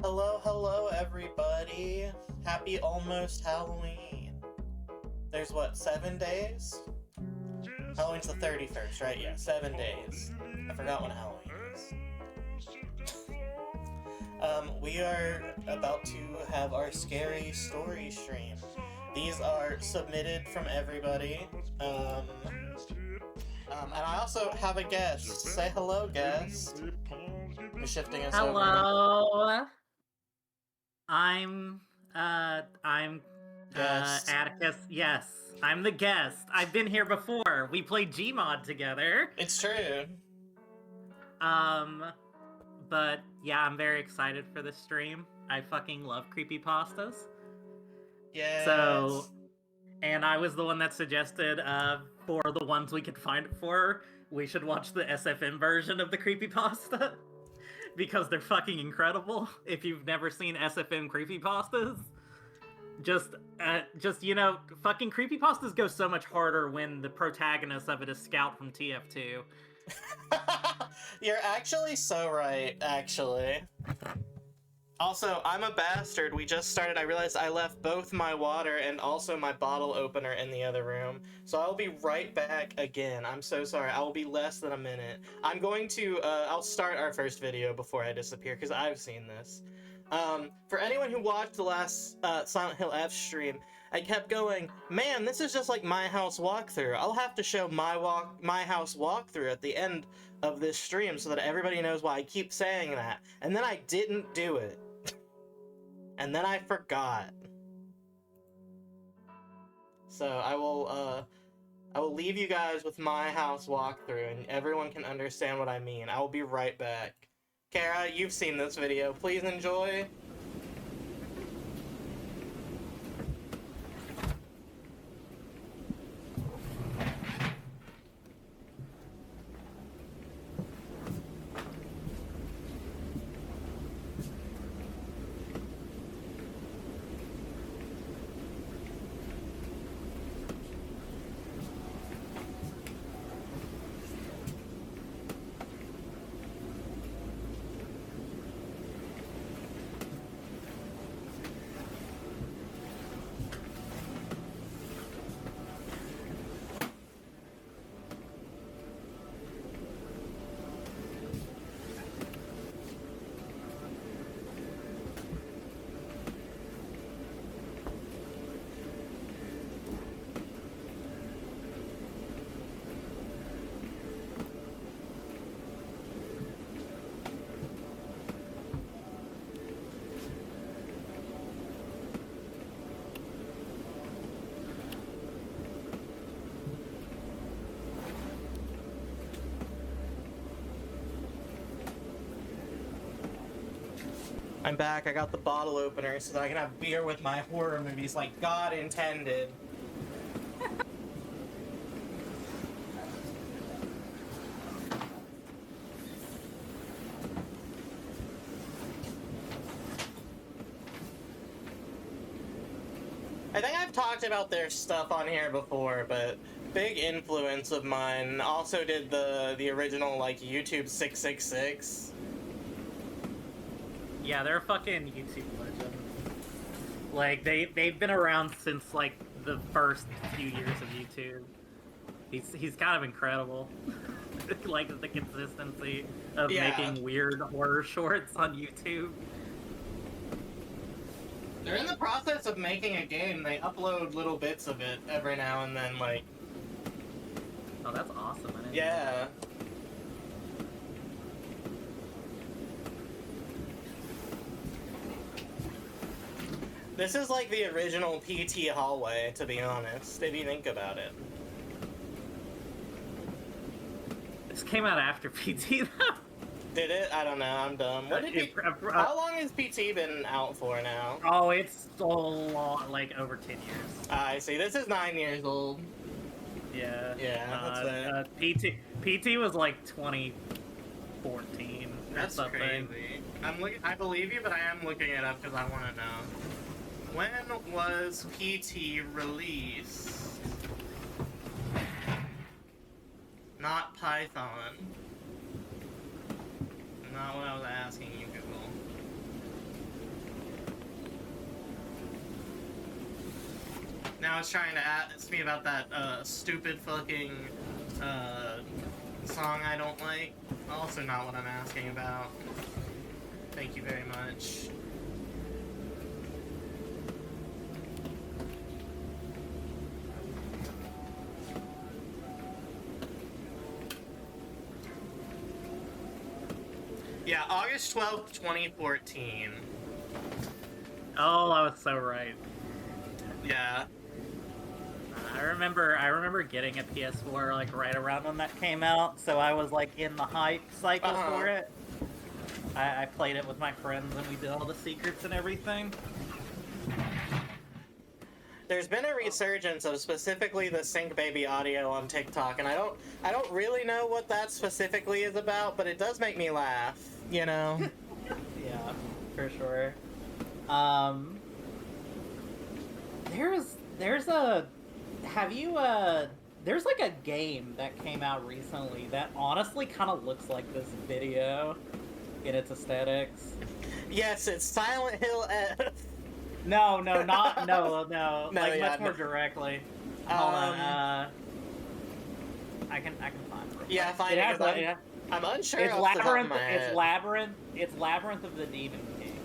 Hello, hello, everybody. Happy almost Halloween. There's what, 7 days? Halloween's the 31st, right? Yeah, 7 days. I forgot when Halloween is. We are about to have our scary story stream. These are submitted from everybody. And I also have a guest. Say hello, guest. I'm shifting us over. Hello. I'm Guest. Atticus. Yes, I'm the guest. I've been here before. We played Gmod together. It's true. But yeah, I'm very excited for this stream. I fucking love creepypastas. Yes. So, and I was the one that suggested for the ones we could find it for, we should watch the SFM version of the creepypasta. Because they're fucking incredible. If you've never seen SFM creepypastas, just fucking creepypastas go so much harder when the protagonist of it is Scout from TF2. You're actually so right, actually. Also, I'm a bastard. We just started. I realized I left both my water and also my bottle opener in the other room. So I'll be right back again. I'm so sorry. I will be less than a minute. I'm going to, I'll start our first video before I disappear because I've seen this. For anyone who watched the last Silent Hill F stream, I kept going, man, this is just like my house walkthrough. I'll have to show my house walkthrough at the end of this stream so that everybody knows why I keep saying that. And then I didn't do it. And then I forgot. So I will leave you guys with my house walkthrough and everyone can understand what I mean. I will be right back. Kara, you've seen this video. Please enjoy. I'm back. I got the bottle opener so that I can have beer with my horror movies like God intended. I think I've talked about their stuff on here before, but big influence of mine. Also did the original like YouTube 666. Yeah, they're a fucking YouTube legend. Like they've been around since like the first few years of YouTube. He's kind of incredible. Like the consistency of making weird horror shorts on YouTube. They're in the process of making a game. They upload little bits of it every now and then, like. Oh, that's awesome. Yeah. This is like the original PT hallway, to be honest, if you think about it. This came out after PT, though. Did it? I don't know. I'm dumb. How long has PT been out for now? Oh, it's so long, like over 10 years. I see. This is 9 years old. Yeah. Yeah, that's PT was like 2014. That's crazy. I believe you, but I am looking it up because I want to know. When was PT released? Not Python. Not what I was asking you, Google. Now it's trying to ask me about that stupid fucking song I don't like. Also not what I'm asking about. Thank you very much. Yeah, August 12th, 2014. Oh, I was so right. Yeah. I remember getting a PS4 like right around when that came out, so I was like in the hype cycle for it. I played it with my friends and we did all the secrets and everything. There's been a resurgence of specifically the Sync Baby audio on TikTok, and I don't really know what that specifically is about, but it does make me laugh, you know? Yeah, for sure. There's like a game that came out recently that honestly kind of looks like this video in its aesthetics. Yes, it's Silent Hill F. No, like yeah, much more directly. Hold on, I can find it. Yeah, find it. I'm unsure. It's off the top of Labyrinth. my head. It's Labyrinth of the Demon King.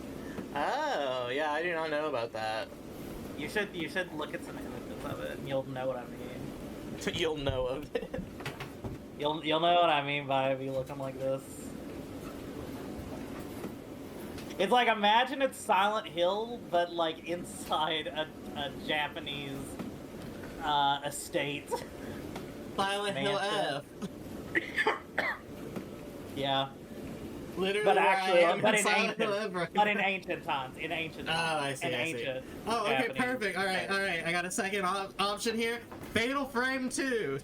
Oh, yeah, I do not know about that. You should look at some images of it, and you'll know what I mean. You'll know of it. You'll know what I mean by it be looking like this. It's like, imagine it's Silent Hill, but like inside a Japanese estate. Silent Hill F. Yeah. Literally, But actually, but in ancient times. In ancient times. Oh, I see. Ancient Oh, okay, Japanese. perfect. All right. I got a second option here. Fatal Frame 2.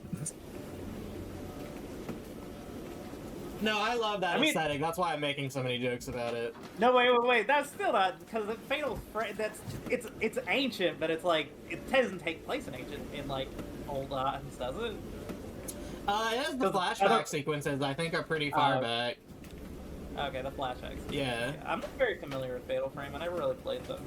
No, I love that aesthetic. That's why I'm making so many jokes about it. No, wait. That's still not, because the Fatal Frame. It's ancient, but it's like it doesn't take place in like old times, does it? It has the flashback sequences. I think are pretty far back. Okay, the flashbacks. Yeah. I'm not very familiar with Fatal Frame. I never really played them.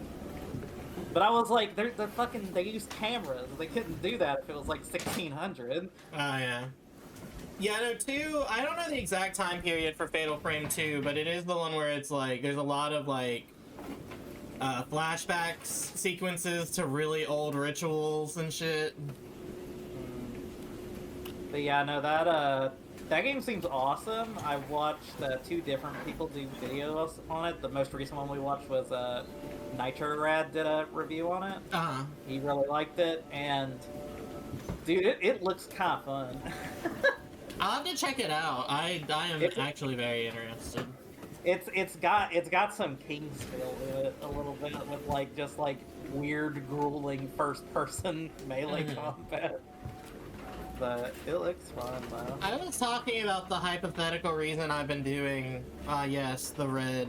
But I was like, they used cameras. They couldn't do that if it was like 1600. Oh, yeah. Yeah, no, 2, I don't know the exact time period for Fatal Frame 2, but it is the one where it's like, there's a lot of like, flashbacks sequences to really old rituals and shit. But yeah, no, that game seems awesome. I watched 2 different people do videos on it. The most recent one we watched was Nitro Rad did a review on it. Uh-huh. He really liked it, and dude, it looks kind of fun. I'll have to check it out. I am actually very interested. It's got some Kingsville in it a little bit with like just like weird, grueling first-person melee combat. But it looks fun though. I was talking about the hypothetical reason I've been doing. Yes, the red.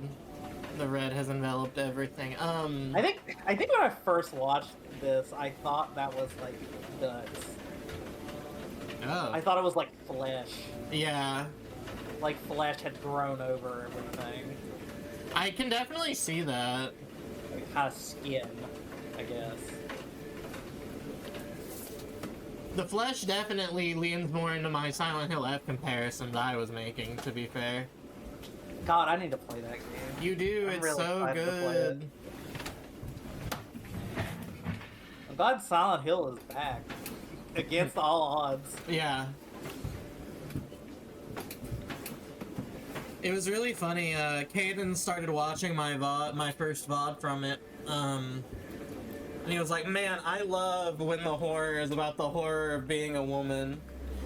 The red has enveloped everything. I think when I first watched this, I thought that was like guts. Oh. I thought it was like flesh. Yeah. Like flesh had grown over everything. I can definitely see that. Like kind of skin, I guess. The flesh definitely leans more into my Silent Hill F comparison that I was making, to be fair. God, I need to play that game. You do, I'm it's really so excited to play good. I'm glad Silent Hill is back. Against all odds. Yeah. It was really funny, Caden started watching my first VOD from it, and he was like, man, I love when the horror is about the horror of being a woman.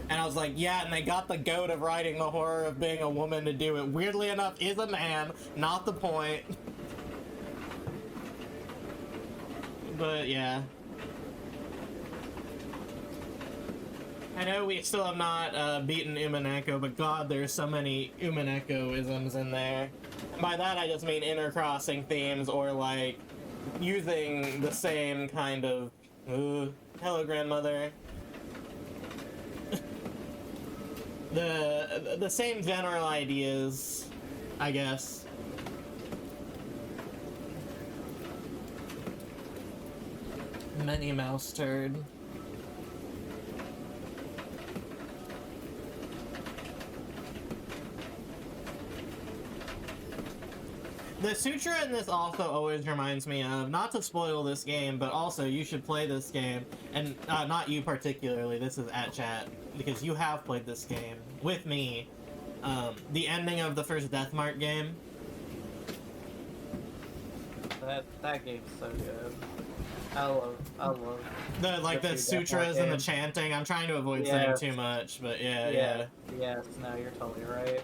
And I was like, yeah, and they got the goat of writing the horror of being a woman to do it. Weirdly enough, is a man, not the point. But, yeah. I know we still have not beaten Umineko, but god, there's so many Umineko-isms in there. And by that, I just mean intercrossing themes, or, like, using the same kind of... hello, grandmother. the same general ideas, I guess. Mini mouse turd. The sutra in this also always reminds me of, not to spoil this game, but also you should play this game, and not you particularly, this is at chat, because you have played this game with me. The ending of the first Deathmark game. That game's so good. I love The sutras and the chanting. I'm trying to avoid saying too much, but yeah. Yes, no, you're totally right.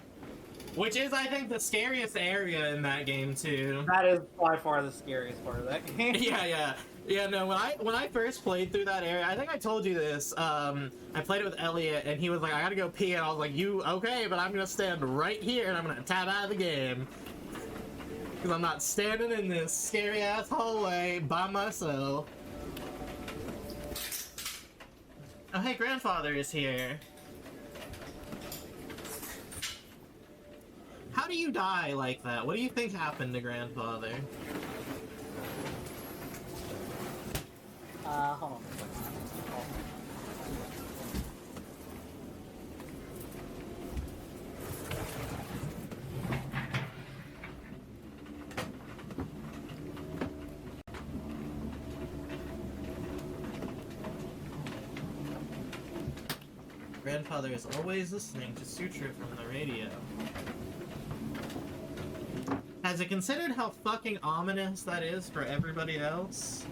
Which is, I think, the scariest area in that game too. That is by far the scariest part of that game. Yeah, no, when I first played through that area, I think I told you this, I played it with Elliot, and he was like, I gotta go pee, and I was like, you, okay, but I'm gonna stand right here, and I'm gonna tab out of the game. Because I'm not standing in this scary-ass hallway by myself. Oh, hey, grandfather is here. How do you die like that? What do you think happened to grandfather? Hold on. Grandfather is always listening to Sutra from the radio. Has it considered how fucking ominous that is for everybody else?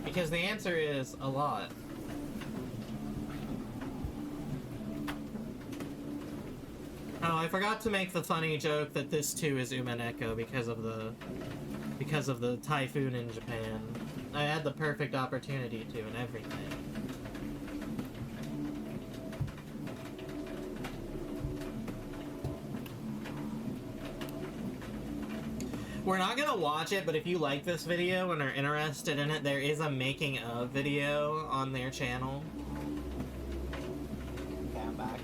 Because the answer is a lot. Oh, I forgot to make the funny joke that this too is Umaneko because of the typhoon in Japan. I had the perfect opportunity to and everything. We're not gonna watch it, but if you like this video and are interested in it, there is a making of video on their channel. Okay, I'm back.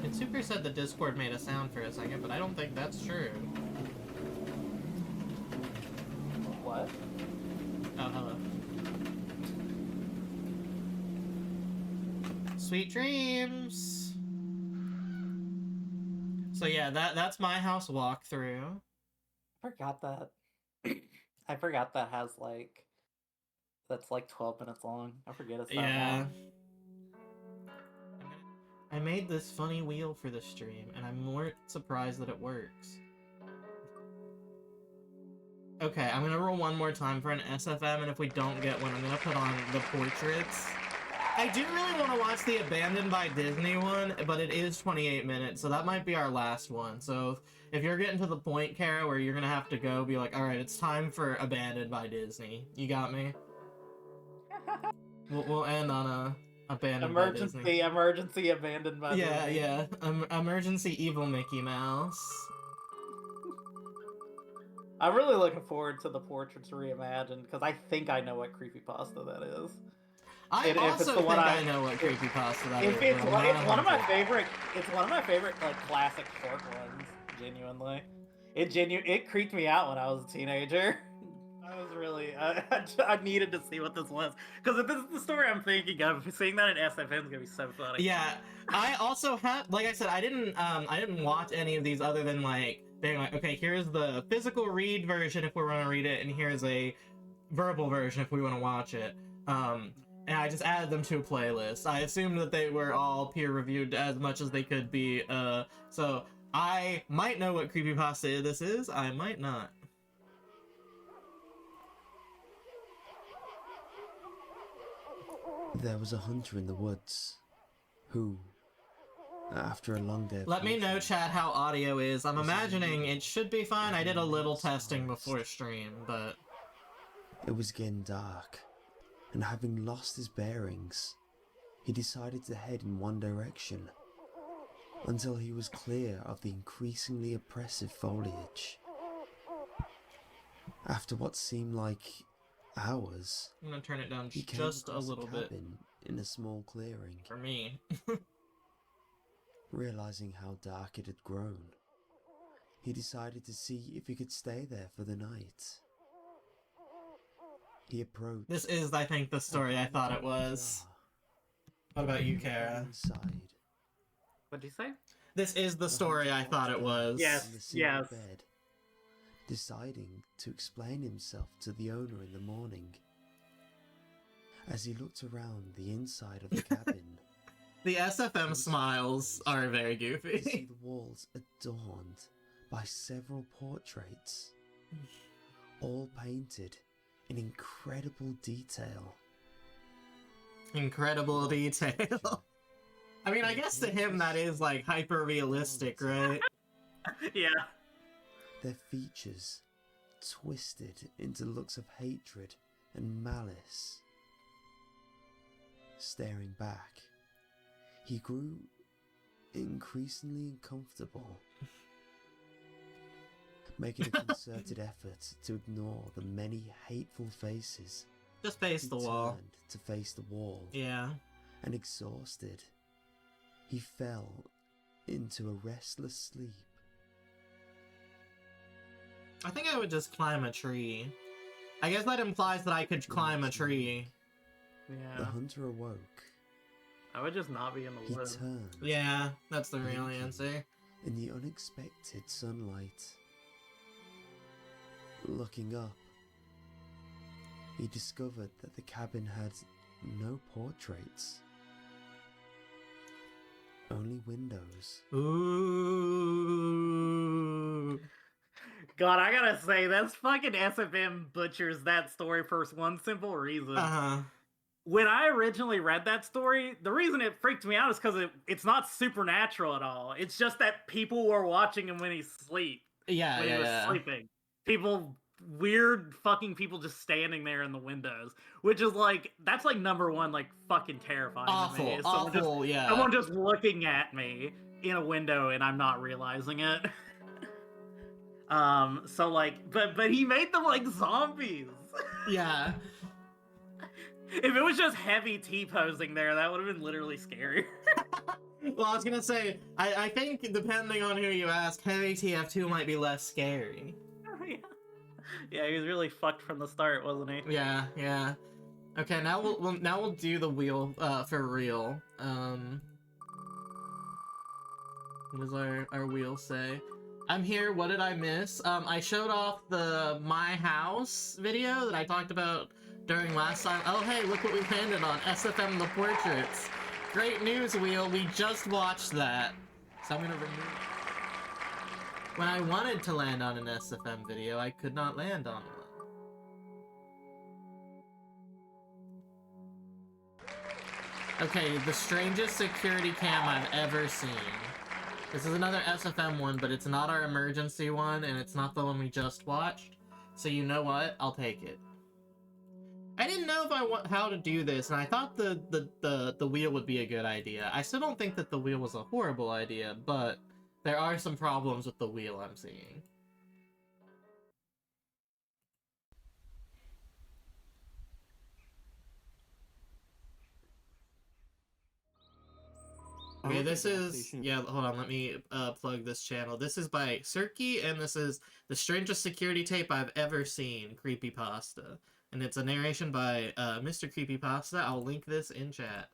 And Super said the Discord made a sound for a second, but I don't think that's true. What? Oh, hello. Sweet dreams! So yeah, that's my house walkthrough. I forgot that. I forgot that has like... That's like 12 minutes long. I forget it's that long. I made this funny wheel for the stream, and I'm more surprised that it works. Okay, I'm gonna roll one more time for an SFM, and if we don't get one, I'm gonna put on the portraits. I do really want to watch the Abandoned by Disney one, but it is 28 minutes, so that might be our last one. So if you're getting to the point, Kara, where you're gonna have to go, be like, alright, it's time for Abandoned by Disney. You got me? We'll end on a Abandoned by Disney. Emergency Abandoned by Disney. Yeah. Emergency Evil Mickey Mouse. I'm really looking forward to the Portraits Reimagined, because I think I know what creepypasta that is. I know what creepypasta that is. It's one of my favorite like classic short ones. Genuinely, it creeped me out when I was a teenager. I was really I needed to see what this was, because if this is the story I'm thinking of, seeing that in SFM is gonna be so funny. Yeah, I also have, like I said, I didn't watch any of these other than like being like, okay, here's the physical read version if we want to read it, and here's a verbal version if we want to watch it. And I just added them to a playlist. I assumed that they were all peer-reviewed as much as they could be, so I might know what creepypasta this is, I might not. There was a hunter in the woods, who, after a long day of Let me know, chat, how audio is. I'm imagining it should be fine. I did a little testing before stream, but... It was getting dark, and having lost his bearings, he decided to head in one direction, until he was clear of the increasingly oppressive foliage. After what seemed like hours, I'm gonna turn it down he came just a across little bit. cabin in a small clearing. For me. Realizing how dark it had grown, he decided to see if he could stay there for the night. He approached. This is, I think, the story I thought it was. What about you, Kara? Inside. What'd you say? This is the story I thought it was. Yes. On the single Yes. bed, deciding to explain himself to the owner in the morning. As he looked around the inside of the cabin, The SFM smiles are very he could see goofy. the walls adorned by several portraits, all painted in incredible detail. Incredible detail. I mean, I guess to him that is, like, hyper-realistic, right? Yeah. Their features twisted into looks of hatred and malice. Staring back, he grew increasingly uncomfortable, making a concerted effort to ignore the many hateful faces. Just face He the wall. turned to face the wall, Yeah. and exhausted, he fell into a restless sleep. I think I would just climb a tree. I guess that implies that I could climb a tree. The Yeah. hunter awoke. I would just not be in the He woods. turned Yeah, that's the real Blinking. answer. in the unexpected sunlight. Looking up, he discovered that the cabin had no portraits, only windows. Ooh. God, I gotta say, that's fucking SFM butchers that story for one simple reason. Uh-huh. When I originally read that story, the reason it freaked me out is because it's not supernatural at all. It's just that people were watching him when he's asleep. Yeah, When he was sleeping. Weird fucking people just standing there in the windows. Which is like, that's like number one, like fucking terrifying to me. Awful, Is awful, yeah. someone just looking at me in a window and I'm not realizing it. So like, but he made them like zombies. Yeah. If it was just heavy T-posing there, that would have been literally scary. Well, I was gonna say, I think depending on who you ask, Heavy TF2 might be less scary. Yeah, he was really fucked from the start, wasn't he? Yeah, yeah. Okay, now we'll do the wheel for real. What does our wheel say? I'm here, what did I miss? I showed off the My House video that I talked about during last time. Oh hey, look what we landed on, SFM the Portraits. Great news, Wheel, we just watched that. So I'm gonna remove... When I wanted to land on an SFM video, I could not land on one. Okay, the strangest security cam I've ever seen. This is another SFM one, but it's not our emergency one, and it's not the one we just watched. So you know what? I'll take it. I didn't know if how to do this, and I thought the wheel would be a good idea. I still don't think that the wheel was a horrible idea, but there are some problems with the wheel I'm seeing. Okay, this is... Yeah, hold on, let me plug this channel. This is by Cirky, and this is the strangest security tape I've ever seen, Creepypasta. And it's a narration by Mr. Creepypasta. I'll link this in chat.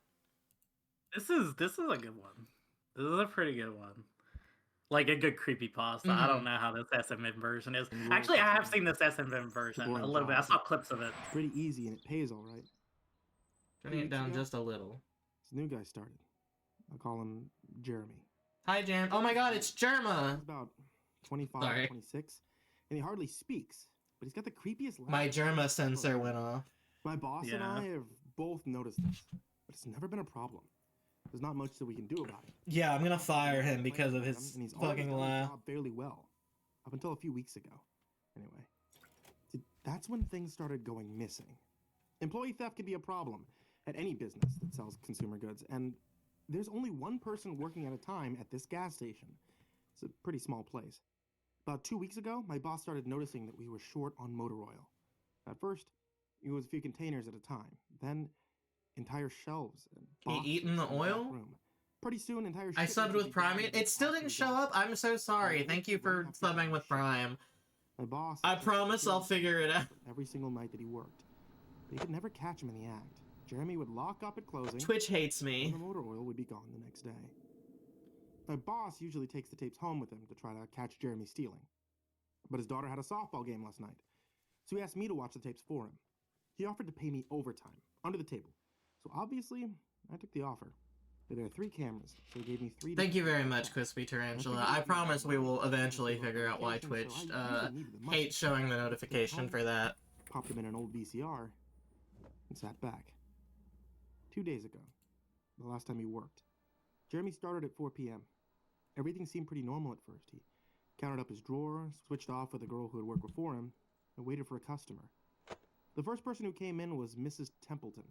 This is a good one. This is a pretty good one. Like a good creepypasta. I don't know how this SMM version is. Actually, I have seen this SMM version a little bit. I saw clips of it. Pretty easy and it pays all right. Turning it down just a little. This new guy started. I'll call him Jeremy. Hi, Jeremy. Oh my god, it's Jerma! He's about 25, Sorry. 26, and he hardly speaks, but he's got the creepiest laugh. My Jerma sensor went off. My boss and Yeah. I have both noticed this, but it's never been a problem. There's not much that we can do about it. Yeah, I'm gonna fire him because of And his he's always fucking done his laugh. job fairly well, up until a few weeks ago. Anyway, that's when things started going missing. Employee theft can be a problem at any business that sells consumer goods, and there's only one person working at a time at this gas station. It's a pretty small place. About 2 weeks ago, my boss started noticing that we were short on motor oil. At first, it was a few containers at a time. Then, entire shelves. And He boxes eaten the in back oil? room. Pretty soon, entire I shipments subbed would with be Prime. gone It still didn't show up. I'm so sorry. Thank you for subbing with Prime. My boss. I kept promise I'll stealing figure it out. every single night that he worked. But he could never catch him in the act. Jeremy would lock up at closing. Twitch hates And me. the motor oil would be gone the next day. My boss usually takes the tapes home with him to try to catch Jeremy stealing. But his daughter had a softball game last night, so he asked me to watch the tapes for him. He offered to pay me overtime, under the table. So obviously, I took the offer. But there are 3 cameras, so he gave me 3 Thank you very different much, shots. Crispy Tarantula. I promise we will eventually figure out why Twitch hates showing the notification for that. Popped him in an old VCR and sat back. 2 days ago, the last time he worked. Jeremy started at 4 p.m. Everything seemed pretty normal at first. He counted up his drawer, switched off with a girl who had worked before him, and waited for a customer. The first person who came in was Mrs. Templeton.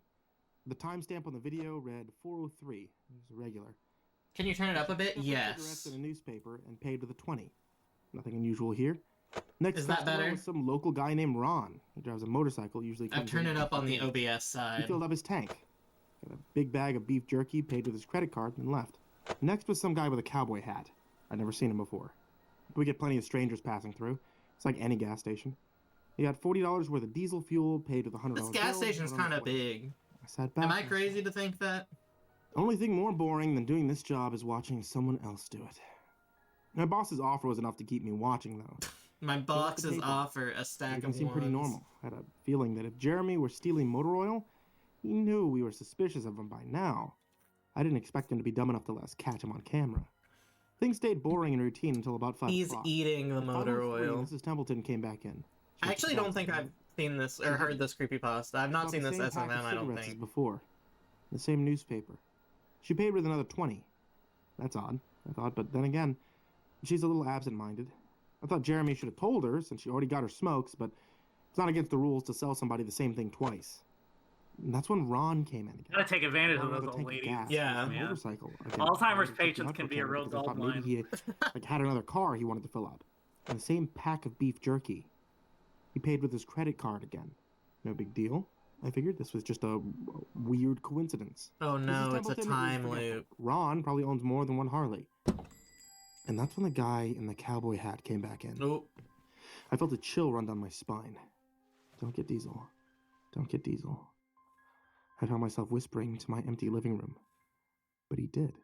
The timestamp on the video read 4:03. It was regular. Can you turn it up a bit? She kept her cigarettes Yes. in a newspaper and paid with a 20. Nothing unusual here. Next Is that customer better? was some local guy named Ron. He drives a motorcycle, usually I've comes turned in it up on the 15. OBS He side. filled up his tank, got a big bag of beef jerky, paid with his credit card, and left. Next was some guy with a cowboy hat. I'd never seen him before. We get plenty of strangers passing through. It's like any gas station. He got $40 worth of diesel fuel, paid with a $100 This bill, gas station's put on kind his of way. big. I sat back. Am I and crazy said, to think that? Only thing more boring than doing this job is watching someone else do it. My boss's offer was enough to keep me watching, though. My box's paper. offer a stack Everything of seemed pretty ones. normal. I had a feeling that if Jeremy were stealing motor oil, he knew we were suspicious of him by now. I didn't expect him to be dumb enough to let us catch him on camera. Things stayed boring and routine until about 5 He's o'clock. eating the At motor 5:03, oil. Mrs. Templeton came back in. I actually don't think I've seen this or heard this creepypasta. I've not seen this SMM, I don't As think. before. The same newspaper. She paid with another 20. That's odd, I thought, but then again, she's a little absent-minded. I thought Jeremy should have told her since she already got her smokes, but it's not against the rules to sell somebody the same thing twice. And that's when Ron came in again. Gotta take advantage of Another those tank old of ladies. gas, Yeah. and a Man. motorcycle again. Alzheimer's I checked it patients out can for be a camera real because I thought gold maybe he had another car he wanted to fill up. And the same pack of beef jerky. He paid with his credit card again. No big deal. I figured this was just a weird coincidence. Oh Mrs. no, it's a Templeton was time forgetful. loop. Ron probably owns more than one Harley. And that's when the guy in the cowboy hat came back in. Oh, I felt a chill run down my spine. Don't get Diesel. Don't get Diesel. I found myself whispering to my empty living room. But he did.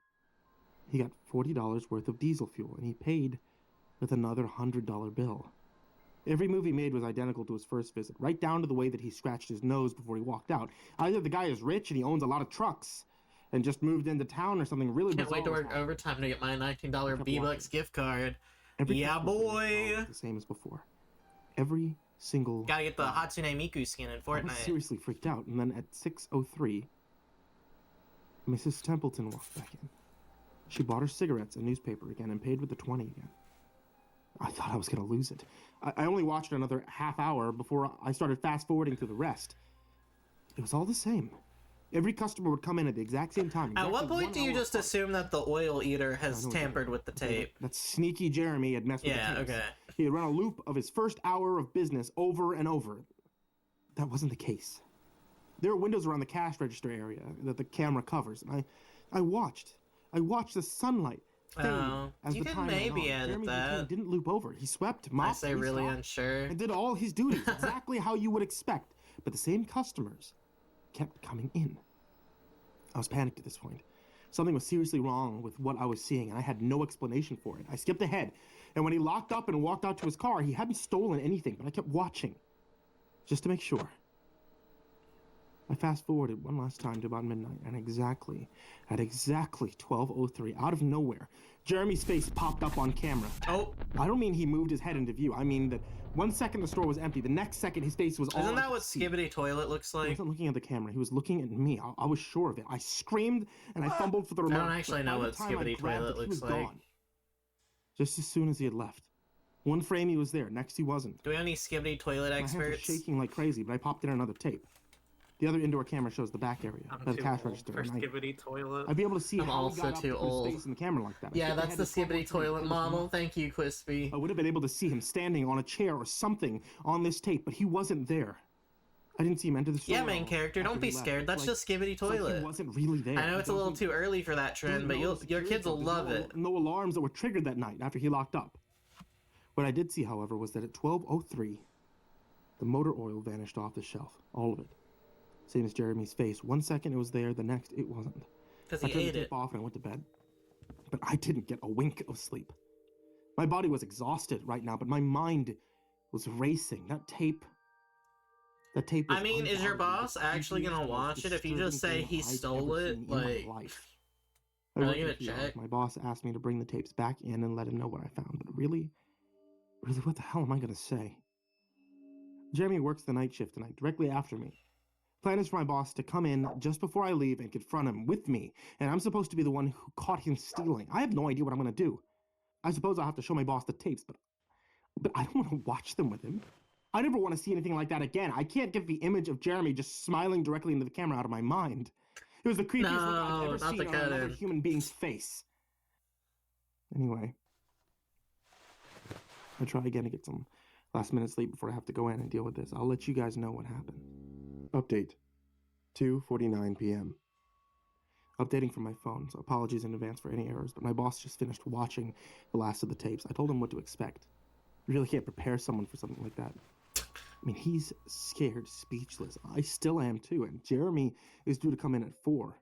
He got $40 worth of diesel fuel, and he paid with another $100 bill. Every move he made was identical to his first visit, right down to the way that he scratched his nose before he walked out. Either the guy is rich and he owns a lot of trucks and just moved into town, or something really can't wait to bizarre work has happened. overtime to get my $19 kept V-Bucks watching. gift card. Every Yeah, customer service call boy. was the same as before. Every single Gotta get the one. Hatsune Miku skin in I was Fortnite. seriously freaked out, and then at 6:03, Mrs. Templeton walked back in. She bought her cigarettes and newspaper again and paid with the 20 again. I thought I was going to lose it. I only watched another half hour before I started fast-forwarding through the rest. It was all the same. Every customer would come in at the exact same time. At what exactly point 1 do you hour just apart. assume that the oil eater has I know tampered exactly. with the tape? That sneaky Jeremy had messed with Yeah, the tapes. okay. He had run a loop of his first hour of business over and over. That wasn't the case. There are windows around the cash register area that the camera covers, and I watched. I watched the sunlight fade Oh, as you the can time went maybe on. edit Jeremy's that. routine didn't loop over. He swept, I mopped, say really restocked, unsure. and did all his duties exactly how you would expect. But the same customers kept coming in. I was panicked at this point. Something was seriously wrong with what I was seeing, and I had no explanation for it. I skipped ahead, and when he locked up and walked out to his car, he hadn't stolen anything, but I kept watching, just to make sure. I fast-forwarded one last time to about midnight, and at exactly 12:03, out of nowhere, Jeremy's face popped up on camera. Oh, I don't mean he moved his head into view. I mean that 1 second the store was empty, the next second his face was all isn't I that could what see. Skibbity Toilet looks He like? wasn't looking at the camera. He was looking at me. I was sure of it. I screamed and I fumbled for the remote. don't actually but know by the what time I Skibbity grabbed Toilet it, he looks was like. gone. Just as soon as he had left. One frame he was there, next he wasn't. Do we have any Skibbity Toilet My hands were experts? shaking like crazy, but I popped in another tape. The other indoor camera shows the back area, I'm by the too cash old register. for and Skibbity Toilet. I'd be able to see I'm how also he got up too to put his old. face in the camera like that. I Yeah, skipped that's ahead the to 12:03. Skibbity Toilet It was model. not- Thank you, Crispy. I would have been able to see him standing on a chair or something on this tape, but he wasn't there. I didn't see him enter the store. Yeah, main character, don't be scared. That's just Skibbity He Toilet. wasn't really there. I know it's a little too early for that trend, but your kids will love it. No alarms that were triggered that night after he locked up. What I did see, however, was that at 12:03, the motor oil vanished off the shelf. All of it. Same as Jeremy's face. 1 second it was there, the next it wasn't. Because I he turned ate the it. tape off and I went to bed. But I didn't get a wink of sleep. My body was exhausted right now, but my mind was racing. That tape was I mean, is your unbothered. boss The actually gonna creepiest, watch it if you disturbing just say thing he I've stole ever it? seen in my Like, life. are I you worked gonna in PR. check? My boss asked me to bring the tapes back in and let him know what I found. But really, what the hell am I gonna say? Jeremy works the night shift tonight, directly after me. Plan is for my boss to come in just before I leave and confront him with me, and I'm supposed to be the one who caught him stealing. I have no idea what I'm gonna do. I suppose I'll have to show my boss the tapes, but I don't want to watch them with him. I never want to see anything like that again. I can't get the image of Jeremy just smiling directly into the camera out of my mind. It was the creepiest look I've ever seen on another human being's face. Anyway, I try again to get some last-minute sleep before I have to go in and deal with this. I'll let you guys know what happened. Update, 2:49 p.m. Updating from my phone, so apologies in advance for any errors, but my boss just finished watching the last of the tapes. I told him what to expect. You really can't prepare someone for something like that. I mean, he's scared, speechless. I still am too, and Jeremy is due to come in at 4.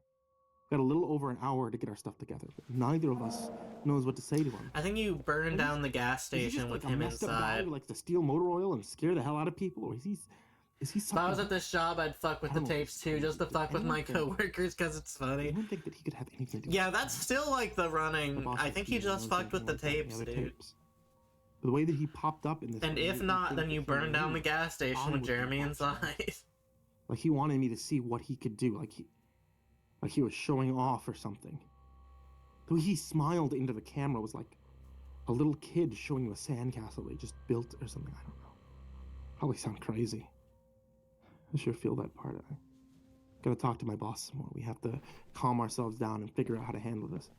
Got a little over an hour to get our stuff together, but neither of us knows what to say to him. I think you burned down the gas station with him Is he just like a messed up guy inside. who likes to steal motor oil and scare the hell out of people, or is he If I was at this job, I'd fuck with the tapes too, just to fuck with my coworkers because it's I funny. don't think that he could have anything to do Yeah, with that's still like the running. I think he just fucked with the tapes, dude. The way that he popped up in this. And if not, then you burn down the gas station with Jeremy inside. Like he wanted me to see what he could do, like he was showing off or something. The way he smiled into the camera was like a little kid showing you a sandcastle they just built or something. I don't know. Probably sound crazy. I sure feel that part. I gotta talk to my boss some more. We have to calm ourselves down and figure out how to handle this.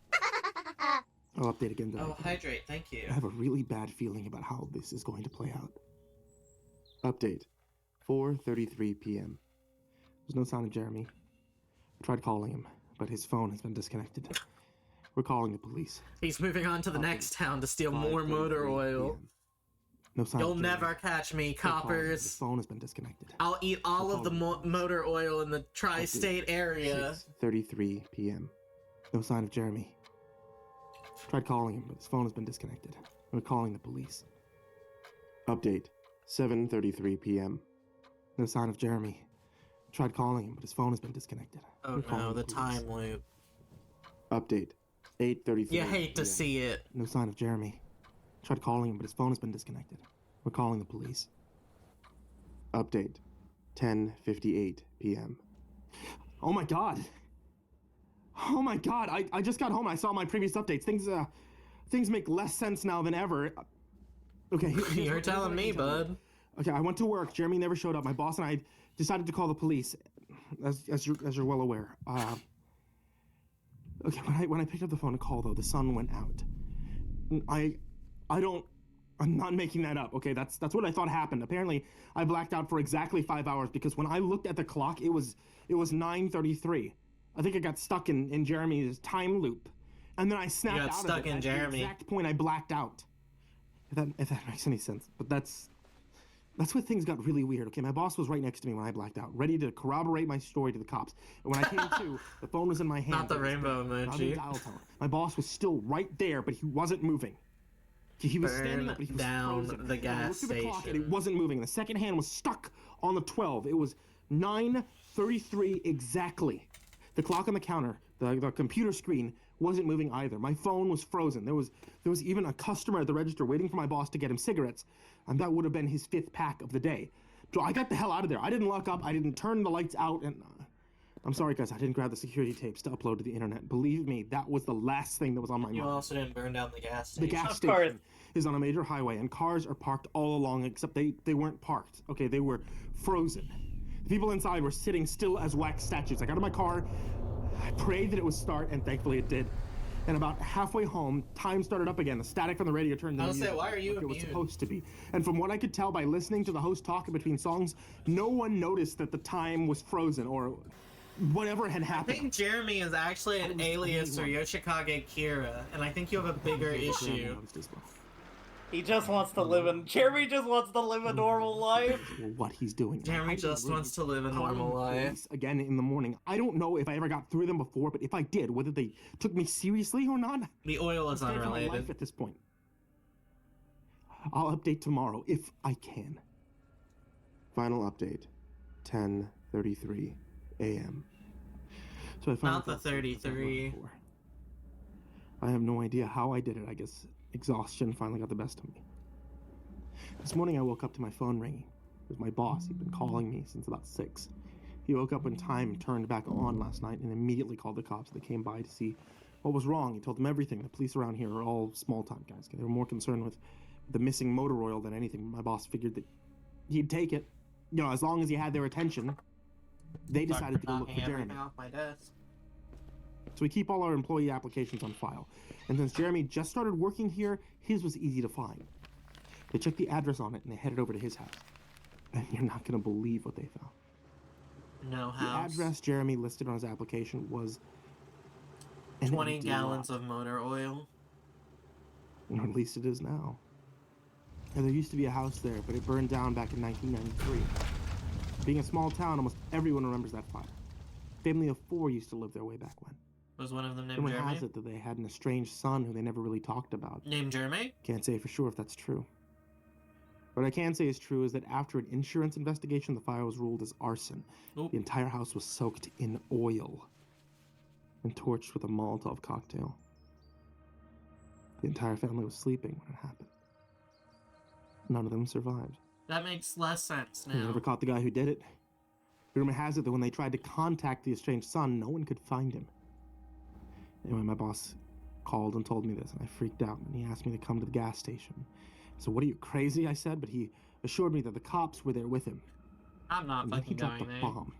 I'll update again tonight. Oh, hydrate, thank you. I have a really bad feeling about how this is going to play out. Update, 4:33 p.m. There's no sign of Jeremy. I tried calling him, but his phone has been disconnected. We're calling the police. He's moving on to the next town to steal more motor oil. No sign You'll of Jeremy. never catch me, Tried calling him, but His coppers. phone has been disconnected. I'll eat all of the motor oil in the tri-state area. 6:33 p.m. No sign of Jeremy. Tried calling him, but his phone has been disconnected. We're calling the police. Update, 7:33 p.m. No sign of Jeremy. Tried calling him, but his phone has been disconnected. Oh We're calling no, the police. time loop. Update, 8:33. You hate to p.m. see it. No sign of Jeremy. Tried calling him, but his phone has been disconnected. We're calling the police. Update, 10:58 p.m. Oh my god! Oh my god! I just got home. I saw my previous updates. Things make less sense now than ever. Okay, You're telling me, bud. Okay, I went to work. Jeremy never showed up. My boss and I decided to call the police, as you're well aware. Okay, when I picked up the phone to call, though, the sun went out. I'm not making that up. Okay, that's what I thought happened. Apparently, I blacked out for exactly 5 hours because when I looked at the clock, it was 9:33. I think I got stuck in Jeremy's time loop, and then I snapped out of it. You got stuck in Jeremy. At the exact point I blacked out. If that makes any sense, but that's where things got really weird. Okay, my boss was right next to me when I blacked out, ready to corroborate my story to the cops. And when I came to, the phone was in my hand. Not the rainbow emoji. My boss was still right there, but he wasn't moving. He was standing up, but he was down frozen. the gas I looked at the clock, and station. it wasn't moving. The second hand was stuck on the 12. It was 9:33 exactly. The clock on the counter, the computer screen, wasn't moving either. My phone was frozen. There was even a customer at the register waiting for my boss to get him cigarettes, and that would have been his 5th pack of the day. So I got the hell out of there. I didn't lock up. I didn't turn the lights out, and I'm sorry, guys. I didn't grab the security tapes to upload to the internet. Believe me, that was the last thing that was on my mind. You also didn't burn down the gas The station. gas station is on a major highway, and cars are parked all along, except they weren't parked. Okay, they were frozen. The people inside were sitting still as wax statues. I got in my car, I prayed that it would start, and thankfully it did. And about halfway home, time started up again. The static from the radio turned to I was music say, why are you like it was immune? supposed to be. And from what I could tell by listening to the host talk in between songs, no one noticed that the time was frozen or whatever had I happened. think Jeremy is actually an alias for Yoshikage Kira, and I think you have a bigger issue. Noticed as well. He just wants to live in. Jeremy just wants to live a normal life. Or what he's doing. Jeremy I just wants to live a calling normal the life. police again in the morning. I don't know if I ever got through them before, but if I did, whether they took me seriously or not, The oil is I'm scared for my life unrelated. at this point. I'll update tomorrow if I can. Final update, 10:33 a.m. So I finally Not the fell asleep as I was 33. before. I have no idea how I did it. I guess exhaustion finally got the best of me. This morning I woke up to my phone ringing. It was my boss. He'd been calling me since about 6. He woke up when time turned back on last night and immediately called the cops. They came by to see what was wrong. He told them everything. The police around here are all small-time guys. They were more concerned with the missing motor oil than anything. My boss figured that he'd take it. You know, as long as he had their attention. They decided to go look for Knocking Jeremy. everything off my desk. So we keep all our employee applications on file. And since Jeremy just started working here, his was easy to find. They checked the address on it and they headed over to his house. And you're not going to believe what they found. No The house. address Jeremy listed on his application was an 20 empty gallons lot. of motor oil. Or at least it is now. And there used to be a house there, but it burned down back in 1993. Being a small town, almost everyone remembers that fire. A family of 4 used to live there way back when. Was one of them named Everyone Jeremy? has it that they had an estranged son who they never really talked about. Named Jeremy? Can't say for sure if that's true. What I can say is true is that after an insurance investigation, the fire was ruled as arson. Oop. The entire house was soaked in oil and torched with a Molotov cocktail. The entire family was sleeping when it happened. None of them survived. That makes less sense They now. never caught the guy who did it. Rumor has it that when they tried to contact the estranged son, no one could find him. Anyway, my boss called and told me this, and I freaked out, and he asked me to come to the gas station. So, what are you, crazy? I said, but he assured me that the cops were there with him. I'm not And then he fucking dropped going a there. bomb.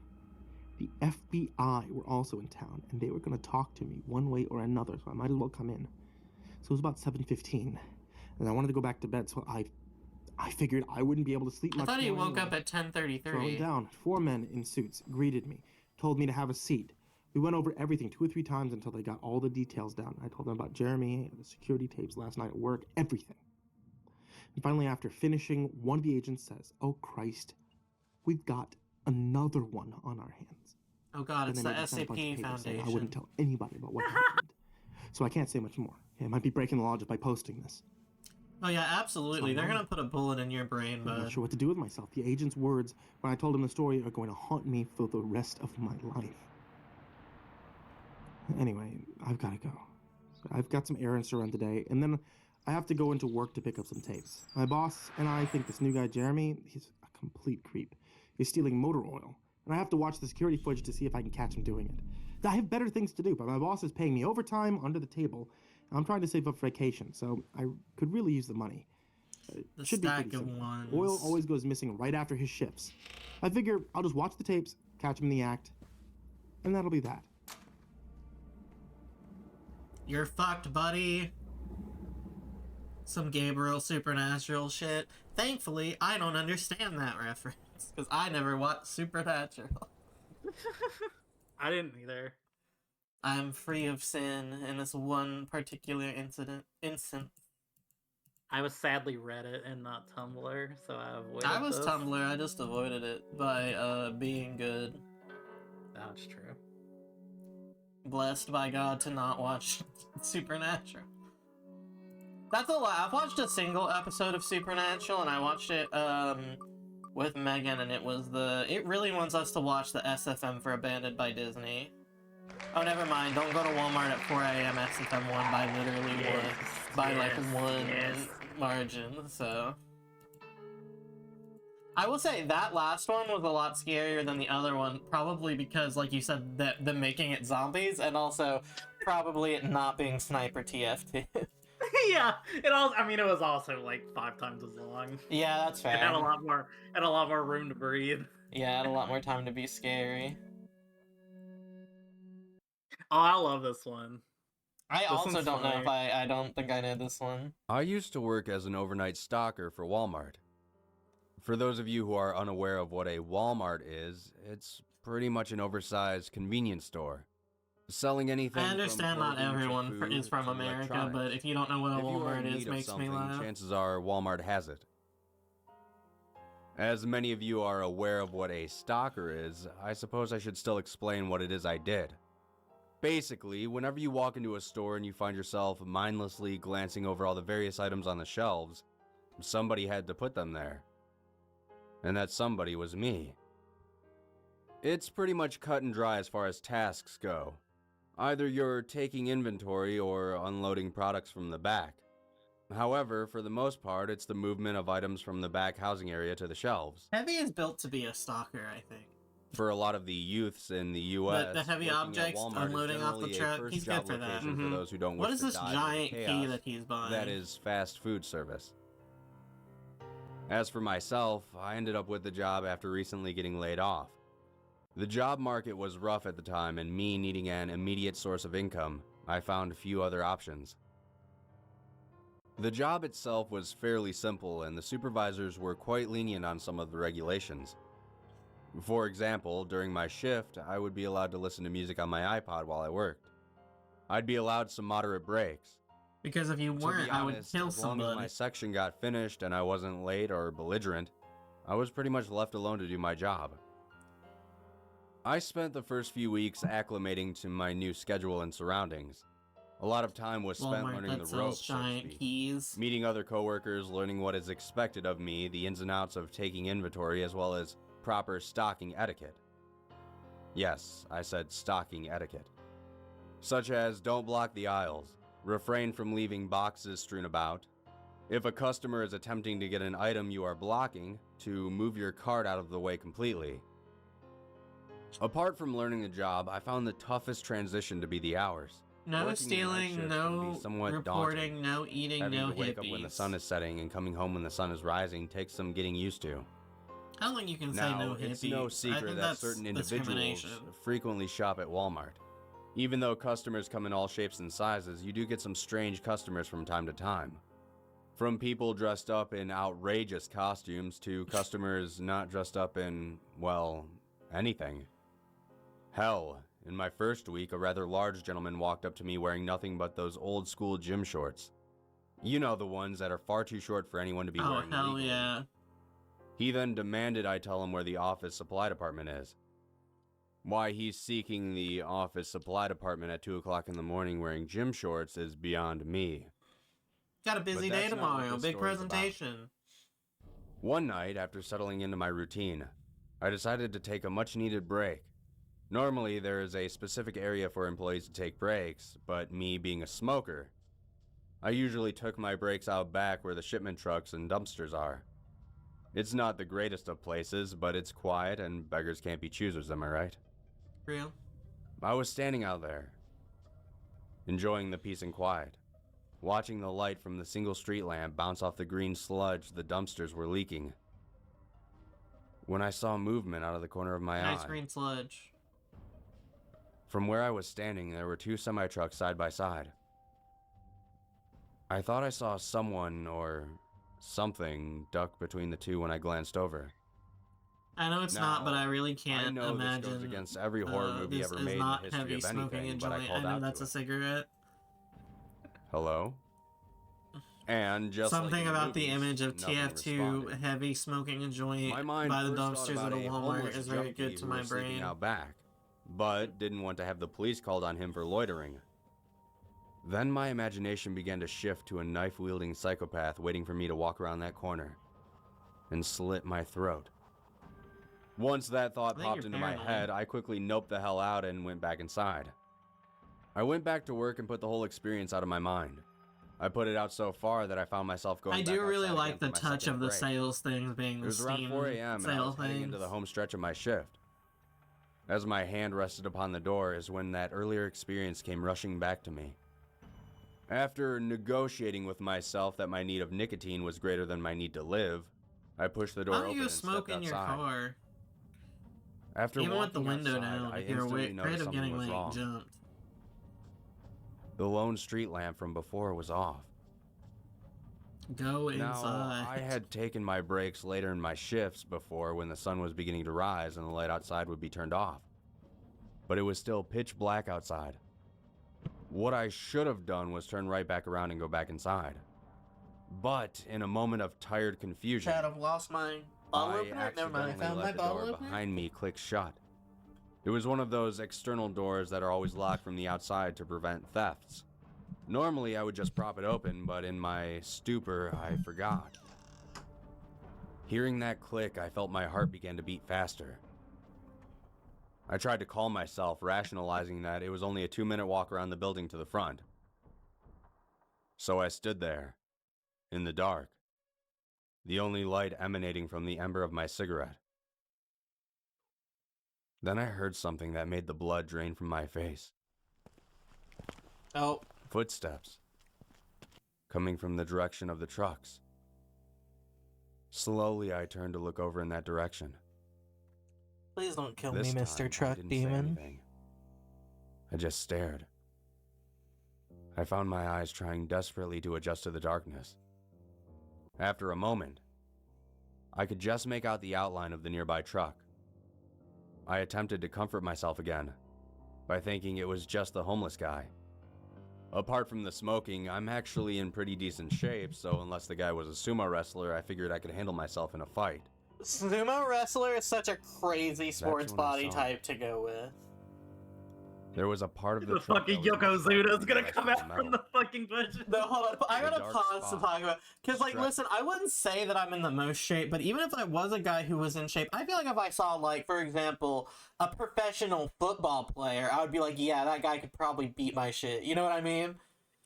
The FBI were also in town, and they were going to talk to me one way or another, so I might as well come in. So it was about 7:15, and I wanted to go back to bed, so I figured I wouldn't be able to sleep I much thought he more woke anyway. up at So I went 10:33. down. 4 men in suits greeted me, told me to have a seat. We went over everything 2 or 3 times until they got all the details down. I told them about Jeremy, the security tapes last night at work, everything. And finally, after finishing, one of the agents says, "Oh, Christ, we've got another one on our hands." Oh god, And it's then the they just sent a bunch of SCP papers saying Foundation. I wouldn't tell anybody about what happened. So I can't say much more. I might be breaking the law just by posting this. Oh yeah, absolutely. They're gonna put a bullet in your brain, I'm not bud. sure what to do with myself. The agent's words when I told him the story are going to haunt me for the rest of my life. Anyway, I've got to go. I've got some errands to run today, and then I have to go into work to pick up some tapes. My boss and I think this new guy, Jeremy, he's a complete creep. He's stealing motor oil, and I have to watch the security footage to see if I can catch him doing it. I have better things to do, but my boss is paying me overtime under the table. And I'm trying to save up for vacation, so I could really use the money. The Should be stack pretty of simple. ones. Oil always goes missing right after his shifts. I figure I'll just watch the tapes, catch him in the act, and that'll be that. You're fucked, buddy. Some Gabriel Supernatural shit. Thankfully, I don't understand that reference, because I never watched Supernatural. I didn't either. I'm free of sin in this one particular instant. I was sadly Reddit and not Tumblr, so I avoided I was this. Tumblr, I just avoided it by being good. That's true. Blessed by God to not watch Supernatural. That's a lie. I've watched a single episode of Supernatural, and I watched it with Megan, and it really wants us to watch the SFM for Abandoned by Disney. Oh, never mind. Don't go to Walmart at 4 a.m. SFM 1 by literally one margin, so. I will say that last one was a lot scarier than the other one, probably because, like you said, the making it zombies, and also probably it not being Sniper TF2. Yeah, it was also like 5 times as long. Yeah, that's fair. It had a lot more room to breathe. Yeah, it had a lot more time to be scary. Oh, I love this one. I This also one's don't know if funny. I don't think I know this one. I used to work as an overnight stalker for Walmart. For those of you who are unaware of what a Walmart is, it's pretty much an oversized convenience store. Selling anything I understand from not clothing to everyone food is from to America, but electronics. if you don't know what a If you are in Walmart is, need of makes me something, laugh. chances are Walmart has it. As many of you are aware of what a stalker is, I suppose I should still explain what it is I did. Basically, whenever you walk into a store and you find yourself mindlessly glancing over all the various items on the shelves, somebody had to put them there. And that somebody was me. It's pretty much cut and dry as far as tasks go. Either you're taking inventory or unloading products from the back. However, for the most part, it's the movement of items from the back housing area to the shelves. Heavy is built to be a stalker, I think. For a lot of the youths in the U.S., The heavy working at objects Walmart unloading is off the generally truck, a first he's good job for that. location for those who don't What wish is to this die in the giant key chaos that he's buying? that is fast food service. As for myself, I ended up with the job after recently getting laid off. The job market was rough at the time, and me needing an immediate source of income, I found few other options. The job itself was fairly simple, and the supervisors were quite lenient on some of the regulations. For example, during my shift, I would be allowed to listen to music on my iPod while I worked. I'd be allowed some moderate breaks. Because if you To be weren't, I would honest, kill as long as my somebody. section got finished and I wasn't late or belligerent, I was pretty much left alone to do my job. I spent the first few weeks acclimating to my new schedule and surroundings. A lot of time was spent Walmart learning that the sells ropes, so to giant speak. keys. Meeting other coworkers, learning what is expected of me, the ins and outs of taking inventory, as well as proper stocking etiquette. Yes, I said stocking etiquette. Such as don't block the aisles, refrain from leaving boxes strewn about. If a customer is attempting to get an item you are blocking, to move your cart out of the way completely. Apart from learning the job, I found the toughest transition to be the hours. No Working the night stealing, shift can no be somewhat reporting, no eating, Having no to wake up when the sun hippies. is setting and coming home when the sun is rising takes some getting used to. I don't think you can say Now, no hippies. it's no I secret think that that's certain individuals discrimination. frequently shop at Walmart. Even though customers come in all shapes and sizes, you do get some strange customers from time to time. From people dressed up in outrageous costumes to customers not dressed up in, well, anything. Hell, in my first week, a rather large gentleman walked up to me wearing nothing but those old school gym shorts. You know, the ones that are far too short for anyone to be Oh, wearing hell legally. yeah. He then demanded I tell him where the office supply department is. Why he's seeking the office supply department at 2 o'clock in the morning wearing gym shorts is beyond me. Got a busy But day that's not what tomorrow. this Big story's about. presentation. One night, after settling into my routine, I decided to take a much-needed break. Normally, there is a specific area for employees to take breaks, but me being a smoker, I usually took my breaks out back where the shipment trucks and dumpsters are. It's not the greatest of places, but it's quiet and beggars can't be choosers, am I right? Real. I was standing out there, enjoying the peace and quiet, watching the light from the single street lamp bounce off the green sludge the dumpsters were leaking, when I saw movement out of the corner of my Nice eye. green sludge. From where I was standing, there were two semi-trucks side by side. I thought I saw someone or something duck between the two when I glanced over. I know it's not, but I really can't I know imagine. this goes against every horror movie this ever is made in not the history heavy of smoking anything, and but I joint. I called know out that's to a it. cigarette. Hello? And just like Something in about the movies, image of nothing TF2 responded. heavy smoking and joint My mind by the first thought dumpsters about at a a Walmart homeless is very junkie good to who my was sleeping brain. out back, but didn't want to have the police called on him for loitering. Then my imagination began to shift to a knife-wielding psychopath waiting for me to walk around that corner and slit my throat. Once that thought I think popped you're into my paranoid. head, I quickly noped the hell out and went back inside. I went back to work and put the whole experience out of my mind. I put it out so far that I found myself going I back do really outside like again the for my touch second of the break. sales things being It the was around steam 4 a.m. and I sale was heading into things. the home stretch of my shift. As my hand rested upon the door is when that earlier experience came rushing back to me. After negotiating with myself that my need of nicotine was greater than my need to live, I pushed the door How do open you and smoke stepped in your outside. car? After Even with the walking window outside, down, I if you're instantly afraid noticed of something getting was like wrong. jumped. The lone street lamp from before was off. Go Now, inside. I had taken my breaks later in my shifts before when the sun was beginning to rise and the light outside would be turned off. But it was still pitch black outside. What I should have done was turn right back around and go back inside. But in a moment of tired confusion, Chad, I've lost my bottle I opener. Never mind, I accidentally found my let the bottle door opener. behind me click shut. It was one of those external doors that are always locked from the outside to prevent thefts. Normally, I would just prop it open, but in my stupor, I forgot. Hearing that click, I felt my heart begin to beat faster. I tried to calm myself, rationalizing that it was only a 2-minute walk around the building to the front. So I stood there, in the dark, the only light emanating from the ember of my cigarette. Then I heard something that made the blood drain from my face. Oh, Footsteps, coming from the direction of the trucks. Slowly, I turned to look over in that direction. please don't kill This me, time, Mr. I Truck didn't say Demon. anything. I just stared. I found my eyes trying desperately to adjust to the darkness. After a moment, I could just make out the outline of the nearby truck. I attempted to comfort myself again by thinking it was just the homeless guy. Apart from the smoking, I'm actually in pretty decent shape, so unless the guy was a sumo wrestler, I figured I could handle myself in a fight. Sumo wrestler is such a crazy sports when I body saw it. type to go with. There was a part of the The truck fucking that was Yokozuna's constructed gonna with come rest out of from metal. the fucking bushes. No, hold on. I The gotta dark pause to spot talk about, because, like, stretched. listen, I wouldn't say that I'm in the most shape, but even if I was a guy who was in shape, I feel like if I saw, like, for example, a professional football player, I would be like, yeah, that guy could probably beat my shit. You know what I mean?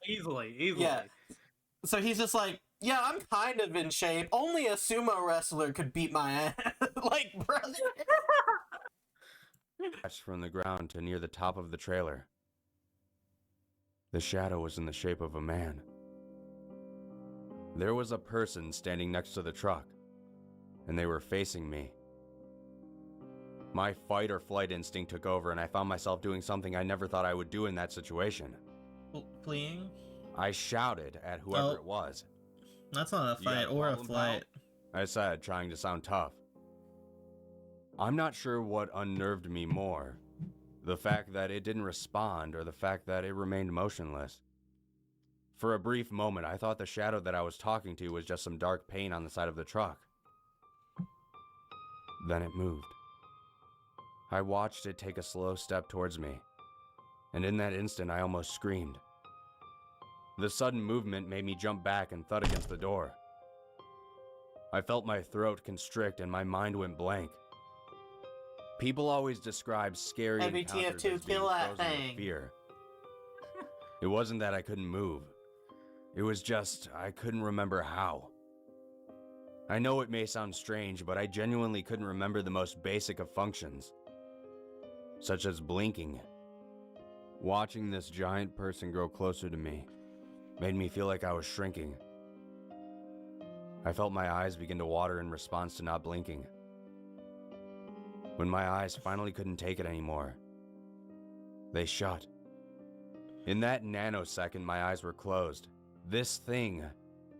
Easily. Yeah. So he's just like, yeah, I'm kind of in shape. Only a sumo wrestler could beat my ass. Like, brother. Stretched from the ground to near the top of the trailer. The shadow was in the shape of a man. There was a person standing next to the truck, and they were facing me. My fight or flight instinct took over, and I found myself doing something I never thought I would do in that situation. Fleeing? I shouted at whoever Oh. it was. That's not a "You got fight a or a problem, flight. I said, trying to sound tough. I'm not sure what unnerved me more, the fact that it didn't respond or the fact that it remained motionless. For a brief moment, I thought the shadow that I was talking to was just some dark paint on the side of the truck. Then it moved. I watched it take a slow step towards me, and in that instant I almost screamed. The sudden movement made me jump back and thud against the door. I felt my throat constrict and my mind went blank. People always describe scary Heavy encounters TF2, as being kill that frozen with thing. fear. It wasn't that I couldn't move. It was just I couldn't remember how. I know it may sound strange, but I genuinely couldn't remember the most basic of functions, such as blinking. Watching this giant person grow closer to me made me feel like I was shrinking. I felt my eyes begin to water in response to not blinking. When my eyes finally couldn't take it anymore, they shut. In that nanosecond, my eyes were closed. This thing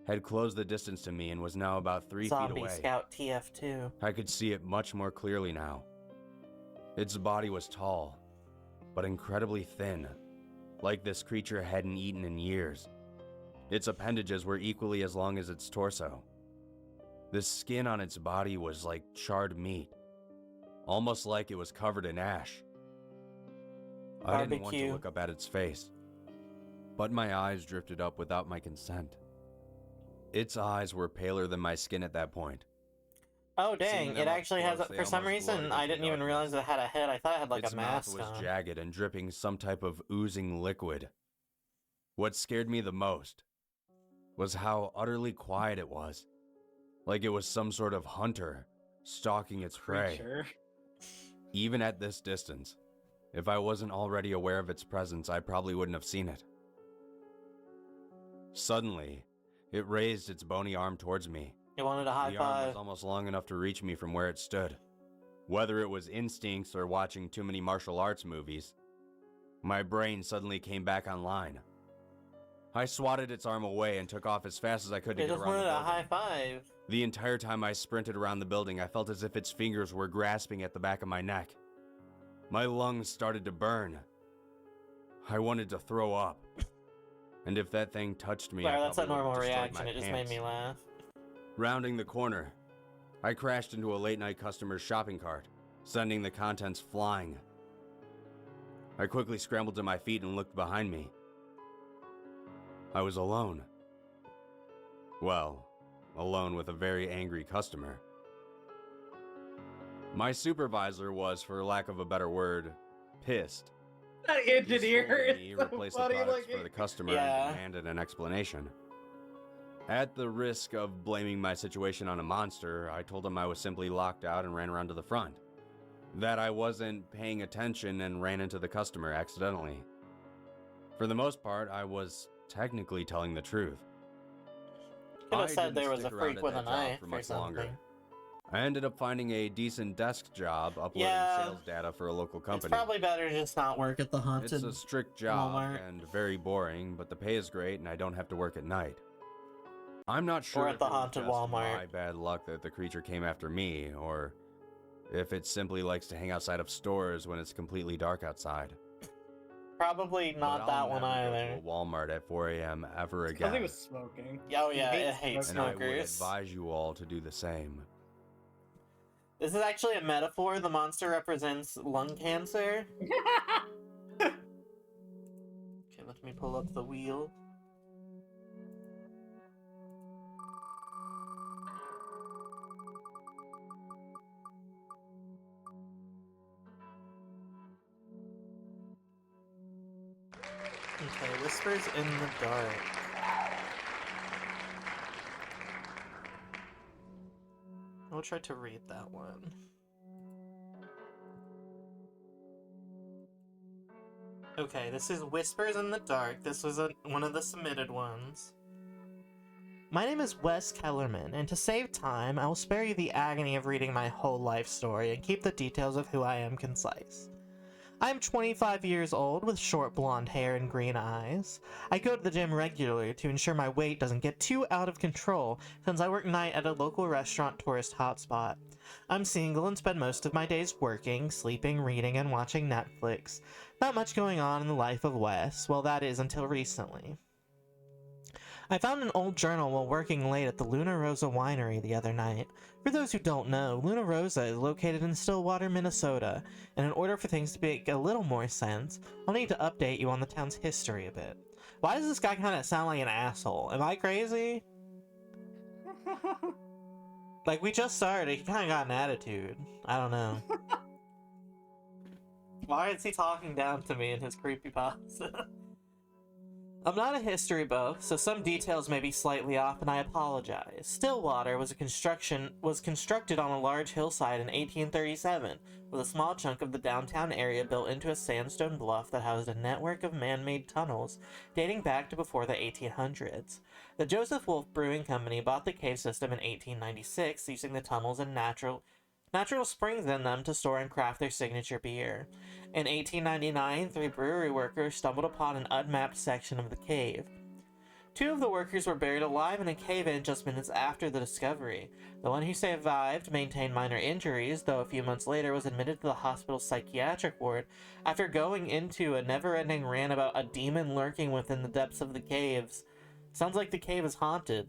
had closed the distance to me and was now about 3 feet Zombie away. Scout TF2. I could see it much more clearly now. Its body was tall, but incredibly thin, like this creature hadn't eaten in years. Its appendages were equally as long as its torso. The skin on its body was like charred meat, almost like it was covered in ash. I didn't want to Barbecue. look up at its face, but my eyes drifted up without my consent. Its eyes were paler than my skin at that point. Oh Seeing dang! them It up actually has. close, they For some almost reason, glowed I against didn't the even realize darkness. it had a head. I thought it had like Its a mouth mask was on. jagged and dripping some type of oozing liquid. What scared me the most was how utterly quiet it was, like it was some sort of hunter stalking its prey. Creature. Even at this distance, if I wasn't already aware of its presence, I probably wouldn't have seen it. Suddenly, it raised its bony arm towards me. It wanted a high The arm was five. almost long enough to reach me from where it stood. Whether it was instincts or watching too many martial arts movies, my brain suddenly came back online. I swatted its arm away and took off as fast as I could to They get just around the wanted a building. high five. The entire time I sprinted around the building, I felt as if its fingers were grasping at the back of my neck. My lungs started to burn. I wanted to throw up. And if that thing touched me, Sorry, I that's a probably would've normal destroyed reaction. my It just pants. made me laugh. Rounding the corner, I crashed into a late-night customer's shopping cart, sending the contents flying. I quickly scrambled to my feet and looked behind me. I was alone. Well, alone with a very angry customer. My supervisor was, for lack of a better word, pissed. That He engineer scolded me, is so replaced the funny products for looking. the customer, Yeah. and demanded an explanation. At the risk of blaming my situation on a monster, I told him I was simply locked out and ran around to the front. That I wasn't paying attention and ran into the customer accidentally. For the most part, I was technically telling the truth. Could I have said didn't there was a stick around freak at with a that job knife for or much longer. something. I ended up finding a decent desk job uploading Yeah. sales data for a local It's company. probably better to just not work at the It's haunted. a strict job Walmart. and very boring, but the pay is great and I don't have to work at night. I'm not sure at if the it was haunted just Walmart. my bad luck that the creature came after me, or if it simply likes to hang outside of stores when it's completely dark outside. Probably But not I'll that one never go either. to a Walmart at 4 a.m. ever Because again. he was smoking. Oh He yeah, it hates hates And I would smokers. advise you all to do the same. This is actually a metaphor. The monster represents lung cancer. Okay, let me pull up the wheel. Okay, Whispers in the Dark. I'll try to read that one. Okay, this is Whispers in the Dark. This was one of the submitted ones. My name is Wes Kellerman, and to save time, I will spare you the agony of reading my whole life story and keep the details of who I am concise. I am 25 years old with short blonde hair and green eyes. I go to the gym regularly to ensure my weight doesn't get too out of control since I work night at a local restaurant tourist hotspot. I'm single and spend most of my days working, sleeping, reading, and watching Netflix. Not much going on in the life of Wes, well that is until recently. I found an old journal while working late at the Luna Rosa winery the other night. For those who don't know, Luna Rosa is located in Stillwater, Minnesota, and in order for things to make a little more sense, I'll need to update you on the town's history a bit. Why does this guy kind of sound like an asshole? Am I crazy? Like, we just started, he kind of got an attitude. I don't know. Why is he talking down to me in his creepypasta? I'm not a history buff, so some details may be slightly off, and I apologize. Stillwater was constructed on a large hillside in 1837, with a small chunk of the downtown area built into a sandstone bluff that housed a network of man-made tunnels dating back to before the 1800s. The Joseph Wolf Brewing Company bought the cave system in 1896, using the tunnels and natural springs in them to store and craft their signature beer. In 1899, 3 brewery workers stumbled upon an unmapped section of the cave. 2 of the workers were buried alive in a cave-in just minutes after the discovery. The one who survived maintained minor injuries, though a few months later was admitted to the hospital's psychiatric ward after going into a never-ending rant about a demon lurking within the depths of the caves. Sounds like the cave is haunted.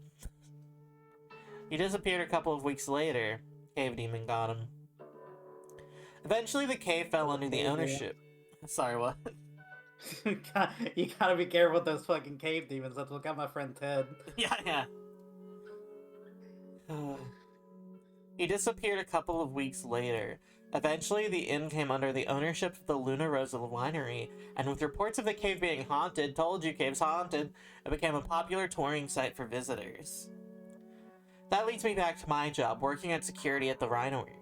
He disappeared a couple of weeks later. Cave demon got him. Eventually, the cave fell under the ownership. Sorry, what? You gotta be careful with those fucking cave demons. That's what got my friend Ted. Yeah. He disappeared a couple of weeks later. Eventually, the inn came under the ownership of the Luna Rosa winery, and with reports of the cave being haunted, told you cave's haunted, it became a popular touring site for visitors. That leads me back to my job, working at security at the winery.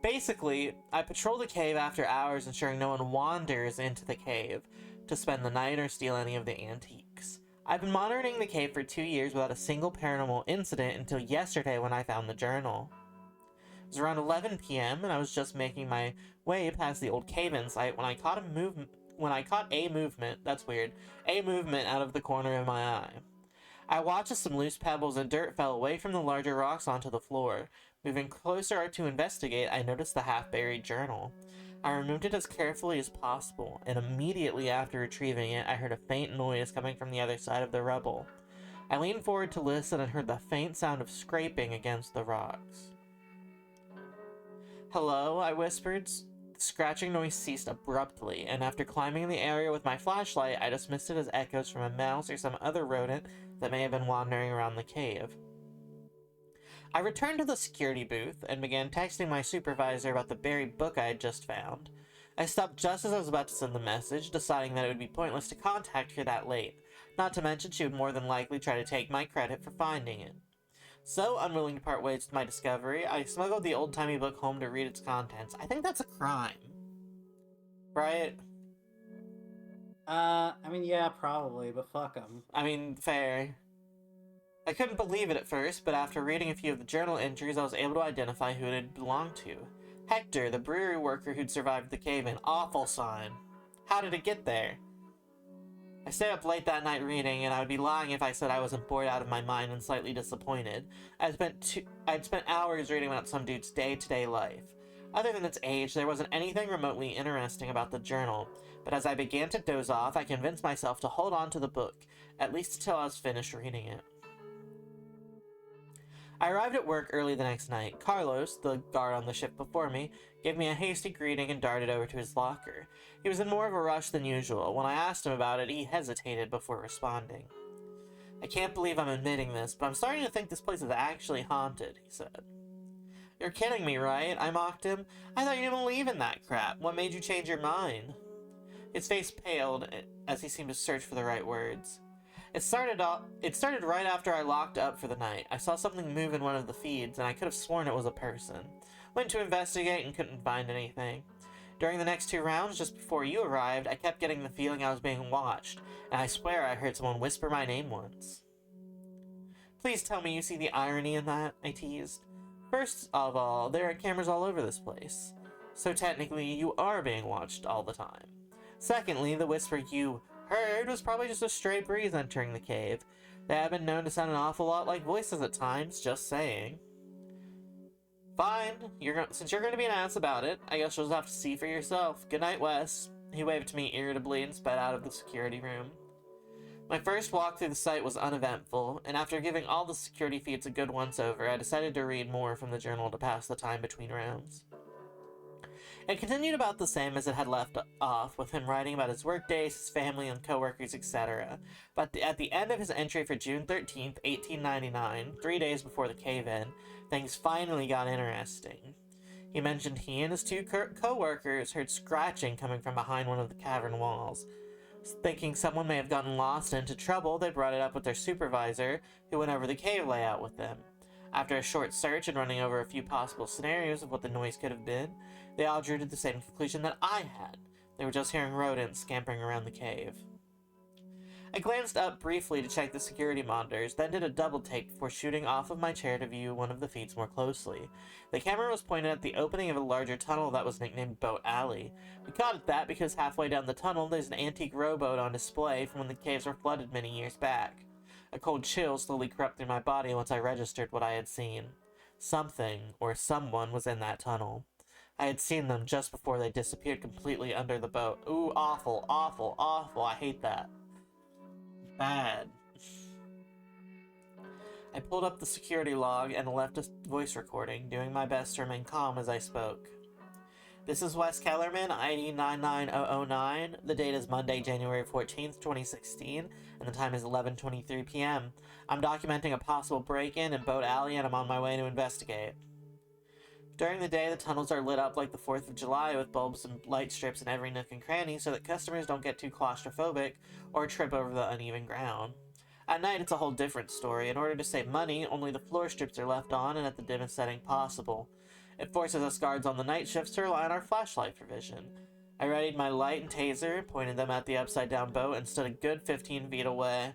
Basically, I patrol the cave after hours, ensuring no one wanders into the cave to spend the night or steal any of the antiques. I've been monitoring the cave for 2 years without a single paranormal incident until yesterday when I found the journal. It was around 11 p.m. and I was just making my way past the old cave-in site when I caught a when I caught a movement, that's weird, a movement out of the corner of my eye. I watched as some loose pebbles and dirt fell away from the larger rocks onto the floor. Moving closer to investigate, I noticed the half-buried journal. I removed it as carefully as possible, and immediately after retrieving it, I heard a faint noise coming from the other side of the rubble. I leaned forward to listen and heard the faint sound of scraping against the rocks. "Hello?" I whispered. The scratching noise ceased abruptly, and after climbing the area with my flashlight, I dismissed it as echoes from a mouse or some other rodent that may have been wandering around the cave. I returned to the security booth and began texting my supervisor about the buried book I had just found. I stopped just as I was about to send the message, deciding that it would be pointless to contact her that late, not to mention she would more than likely try to take my credit for finding it. So, unwilling to part ways with my discovery, I smuggled the old-timey book home to read its contents. I think that's a crime. Right? I mean, yeah, probably, but fuck them. I mean, fair. I couldn't believe it at first, but after reading a few of the journal entries, I was able to identify who it had belonged to. Hector, the brewery worker who'd survived the cave-in. Awful sign. How did it get there? I stayed up late that night reading, and I would be lying if I said I wasn't bored out of my mind and slightly disappointed. I'd spent hours reading about some dude's day-to-day life. Other than its age, there wasn't anything remotely interesting about the journal, but as I began to doze off, I convinced myself to hold on to the book, at least until I was finished reading it. I arrived at work early the next night. Carlos, the guard on the shift before me, gave me a hasty greeting and darted over to his locker. He was in more of a rush than usual. When I asked him about it, he hesitated before responding. "I can't believe I'm admitting this, but I'm starting to think this place is actually haunted," he said. "You're kidding me, right?" I mocked him. "I thought you didn't believe in that crap. What made you change your mind?" His face paled as he seemed to search for the right words. It started right after I locked up for the night. I saw something move in one of the feeds, and I could have sworn it was a person. Went to investigate and couldn't find anything. During the next 2 rounds, just before you arrived, I kept getting the feeling I was being watched, and I swear I heard someone whisper my name once. "Please tell me you see the irony in that," I teased. "First of all, there are cameras all over this place, so technically you are being watched all the time. Secondly, the whisper you heard was probably just a stray breeze entering the cave. They have been known to sound an awful lot like voices at times, just saying." "Fine, since you're going to be an ass about it, I guess you'll just have to see for yourself. Good night, Wes." He waved to me irritably and sped out of the security room. My first walk through the site was uneventful, and after giving all the security feeds a good once-over, I decided to read more from the journal to pass the time between rounds. It continued about the same as it had left off, with him writing about his workdays, his family, and coworkers, etc. But at the end of his entry for June 13th, 1899, 3 days before the cave-in, things finally got interesting. He mentioned he and his 2 co-workers heard scratching coming from behind one of the cavern walls. Thinking someone may have gotten lost and into trouble, they brought it up with their supervisor, who went over the cave layout with them. After a short search and running over a few possible scenarios of what the noise could have been, they all drew to the same conclusion that I had. They were just hearing rodents scampering around the cave. I glanced up briefly to check the security monitors, then did a double take before shooting off of my chair to view one of the feeds more closely. The camera was pointed at the opening of a larger tunnel that was nicknamed Boat Alley. We caught it that because halfway down the tunnel there's an antique rowboat on display from when the caves were flooded many years back. A cold chill slowly crept through my body once I registered what I had seen. Something, or someone, was in that tunnel. I had seen them just before they disappeared completely under the boat. Ooh, awful, awful, awful. I hate that. Bad. I pulled up the security log and left a voice recording, doing my best to remain calm as I spoke. "This is Wes Kellerman, ID 99009. The date is Monday, January 14th, 2016, and the time is 11:23 p.m. I'm documenting a possible break-in in Boat Alley, and I'm on my way to investigate. During the day, the tunnels are lit up like the 4th of July with bulbs and light strips in every nook and cranny so that customers don't get too claustrophobic or trip over the uneven ground. At night, it's a whole different story. In order to save money, only the floor strips are left on and at the dimmest setting possible. It forces us guards on the night shifts to rely on our flashlight for vision. I readied my light and taser, pointed them at the upside-down boat, and stood a good 15 feet away.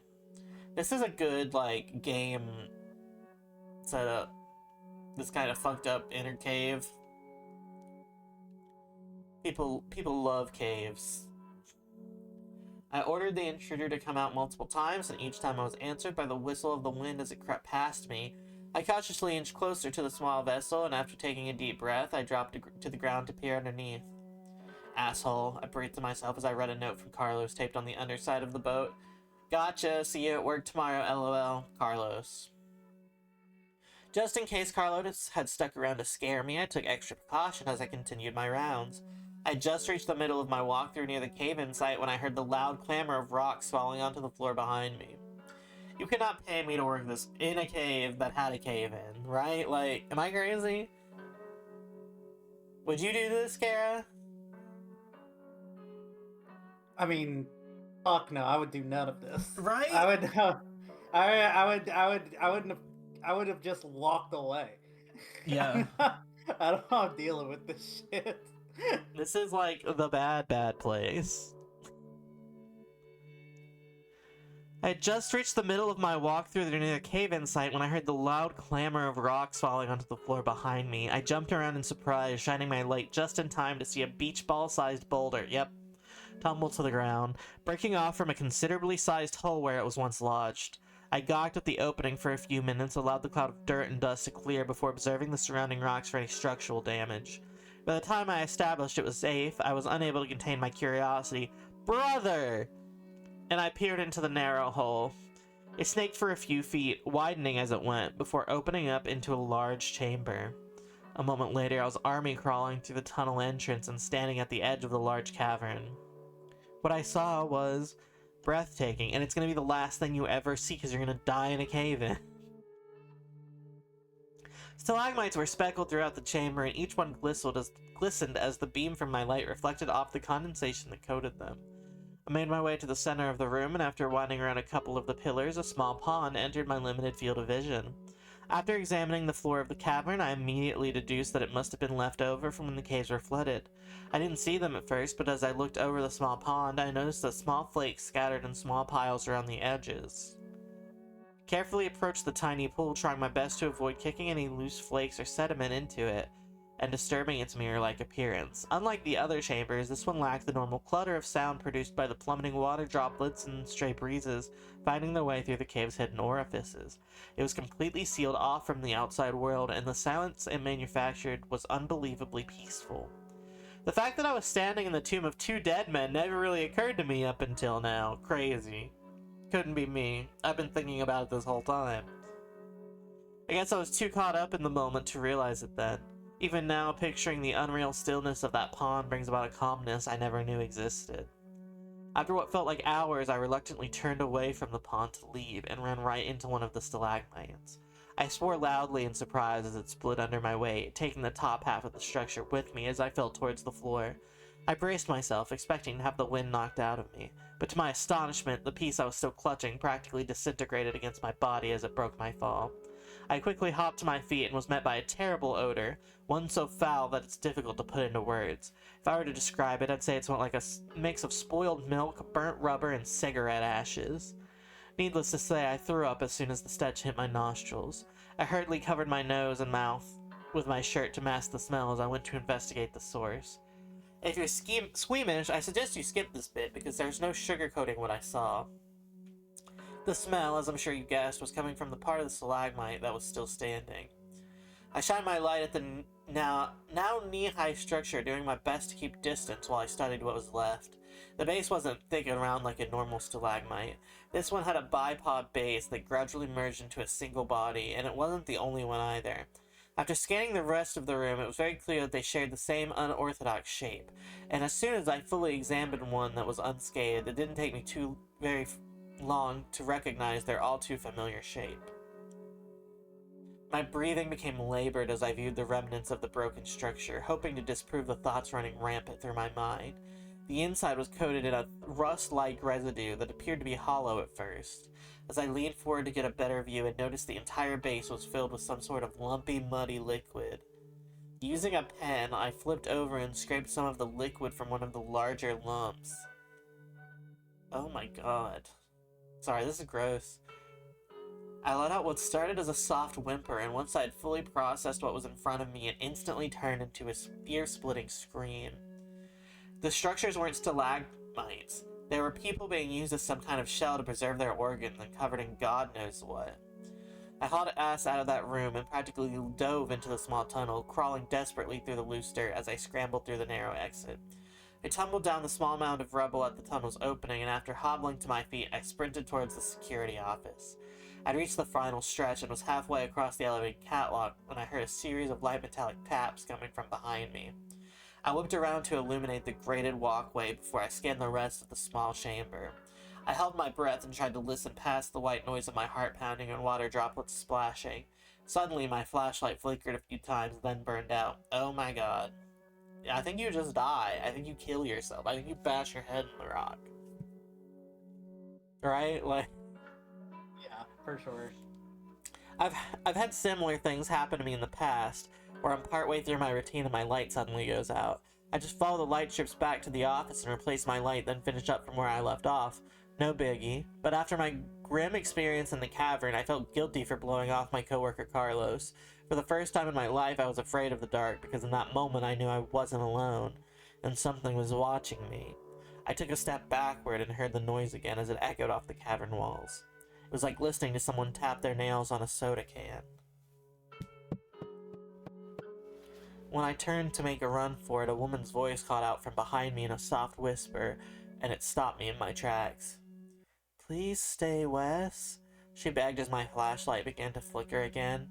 This is a good, game setup. This kind of fucked up inner cave. People love caves. I ordered the intruder to come out multiple times, and each time I was answered by the whistle of the wind as it crept past me. I cautiously inched closer to the small vessel, and after taking a deep breath, I dropped to the ground to peer underneath. Asshole, I breathed to myself as I read a note from Carlos taped on the underside of the boat. Gotcha, see you at work tomorrow, LOL, Carlos. Just in case Carlos had stuck around to scare me, I took extra precaution as I continued my rounds. I just reached the middle of my walkthrough near the cave-in site when I heard the loud clamor of rocks falling onto the floor behind me. You could not pay me to work this in a cave that had a cave-in, right? Like, am I crazy? Would you do this, Kara? I mean, fuck no, I would do none of this. Right? I would have just walked away. Yeah. I don't know, I'm dealing with this shit. This is like the bad place. I had just reached the middle of my walk through the near cave-in site when I heard the loud clamor of rocks falling onto the floor behind me. I jumped around in surprise, shining my light just in time to see a beach ball-sized boulder, tumble to the ground, breaking off from a considerably sized hole where it was once lodged. I gawked at the opening for a few minutes, allowed the cloud of dirt and dust to clear before observing the surrounding rocks for any structural damage. By the time I established it was safe, I was unable to contain my curiosity. Brother! And I peered into the narrow hole. It snaked for a few feet, widening as it went, before opening up into a large chamber. A moment later, I was army crawling through the tunnel entrance and standing at the edge of the large cavern. What I saw was breathtaking, and it's going to be the last thing you ever see because you're going to die in a cave-in. Stalagmites were speckled throughout the chamber, and each one glistened as the beam from my light reflected off the condensation that coated them. I made my way to the center of the room, and after winding around a couple of the pillars, a small pond entered my limited field of vision. After examining the floor of the cavern, I immediately deduced that it must have been left over from when the caves were flooded. I didn't see them at first, but as I looked over the small pond, I noticed that small flakes scattered in small piles around the edges. Carefully approached the tiny pool, trying my best to avoid kicking any loose flakes or sediment into it, and disturbing its mirror-like appearance. Unlike the other chambers, this one lacked the normal clutter of sound produced by the plummeting water droplets and stray breezes finding their way through the cave's hidden orifices. It was completely sealed off from the outside world, and the silence it manufactured was unbelievably peaceful. The fact that I was standing in the tomb of two dead men never really occurred to me up until now. Crazy. Couldn't be me. I've been thinking about it this whole time. I guess I was too caught up in the moment to realize it then. Even now, picturing the unreal stillness of that pond brings about a calmness I never knew existed. After what felt like hours, I reluctantly turned away from the pond to leave and ran right into one of the stalagmites. I swore loudly in surprise as it split under my weight, taking the top half of the structure with me as I fell towards the floor. I braced myself, expecting to have the wind knocked out of me, but to my astonishment, the piece I was still clutching practically disintegrated against my body as it broke my fall. I quickly hopped to my feet and was met by a terrible odor, one so foul that it's difficult to put into words. If I were to describe it, I'd say it's like a mix of spoiled milk, burnt rubber, and cigarette ashes. Needless to say, I threw up as soon as the stench hit my nostrils. I hurriedly covered my nose and mouth with my shirt to mask the smell as I went to investigate the source. If you're squeamish, I suggest you skip this bit because there's no sugarcoating what I saw. The smell, as I'm sure you guessed, was coming from the part of the stalagmite that was still standing. I shined my light at the now knee-high structure, doing my best to keep distance while I studied what was left. The base wasn't thick and round like a normal stalagmite. This one had a bipod base that gradually merged into a single body, and it wasn't the only one either. After scanning the rest of the room, it was very clear that they shared the same unorthodox shape, and as soon as I fully examined one that was unscathed, it didn't take me too very long to recognize their all too familiar shape. My breathing became labored as I viewed the remnants of the broken structure, hoping to disprove the thoughts running rampant through my mind. The inside was coated in a rust-like residue that appeared to be hollow at first. As I leaned forward to get a better view and noticed the entire base was filled with some sort of lumpy, muddy liquid. Using a pen, I flipped over and scraped some of the liquid from one of the larger lumps. Oh my god. Sorry, this is gross. I let out what started as a soft whimper, and once I had fully processed what was in front of me, it instantly turned into a ear-splitting scream. The structures weren't stalagmites. There were people being used as some kind of shell to preserve their organs and covered in God knows what. I hauled ass out of that room and practically dove into the small tunnel, crawling desperately through the loose dirt as I scrambled through the narrow exit. I tumbled down the small mound of rubble at the tunnel's opening, and after hobbling to my feet, I sprinted towards the security office. I'd reached the final stretch and was halfway across the elevated catwalk when I heard a series of light metallic taps coming from behind me. I whipped around to illuminate the grated walkway before I scanned the rest of the small chamber. I held my breath and tried to listen past the white noise of my heart pounding and water droplets splashing. Suddenly, my flashlight flickered a few times, then burned out. Oh my god. I think you just die. I think you kill yourself. I think you bash your head in the rock. Right? Like... Yeah, for sure. I've had similar things happen to me in the past, where I'm partway through my routine and my light suddenly goes out. I just follow the light strips back to the office and replace my light, then finish up from where I left off. No biggie. But after my grim experience in the cavern, I felt guilty for blowing off my coworker Carlos. For the first time in my life, I was afraid of the dark, because in that moment I knew I wasn't alone, and something was watching me. I took a step backward and heard the noise again as it echoed off the cavern walls. It was like listening to someone tap their nails on a soda can. When I turned to make a run for it, a woman's voice called out from behind me in a soft whisper, and it stopped me in my tracks. "Please stay, Wes," she begged as my flashlight began to flicker again.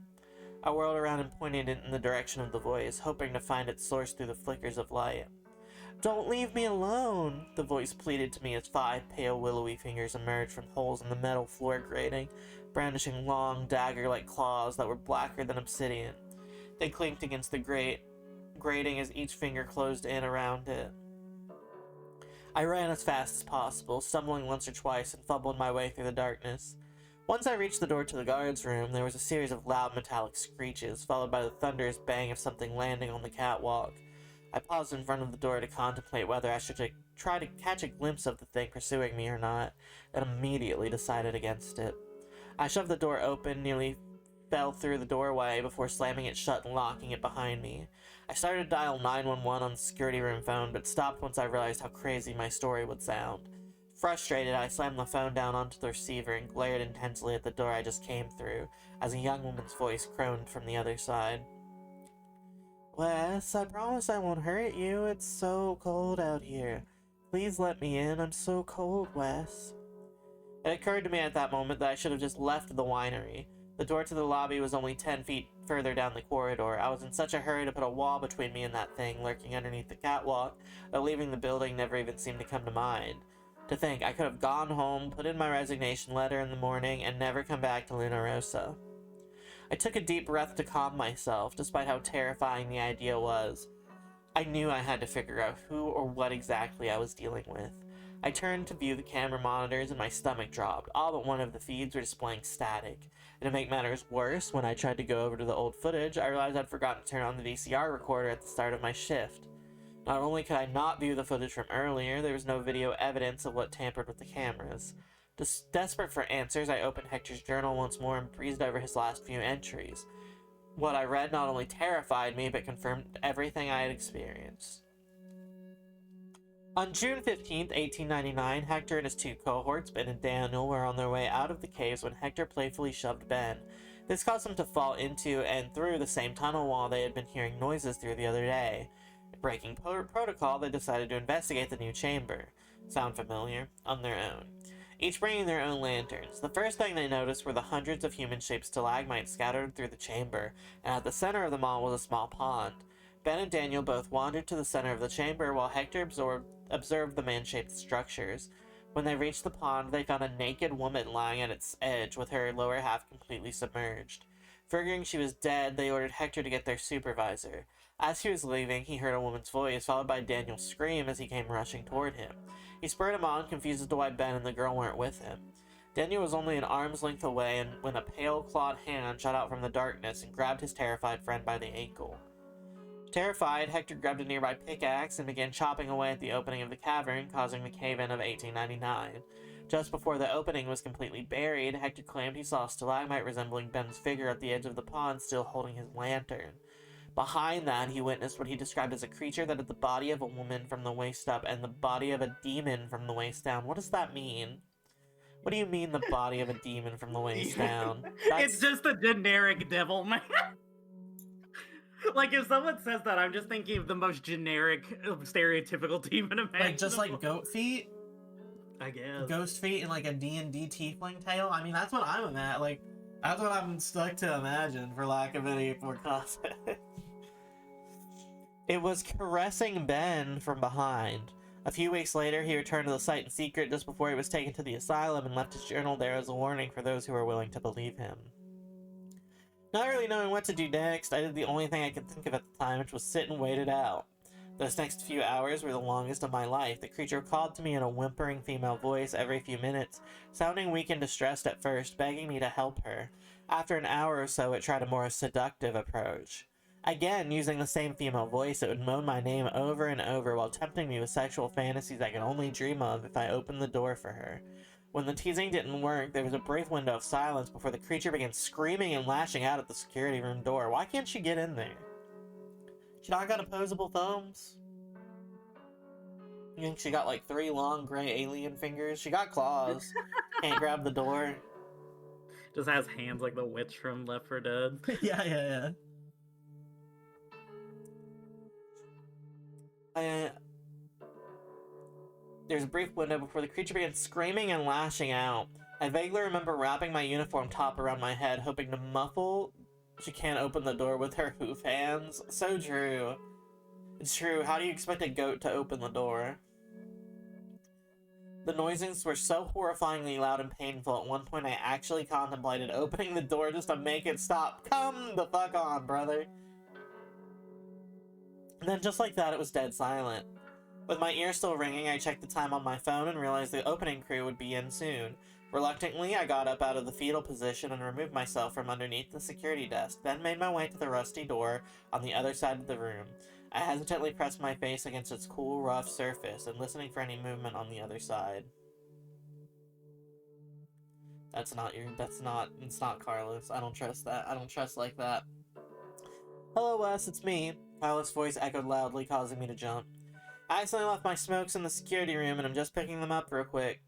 I whirled around and pointed it in the direction of the voice, hoping to find its source through the flickers of light. "Don't leave me alone," the voice pleaded to me as 5 pale willowy fingers emerged from holes in the metal floor grating, brandishing long, dagger-like claws that were blacker than obsidian. They clinked against the grating as each finger closed in around it. I ran as fast as possible, stumbling once or twice and fumbled my way through the darkness. Once I reached the door to the guard's room, there was a series of loud metallic screeches, followed by the thunderous bang of something landing on the catwalk. I paused in front of the door to contemplate whether I should try to catch a glimpse of the thing pursuing me or not, and immediately decided against it. I shoved the door open, nearly fell through the doorway before slamming it shut and locking it behind me. I started to dial 911 on the security room phone, but stopped once I realized how crazy my story would sound. Frustrated, I slammed the phone down onto the receiver and glared intensely at the door I just came through, as a young woman's voice crooned from the other side. "Wes, I promise I won't hurt you. It's so cold out here. Please let me in. I'm so cold, Wes." It occurred to me at that moment that I should have just left the winery. The door to the lobby was only 10 feet further down the corridor. I was in such a hurry to put a wall between me and that thing lurking underneath the catwalk that leaving the building never even seemed to come to mind. To think, I could have gone home, put in my resignation letter in the morning, and never come back to Luna Rosa. I took a deep breath to calm myself, despite how terrifying the idea was. I knew I had to figure out who or what exactly I was dealing with. I turned to view the camera monitors and my stomach dropped. All but one of the feeds were displaying static. And to make matters worse, when I tried to go over to the old footage, I realized I'd forgotten to turn on the VCR recorder at the start of my shift. Not only could I not view the footage from earlier, there was no video evidence of what tampered with the cameras. Desperate for answers, I opened Hector's journal once more and breezed over his last few entries. What I read not only terrified me, but confirmed everything I had experienced. On June 15th, 1899, Hector and his 2 cohorts, Ben and Daniel, were on their way out of the caves when Hector playfully shoved Ben. This caused them to fall into and through the same tunnel wall they had been hearing noises through the other day. Breaking protocol, they decided to investigate the new chamber. Sound familiar? On their own. Each bringing their own lanterns. The first thing they noticed were the hundreds of human-shaped stalagmites scattered through the chamber, and at the center of them all was a small pond. Ben and Daniel both wandered to the center of the chamber, while Hector observed the man-shaped structures. When they reached the pond, they found a naked woman lying at its edge, with her lower half completely submerged. Figuring she was dead, they ordered Hector to get their supervisor. As he was leaving, he heard a woman's voice, followed by Daniel's scream as he came rushing toward him. He spurred him on, confused as to why Ben and the girl weren't with him. Daniel was only an arm's length away when a pale, clawed hand shot out from the darkness and grabbed his terrified friend by the ankle. Terrified, Hector grabbed a nearby pickaxe and began chopping away at the opening of the cavern, causing the cave-in of 1899. Just before the opening was completely buried, Hector claimed he saw a stalagmite resembling Ben's figure at the edge of the pond still holding his lantern. Behind that, he witnessed what he described as a creature that had the body of a woman from the waist up and the body of a demon from the waist down. What does that mean? What do you mean, the body of a demon from the waist down? It's just a generic devil man. Like, if someone says that, I'm just thinking of the most generic, stereotypical demon imaginable. Like, just like goat feet? I guess. Ghost feet and like a D&D tiefling tail? I mean, that's what I'm at. Like, that's what I'm stuck to imagine, for lack of any more context. It was caressing Ben from behind. A few weeks later, he returned to the site in secret just before he was taken to the asylum and left his journal there as a warning for those who were willing to believe him. Not really knowing what to do next, I did the only thing I could think of at the time, which was sit and wait it out. Those next few hours were the longest of my life. The creature called to me in a whimpering female voice every few minutes, sounding weak and distressed at first, begging me to help her. After an hour or so, it tried a more seductive approach. Again, using the same female voice, it would moan my name over and over while tempting me with sexual fantasies I could only dream of if I opened the door for her. When the teasing didn't work, there was a brief window of silence before the creature began screaming and lashing out at the security room door. Why can't she get in there? She not got opposable thumbs? You think she got like 3 long gray alien fingers? She got claws. Can't grab the door. Just has hands like the witch from Left 4 Dead. Yeah. There's a brief window before the creature began screaming and lashing out. I vaguely remember wrapping my uniform top around my head, hoping to muffle she can't open the door with her hoof hands. So true. It's true. How do you expect a goat to open the door? The noises were so horrifyingly loud and painful, at one point I actually contemplated opening the door just to make it stop. Come the fuck on, brother. And then just like that, it was dead silent. With my ear still ringing, I checked the time on my phone and realized the opening crew would be in soon. Reluctantly, I got up out of the fetal position and removed myself from underneath the security desk, then made my way to the rusty door on the other side of the room. I hesitantly pressed my face against its cool, rough surface and listening for any movement on the other side. It's not Carlos. I don't trust that. I don't trust like that. Hello, Wes, it's me. Carlos' voice echoed loudly, causing me to jump. I accidentally left my smokes in the security room and I'm just picking them up real quick.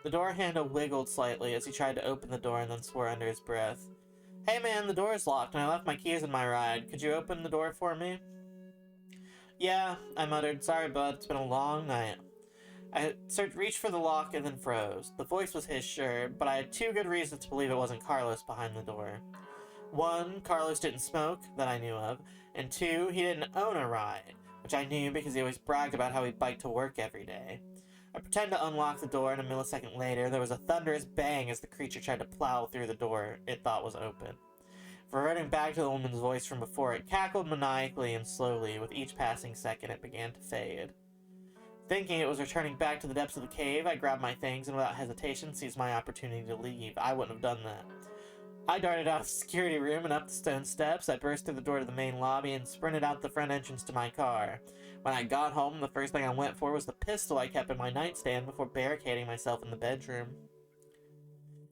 The door handle wiggled slightly as he tried to open the door and then swore under his breath. Hey man, the door is locked and I left my keys in my ride. Could you open the door for me? Yeah, I muttered. Sorry, bud. It's been a long night. I reached for the lock and then froze. The voice was his, sure, but I had 2 good reasons to believe it wasn't Carlos behind the door. 1, Carlos didn't smoke, that I knew of, and 2, he didn't own a ride, which I knew because he always bragged about how he biked to work every day. I pretended to unlock the door, and a millisecond later, there was a thunderous bang as the creature tried to plow through the door it thought was open. Reverting back to the woman's voice from before, it cackled maniacally and slowly. With each passing second, it began to fade. Thinking it was returning back to the depths of the cave, I grabbed my things and without hesitation seized my opportunity to leave. I wouldn't have done that. I darted out of the security room and up the stone steps. I burst through the door to the main lobby and sprinted out the front entrance to my car. When I got home, the first thing I went for was the pistol I kept in my nightstand before barricading myself in the bedroom.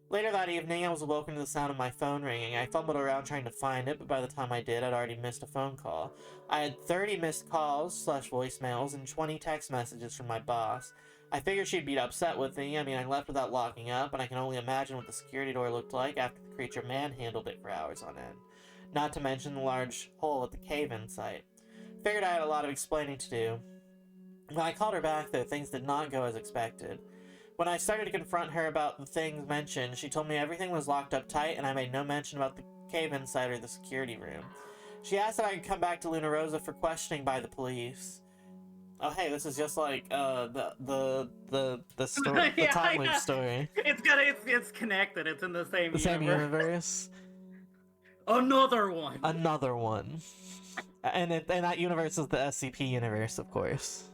Later that evening, I was awoken to the sound of my phone ringing. I fumbled around trying to find it, but by the time I did, I'd already missed a phone call. I had 30 missed calls / voicemails and 20 text messages from my boss. I figured she'd be upset with me. I mean, I left without locking up, and I can only imagine what the security door looked like after the creature manhandled it for hours on end. Not to mention the large hole at the cave-in site. Figured I had a lot of explaining to do. When I called her back, though, things did not go as expected. When I started to confront her about the things mentioned, she told me everything was locked up tight and I made no mention about the cave-in site or the security room. She asked that I could come back to Luna Rosa for questioning by the police. Oh hey, this is just like the story, the time loop story. It's connected. It's in the same universe. Another one. Another one. And that universe is the SCP universe, of course.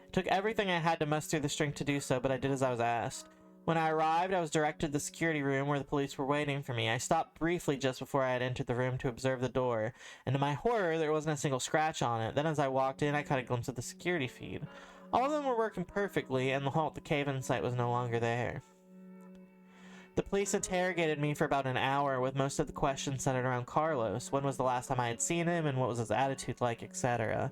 It took everything I had to muster the strength to do so, but I did as I was asked. When I arrived, I was directed to the security room where the police were waiting for me. I stopped briefly just before I had entered the room to observe the door, and to my horror, there wasn't a single scratch on it. Then as I walked in, I caught a glimpse of the security feed. All of them were working perfectly, and the hole at the cave-in site was no longer there. The police interrogated me for about an hour, with most of the questions centered around Carlos. When was the last time I had seen him, and what was his attitude like, etc.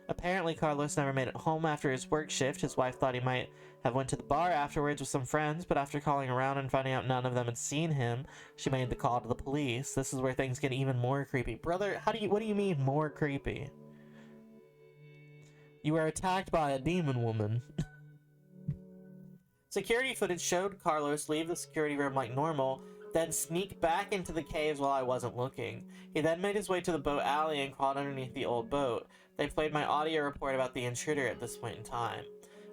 Apparently, Carlos never made it home after his work shift. His wife thought he might have went to the bar afterwards with some friends, but after calling around and finding out none of them had seen him, she made the call to the police. This is where things get even more creepy. Brother, what do you mean more creepy? You were attacked by a demon woman. Security footage showed Carlos leave the security room like normal, then sneak back into the caves while I wasn't looking. He then made his way to the boat alley and crawled underneath the old boat. They played my audio report about the intruder at this point in time.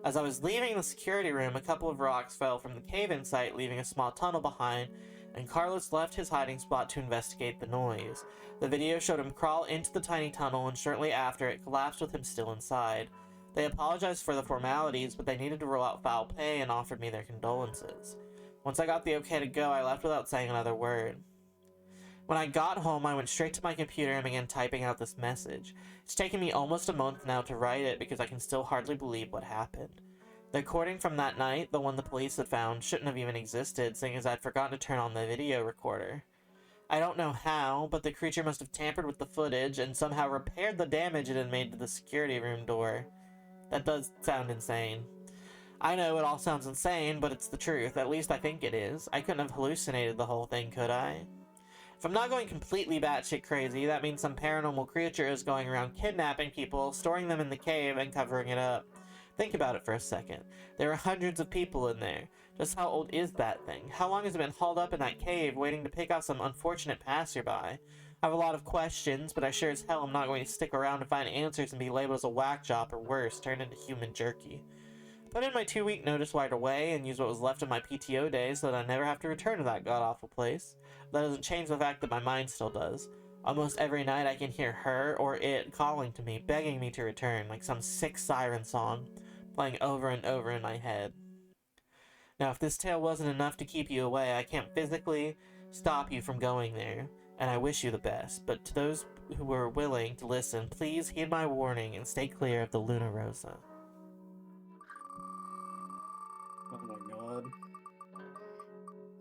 As I was leaving the security room, a couple of rocks fell from the cave-in site, leaving a small tunnel behind, and Carlos left his hiding spot to investigate the noise. The video showed him crawl into the tiny tunnel, and shortly after, it collapsed with him still inside. They apologized for the formalities, but they needed to rule out foul play and offered me their condolences. Once I got the okay to go, I left without saying another word. When I got home, I went straight to my computer and began typing out this message. It's taken me almost a month now to write it because I can still hardly believe what happened. The recording from that night, the one the police had found, shouldn't have even existed, seeing as I'd forgotten to turn on the video recorder. I don't know how, but the creature must have tampered with the footage and somehow repaired the damage it had made to the security room door. That does sound insane. I know it all sounds insane, but it's the truth. At least I think it is. I couldn't have hallucinated the whole thing, could I? If I'm not going completely batshit crazy, that means some paranormal creature is going around kidnapping people, storing them in the cave, and covering it up. Think about it for a second. There are hundreds of people in there. Just how old is that thing? How long has it been hauled up in that cave, waiting to pick off some unfortunate passerby? I have a lot of questions, but I sure as hell am not going to stick around to find answers and be labeled as a whack job or worse, turned into human jerky. Put in my 2-week notice right away and use what was left of my PTO days so that I never have to return to that god-awful place. That doesn't change the fact that my mind still does. Almost every night I can hear her or it calling to me, begging me to return, like some sick siren song, playing over and over in my head. Now, if this tale wasn't enough to keep you away, I can't physically stop you from going there, and I wish you the best, but to those who were willing to listen, please heed my warning and stay clear of the Luna Rosa. Oh my god.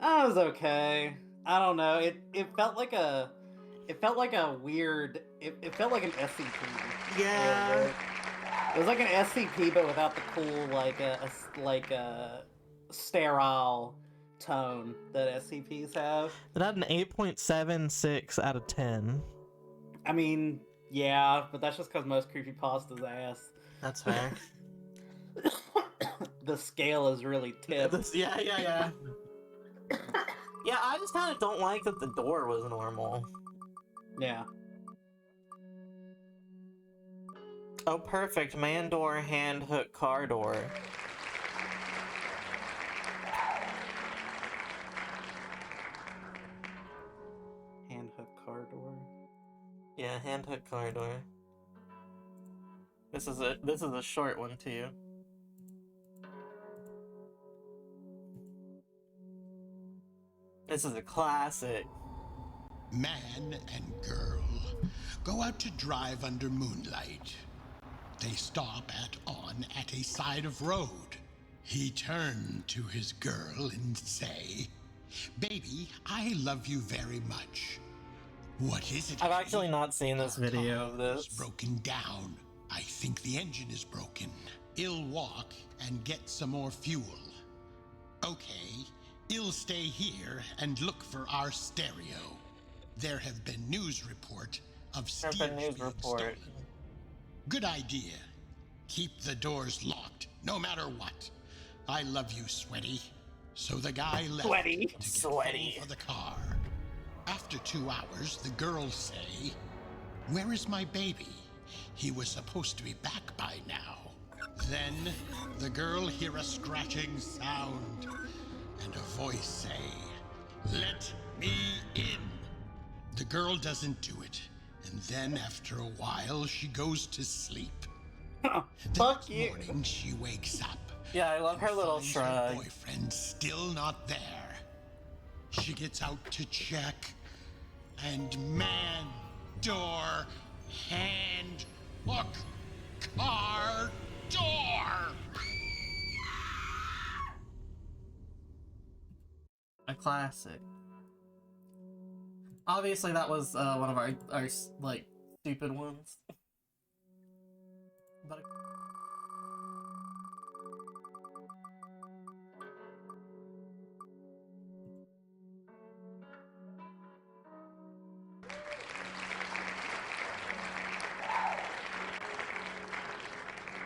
That was okay. I don't know. It felt like a weird. It felt like an SCP. Yeah. It was like an SCP, but without the cool a sterile tone that SCPs have. It had an 8.76 out of 10. I mean, yeah, but that's just because most creepypastas ass. That's fair. The scale is really tipped. Yeah. Yeah, I just kind of don't like that the door was normal. Yeah. Oh, perfect. Man door, hand hook, car door. Hand hook car door. Yeah, hand hook, car door. This is a short one too. This is a classic. Man and girl go out to drive under moonlight. They stop at a side of road. He turned to his girl and say, "Baby, I love you very much. What is it?" I've actually not seen this video of this. It's broken down. I think the engine is broken. I'll walk and get some more fuel. Okay, I'll stay here and look for our stereo. There have been news report of steers being stolen. Good idea. Keep the doors locked, no matter what. I love you, Sweaty. So the guy left Sweaty. to get Sweaty. fuel for the car. After 2 hours, the girls say, "Where is my baby? He was supposed to be back by now." Then the girl hear a scratching sound and a voice say, "Let me in." The girl doesn't do it, and then after a while she goes to sleep. The Fuck next you. morning she wakes up. Yeah, I love her and little finds her shrug. boyfriend still not there. She gets out to check, and man, door, hand, hook, car, door. I classic. Obviously, that was one of our like stupid ones. But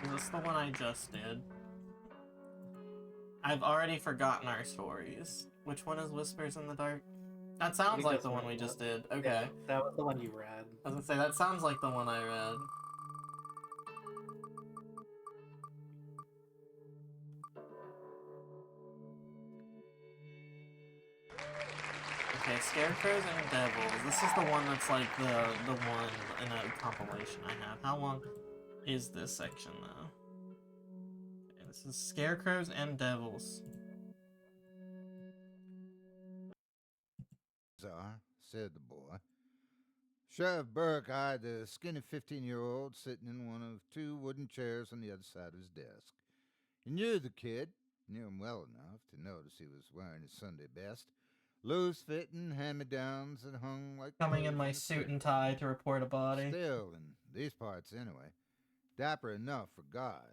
is this the one I just did? I've already forgotten our stories. Which one is Whispers in the Dark? That sounds like the one we just did. Okay. Yeah, that was the one you read. I was gonna say, that sounds like the one I read. Okay, Scarecrows and Devils. This is the one that's like the one in a compilation I have. How long is this section though? Okay, this is Scarecrows and Devils. Said the boy. Sheriff Burke eyed the skinny 15-year-old sitting in one of two wooden chairs on the other side of his desk. He knew the kid, knew him well enough to notice he was wearing his Sunday best. Loose-fitting hand-me-downs that hung like Coming in clothes my the suit curtain. and tie to report a body. Still, in these parts anyway, dapper enough for God.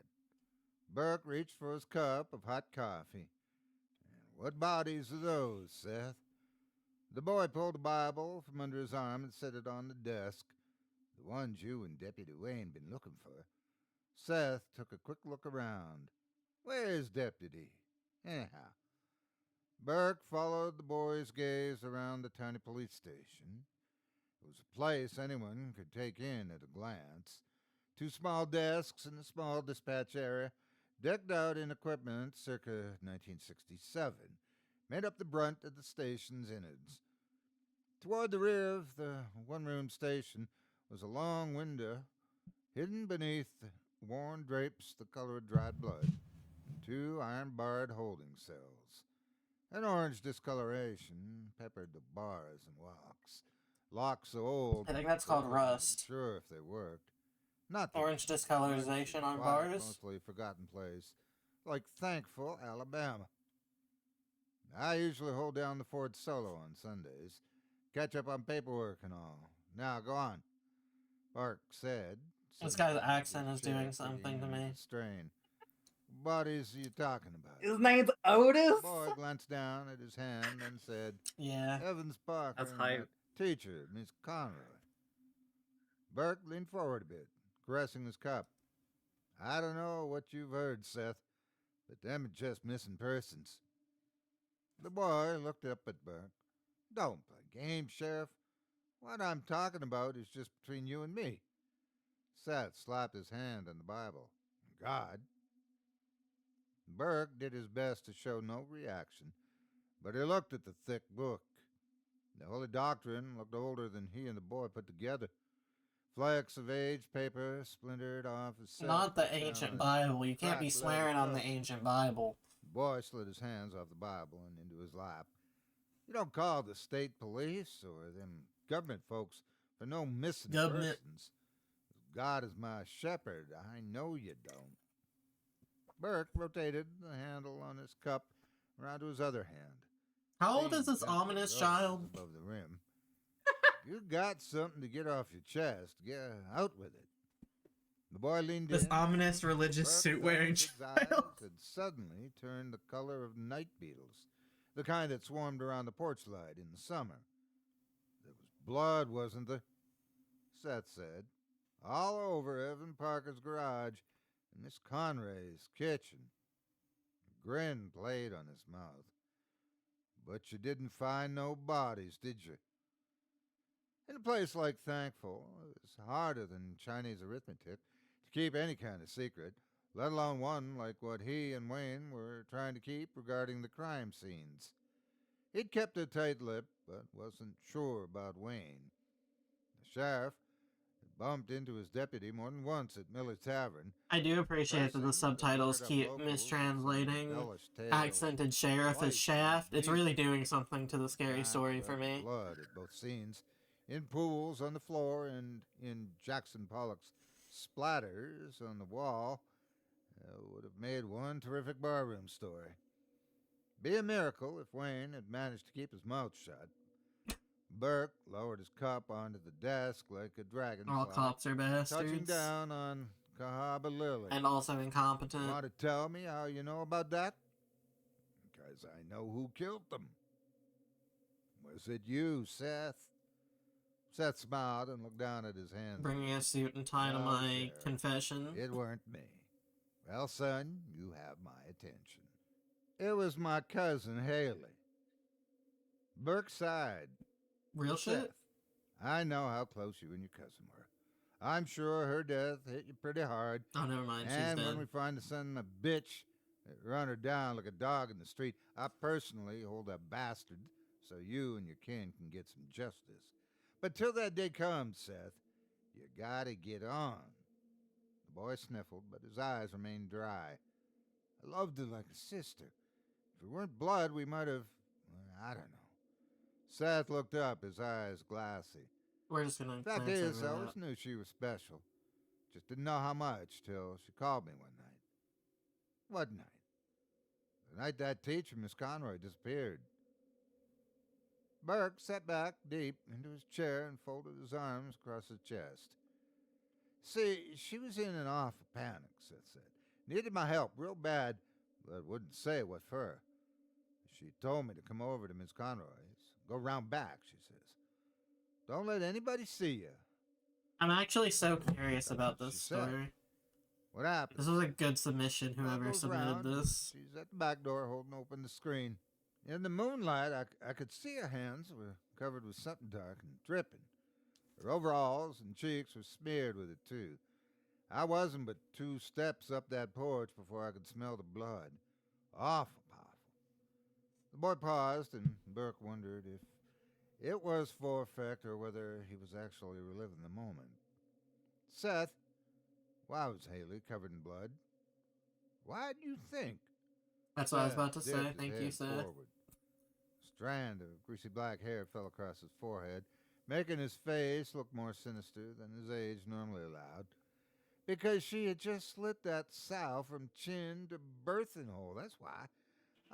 Burke reached for his cup of hot coffee. What bodies are those, Seth? The boy pulled a Bible from under his arm and set it on the desk. The ones you and Deputy Wayne been looking for. Seth took a quick look around. Where's Deputy? Anyhow. Burke followed the boy's gaze around the tiny police station. It was a place anyone could take in at a glance. Two small desks in a small dispatch area, decked out in equipment circa 1967, made up the brunt of the station's innards. Toward the rear of the one-room station was a long window, hidden beneath worn drapes the color of dried blood, and two iron-barred holding cells. An orange discoloration peppered the bars and locks. Locks so old, I think that's called I wasn't rust. sure if they worked. Not that Orange discolorization on quiet, bars. mostly forgotten place, like Thankful, Alabama. I usually hold down the Ford Solo on Sundays, catch up on paperwork and all. Now go on, Bark said. This guy's suddenly accent his is doing chair something to beginning me. Strain. What is you talking about? His name's Otis? The boy glanced down at his hand and said, Yeah. Evans Parker That's and hype. that teacher, Miss Conroy. Burke leaned forward a bit, caressing his cup. I don't know what you've heard, Seth, but them are just missing persons. The boy looked up at Burke. Don't play games, Sheriff. What I'm talking about is just between you and me. Seth slapped his hand on the Bible. God. Burke did his best to show no reaction, but he looked at the thick book. The Holy Doctrine looked older than he and the boy put together. Flecks of aged paper splintered off his Seth. Not the ancient Bible. You can't be swearing on the ancient Bible. The boy slid his hands off the Bible and into his lap. You don't call the state police or them government folks for no missing persons. God is my shepherd. I know you don't. Burke rotated the handle on his cup around to his other hand. How old is this ominous child? Above the rim. You got something to get off your chest. Get out with it. The boy leaned This in. ominous religious Burke suit wearing felt his eyes child. had suddenly turned the color of night beetles, the kind that swarmed around the porch light in the summer. There was blood, wasn't there? Seth said. All over Evan Parker's garage and Miss Conray's kitchen. A grin played on his mouth. But you didn't find no bodies, did you? In a place like Thankful, it's harder than Chinese arithmetic to keep any kind of secret, let alone one like what he and Wayne were trying to keep regarding the crime scenes. He'd kept a tight lip, but wasn't sure about Wayne. The sheriff had bumped into his deputy more than once at Miller's Tavern. I do appreciate that the subtitles keep mistranslating accented sheriff as Shaft. It's really doing something to the scary story for me. Blood at both scenes, in pools on the floor and in Jackson Pollock's splatters on the wall, would have made one terrific barroom story. Be a miracle if Wayne had managed to keep his mouth shut. Burke lowered his cup onto the desk like a dragonfly, All cops are touching bastards. down on Cahaba Lily. And also incompetent. Want to tell me how you know about that? Because I know who killed them. Was it you, Seth? Seth smiled and looked down at his hands. Bringing a suit and tie to No, my Sheriff. confession. It weren't me. Well, son, you have my attention. It was my cousin, Haley. Burke sighed. Real shit? Seth, I know how close you and your cousin were. I'm sure her death hit you pretty hard. Oh, never mind. She's And dead. when we find the son of a bitch that run her down like a dog in the street, I personally hold that bastard so you and your kin can get some justice. But till that day comes, Seth, you gotta get on. The boy sniffled, but his eyes remained dry. I loved her like a sister. If it weren't blood, we might have... I don't know. Seth looked up, his eyes glassy. We're just gonna. Fact glance is, over I that. always knew she was special. Just didn't know how much till she called me one night. What night? The night that teacher, Miss Conroy, disappeared. Burke sat back deep into his chair and folded his arms across his chest. See, she was in an awful panic, Seth said. Needed my help real bad, but wouldn't say what for. She told me to come over to Miss Conroy's. Go round back, she says. Don't let anybody see you. I'm actually so curious That's about what this she said. story. What happened? This was a good submission, whoever Goes submitted round, this. She's at the back door holding open the screen. In the moonlight, I could see her hands were covered with something dark and dripping. Her overalls and cheeks were smeared with it, too. I wasn't but 2 steps up that porch before I could smell the blood. Awful powerful. The boy paused, and Burke wondered if it was for effect or whether he was actually reliving the moment. Seth, why was Haley covered in blood? Why do you think? That's what I was Seth about to say. dipped his Thank you, head Seth. forward. A strand of greasy black hair fell across his forehead, making his face look more sinister than his age normally allowed. Because she had just slit that sow from chin to birthing hole. That's why.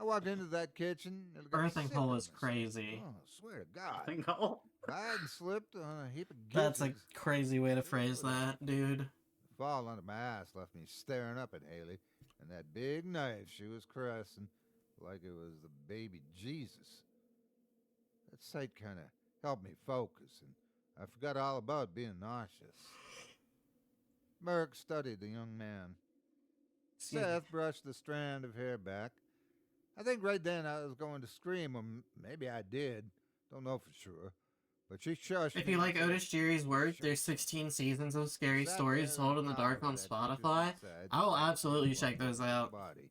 I walked into that kitchen and got Birthing sick hole to is myself. crazy. Oh, I swear to God. I think I'll... If I hadn't slipped on a heap of That's a gillies, crazy way to phrase that, dude. the fall under my ass left me staring up at Haley and that big knife she was caressing like it was the baby Jesus. That sight kind of helped me focus, and I forgot all about being nauseous. Merck studied the young man. Excuse me. Seth brushed the strand of hair back. I think right then I was going to scream, or maybe I did. Don't know for sure. But she shushed If me you and like said, Otis Jerry's work, Sure. there's 16 seasons of scary Sat stories there told in the dark proud on of that teacher's Spotify. inside, I will and absolutely walked check those over her out. Body.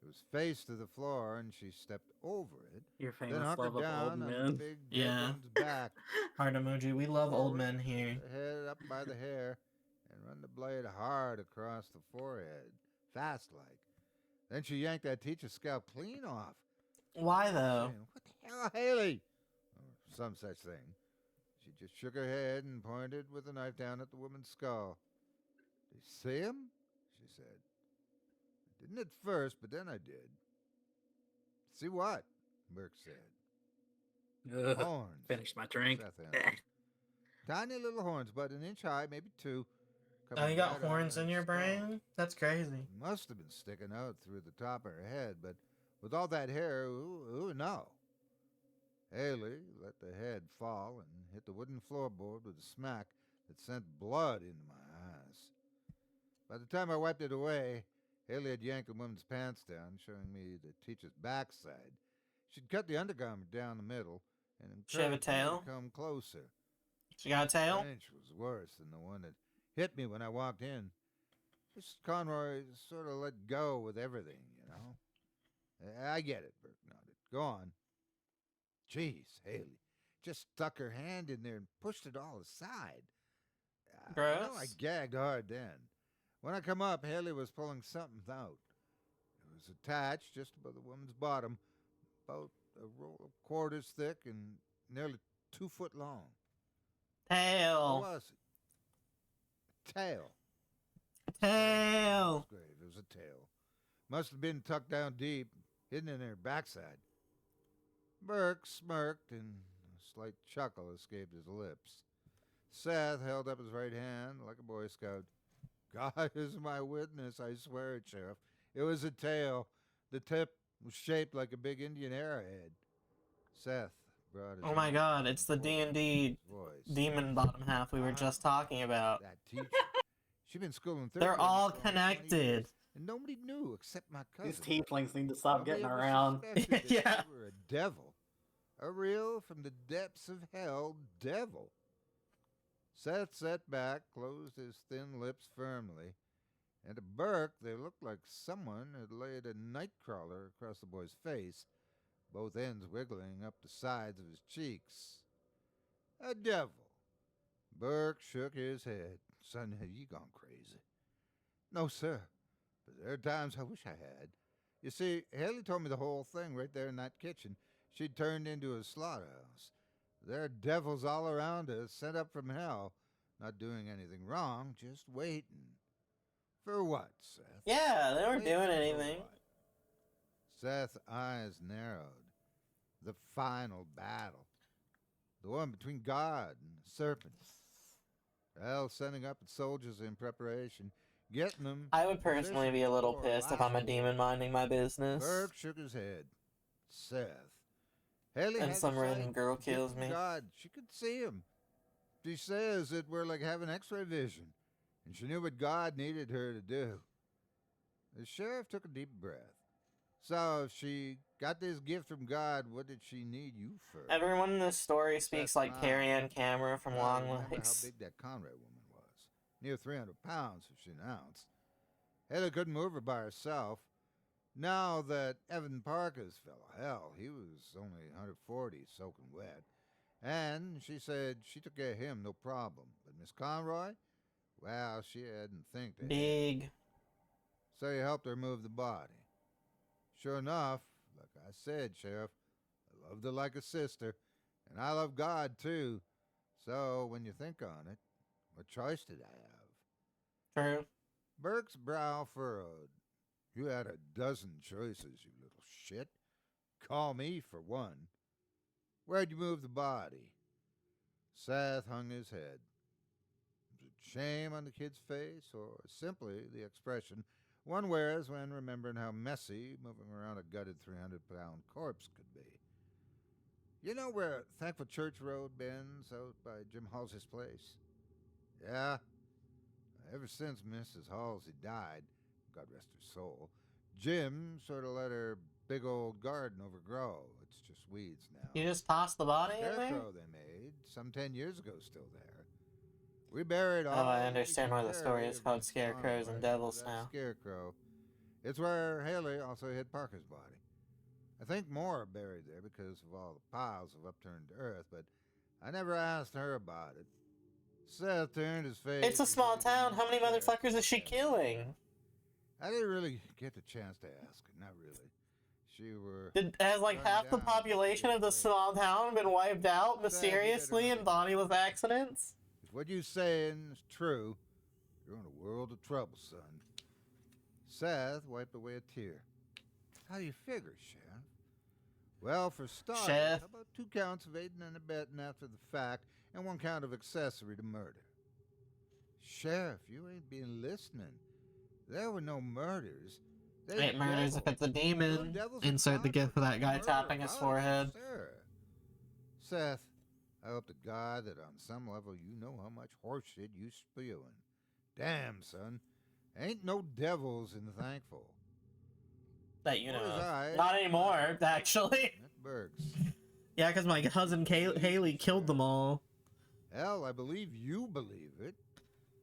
It was face to the floor, and she stepped over it. Your Then famous hunkered love of down old on the men. big Yeah. dead one's back. Heart emoji. We love old men here. Her head up by the hair, and run the blade hard across the forehead, fast like. Then she yanked that teacher's scalp clean off. Why though? Saying, "What the hell, Haley?" Or some such thing. She just shook her head and pointed with the knife down at the woman's skull. "Do you see him?" she said. "I didn't at first, but then I did." "See what?" Burke said. Ugh, "Horns." finished my drink. Seth answered. "Tiny little horns, but an inch high, maybe 2. Oh, coming you got right out horns of in her your skull. brain? That's crazy. Must have been sticking out through the top of her head, but with all that hair, who would know? Haley let the head fall and hit the wooden floorboard with a smack that sent blood into my eyes. By the time I wiped it away, Haley had yanked the woman's pants down, showing me the teacher's backside. She'd cut the undergarment down the middle and She have a encouraged me tail? to come closer. She got a tail? French was worse than the one that hit me when I walked in. Mrs. Conroy sort of let go with everything, you know. I get it, Burke nodded. Go on. Jeez, Haley just stuck her hand in there and pushed it all aside. I know I Gross. gagged hard then. When I come up, Haley was pulling something out. It was attached just above the woman's bottom, about a roll of quarters thick and nearly 2 foot long. What Tail. was it? Tail. Tail. Grave. It was a tail. Must have been tucked down deep. hidden in her backside. Burke smirked, and a slight chuckle escaped his lips. Seth held up his right hand like a Boy Scout. God is my witness, I swear it, Sheriff. It was a tail. The tip was shaped like a big Indian arrowhead. Seth brought his Oh my hand god, it's the forward, D&D his voice demon bottom half we were just talking about. that teacher. She'd been schooling 30 They're all connected. and nobody knew except my cousin. These tieflings need to stop Nobody getting ever around. suspected that Yeah. you were a devil. A real, from the depths of hell, devil. Seth sat back, closed his thin lips firmly, and to Burke they looked like someone had laid a nightcrawler across the boy's face, both ends wiggling up the sides of his cheeks. A devil. Burke shook his head. Son, have you gone crazy? No, sir. But there are times I wish I had. You see, Haley told me the whole thing right there in that kitchen. She'd turned into a slaughterhouse. There are devils all around us, sent up from hell, not doing anything wrong, just waiting. For what, Seth? Yeah, they weren't Waiting doing for anything. what? Seth's eyes narrowed. The final battle. The one between God and the serpent. Hell sending up its soldiers in preparation, getting them. I would personally be a little before pissed if I'm a last demon minding my business. Burke shook his head. Seth. Haley And had some the random sight. girl The gift kills from me. God, she could see him. She says that we're like having X-ray vision, and she knew what God needed her to do. The sheriff took a deep breath. So if she got this gift from God, what did she need you for? Everyone in this story speaks Seth like smiled. Carrie Ann Camera from I Long remember how Legs. big that Conrad woman was. Near 300 pounds, if she an ounce. Haley couldn't move her by herself. Now that Evan Parker's fellow, hell, he was only 140, soaking wet. And she said she took care of him, no problem. But Miss Conroy, well, she hadn't think to Big. So he helped her move the body. Sure enough, like I said, Sheriff, I loved her like a sister, and I love God too. So when you think on it, what choice did I have? True. Burke's brow furrowed. You had a dozen choices, you little shit. Call me for one. Where'd you move the body? Seth hung his head. Was it shame on the kid's face, or simply the expression one wears when remembering how messy moving around a gutted 300-pound corpse could be? You know where Thankful Church Road bends out by Jim Halsey's place? Yeah. Ever since Mrs. Halsey died, God rest her soul, Jim sort of let her big old garden overgrow. It's just weeds now. You just tossed the body in there? Scarecrow they made some 10 years ago still there. We buried all. Oh, I we understand could why the story bury is of called Miss Scarecrows and Conroy. Devils That now. Scarecrow. It's where Haley also hid Parker's body. I think more are buried there because of all the piles of upturned earth, but I never asked her about it. Seth turned his face. It's a small town. How many motherfuckers is she killing? I didn't really get the chance to ask her. Not really. Has like Run half the down. population of the small town been wiped out mysteriously in bodiless accidents? If what you saying is true, you're in a world of trouble, son. Seth wiped away a tear. How do you figure, Sheriff? Well, for starters, Sheriff. how about 2 counts of aiding and abetting after the fact and 1 count of accessory to murder? Sheriff, you ain't been listening. There were no murders. They It murders if it's a demon. Insert the gif of that guy tapping his forehead. Sir. Seth, I hope to God that on some level you know how much horseshit you spewing. Damn, son. Ain't no devils in the Thankful. That you know Or his of. eyes. Not anymore, actually. That Burks. Yeah, because my cousin Haley killed them all. Hell, I believe you believe it.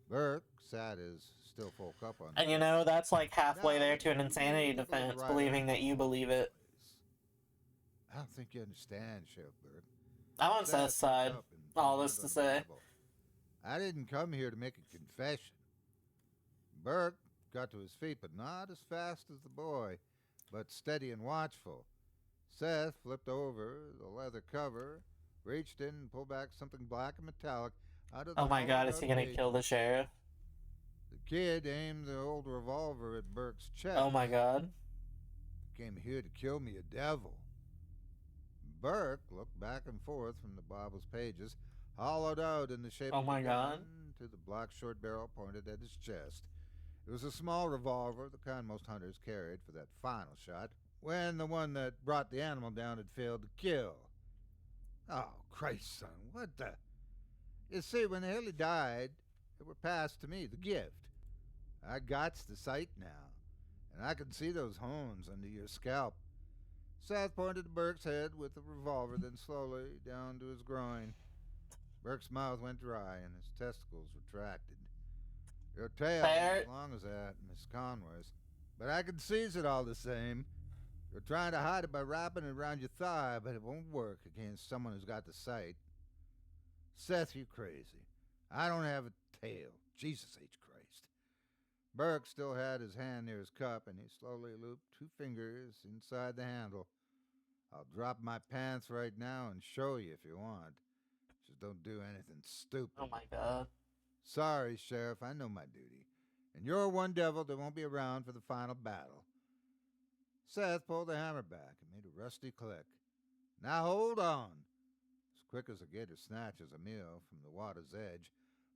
Burke, sad as still full cup on And you know, that's like halfway there to an insanity defense, believing that you believe it. I don't think you understand, Sheriff Burke. I'm on Seth's side. All this to say. I didn't come here to make a confession. Burke got to his feet, but not as fast as the boy, but steady and watchful. Seth flipped over the leather cover, reached in and pulled back something black and metallic out of the Oh my god, is he gonna page. kill the sheriff? The kid aimed the old revolver at Burke's chest. Oh my god. The came here to kill me a devil. Burke looked back and forth from the Bible's pages, hollowed out in the shape Oh of my a God. gun, to the black short barrel pointed at his chest. It was a small revolver, the kind most hunters carried for that final shot, when the one that brought the animal down had failed to kill. Oh, Christ, son, what the... You see, when Haley died, it were passed to me, the gift. I gots the sight now, and I can see those horns under your scalp. Seth pointed to Burke's head with the revolver, then slowly down to his groin. Burke's mouth went dry, and his testicles retracted. Your tail Fair. as long as that, Miss Conway's. But I can seize it all the same. You're trying to hide it by wrapping it around your thigh, but it won't work against someone who's got the sight. Seth, you crazy. I don't have a tail. Jesus H. Christ. Burke still had his hand near his cup, and he slowly looped 2 fingers inside the handle. I'll drop my pants right now and show you if you want. Just don't do anything stupid. Oh my God. Sorry, Sheriff, I know my duty. And you're one devil that won't be around for the final battle. Seth pulled the hammer back and made a rusty click. Now hold on. As quick as a gator snatches a meal from the water's edge,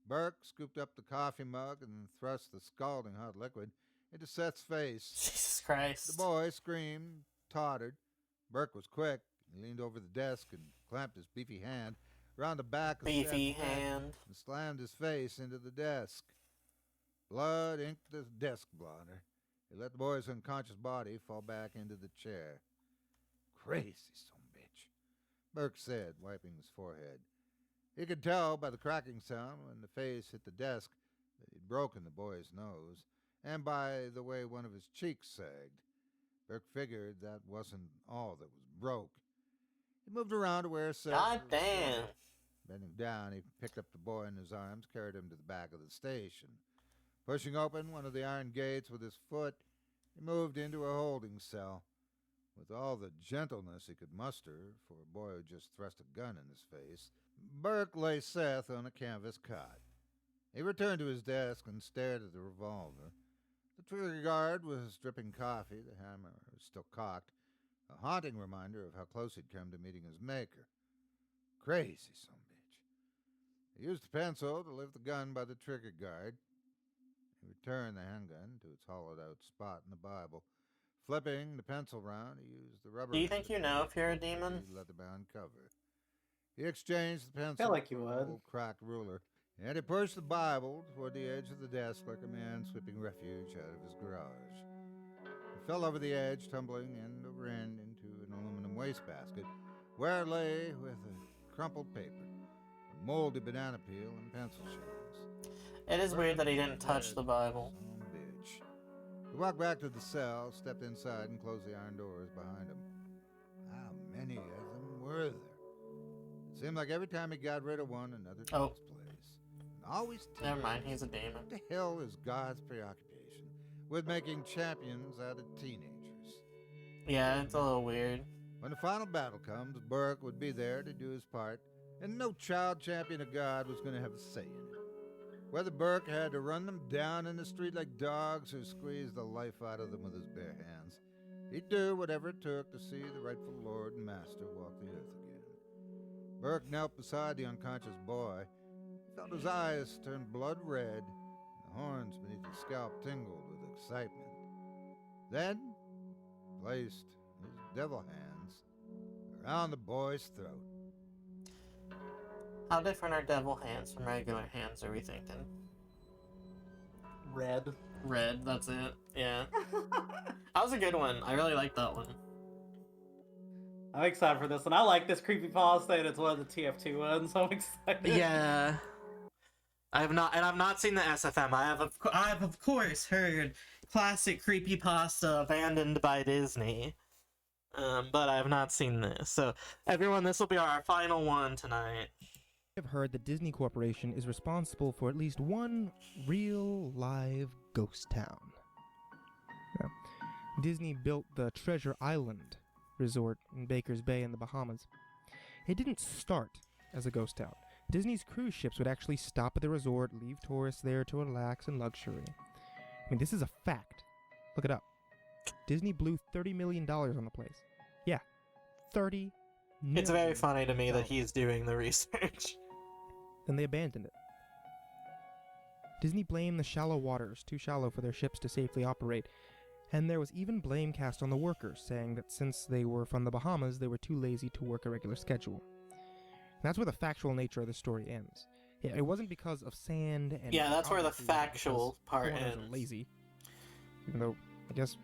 Burke scooped up the coffee mug and thrust the scalding hot liquid into Seth's face. Jesus Christ. The boy screamed, tottered. Burke was quick. He leaned over the desk and clamped his beefy hand around the back of Beefy Seth's neck hand. and slammed his face into the desk. Blood inked the desk blotter. He let the boy's unconscious body fall back into the chair. Crazy son of a bitch, Burke said, wiping his forehead. He could tell by the cracking sound when the face hit the desk that he'd broken the boy's nose, and by the way one of his cheeks sagged. Burke figured that wasn't all that was broke. He moved around to where Seth God was damn. sitting. Bending down, he picked up the boy in his arms, carried him to the back of the station. Pushing open one of the iron gates with his foot, he moved into a holding cell. With all the gentleness he could muster for a boy who just thrust a gun in his face, Burke lay Seth on a canvas cot. He returned to his desk and stared at the revolver. The trigger guard was dripping coffee, the hammer was still cocked, a haunting reminder of how close he'd come to meeting his maker. Crazy son of a bitch. He used a pencil to lift the gun by the trigger guard. He returned the handgun to its hollowed-out spot in the Bible. Flipping the pencil round, he used the rubber... Do you think you know if you're a demon? Leather-bound cover. He exchanged the pencil Feel like you for would. an old cracked ruler, and he pushed the Bible toward the edge of the desk like a man sweeping refuge out of his garage. He fell over the edge, tumbling end over end into an aluminum wastebasket, where it lay with a crumpled paper, a moldy banana peel, and pencil shavings. It is weird that he didn't touch the Bible. Son of a bitch. He walked back to the cell, stepped inside, and closed the iron doors behind him. How many of them were there? It seemed like every time he got rid of one, another took Oh. his place. And always Never mind, he's a demon. What the hell is God's preoccupation with making champions out of teenagers? Yeah, it's a little weird. When the final battle comes, Burke would be there to do his part, and no child champion of God was going to have a say in it. Whether Burke had to run them down in the street like dogs or squeeze the life out of them with his bare hands, he'd do whatever it took to see the rightful Lord and Master walk the earth again. Burke knelt beside the unconscious boy. He felt his eyes turn blood red, and the horns beneath his scalp tingled with excitement. Then placed his devil hands around the boy's throat. How different are devil hands from regular hands, are we thinking? Red. Red, that's it. Yeah. That was a good one. I really liked that one. I'm excited for this one. I like this creepypasta, and it's one of the TF2 ones, so I'm excited. Yeah. I've not seen the SFM. I have of course heard classic creepypasta abandoned by Disney. But I have not seen this. So everyone, this will be our final one tonight. I've heard that Disney Corporation is responsible for at least one real live ghost town. Yeah. Disney built the Treasure Island resort in Baker's Bay in the Bahamas. It didn't start as a ghost town. Disney's cruise ships would actually stop at the resort, leave tourists there to relax in luxury. I mean, this is a fact. Look it up. Disney blew $30 million on the place. Yeah, $30 million. It's very funny to me that he's doing the research. Then they abandoned it. Disney blamed the shallow waters, too shallow for their ships to safely operate, and there was even blame cast on the workers, saying that since they were from the Bahamas, they were too lazy to work a regular schedule. And that's where the factual nature of the story ends. Yeah, it wasn't because of sand and... Yeah, that's where the obviously it was factual because part foreigners are ends. lazy. Even though, I guess,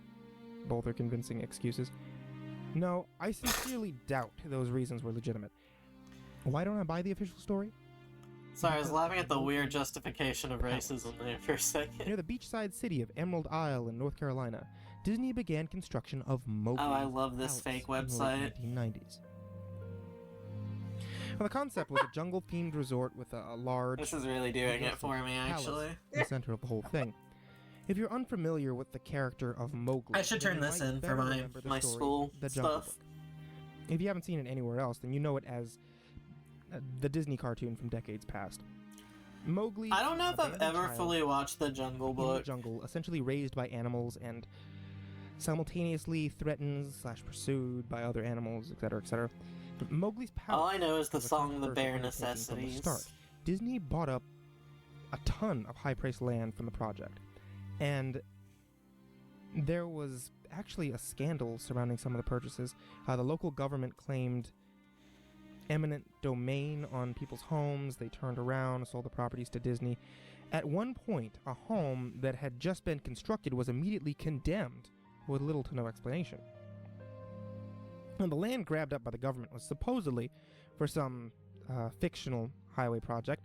both are convincing excuses. No, I sincerely doubt those reasons were legitimate. Why don't I buy the official story? Sorry, I was laughing at the weird justification of racism there for a Near second. the beachside city of Emerald Isle in North Carolina, Disney began construction of Mowgli. Oh, I love this Palace fake in the late website. 1990s. Well, the concept was a jungle-themed resort with a large... This is really doing it for me, palace actually. in the center of the whole thing. If you're unfamiliar with the character of Mowgli... I should then turn you this might in for better my remember the my story, school The Jungle stuff. Book. If you haven't seen it anywhere else, then you know it as the Disney cartoon from decades past. Mowgli... I don't know if I've abandoned ever child fully watched The Jungle in the Book. jungle, essentially raised by animals and simultaneously threatened / pursued by other animals, etc., etc. But Mowgli's palace... All I know is the was a song The controversial Bare undertaking from the Necessities. start. Disney bought up a ton of high-priced land from the project, and there was actually a scandal surrounding some of the purchases. The local government claimed eminent domain on people's homes. They turned around, sold the properties to Disney. At one point, a home that had just been constructed was immediately condemned with little to no explanation. And the land grabbed up by the government was supposedly for some fictional highway project.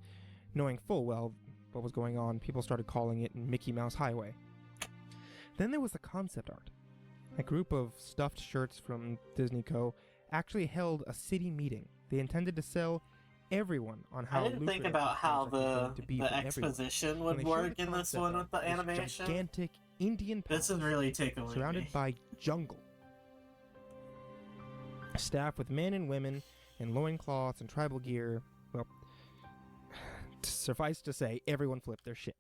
Knowing full well what was going on, people started calling it Mickey Mouse Highway. Then there was the concept art. A group of stuffed shirts from Disney Co. actually held a city meeting. They intended to sell everyone on how I didn't think lucrative about how project was going the to be for everyone. exposition When would they showed work the in this concept one art, with the this animation. gigantic Indian This is palace really tickling surrounded me. by jungle. Staffed with men and women in loincloths and tribal gear. Well, suffice to say, everyone flipped their shit.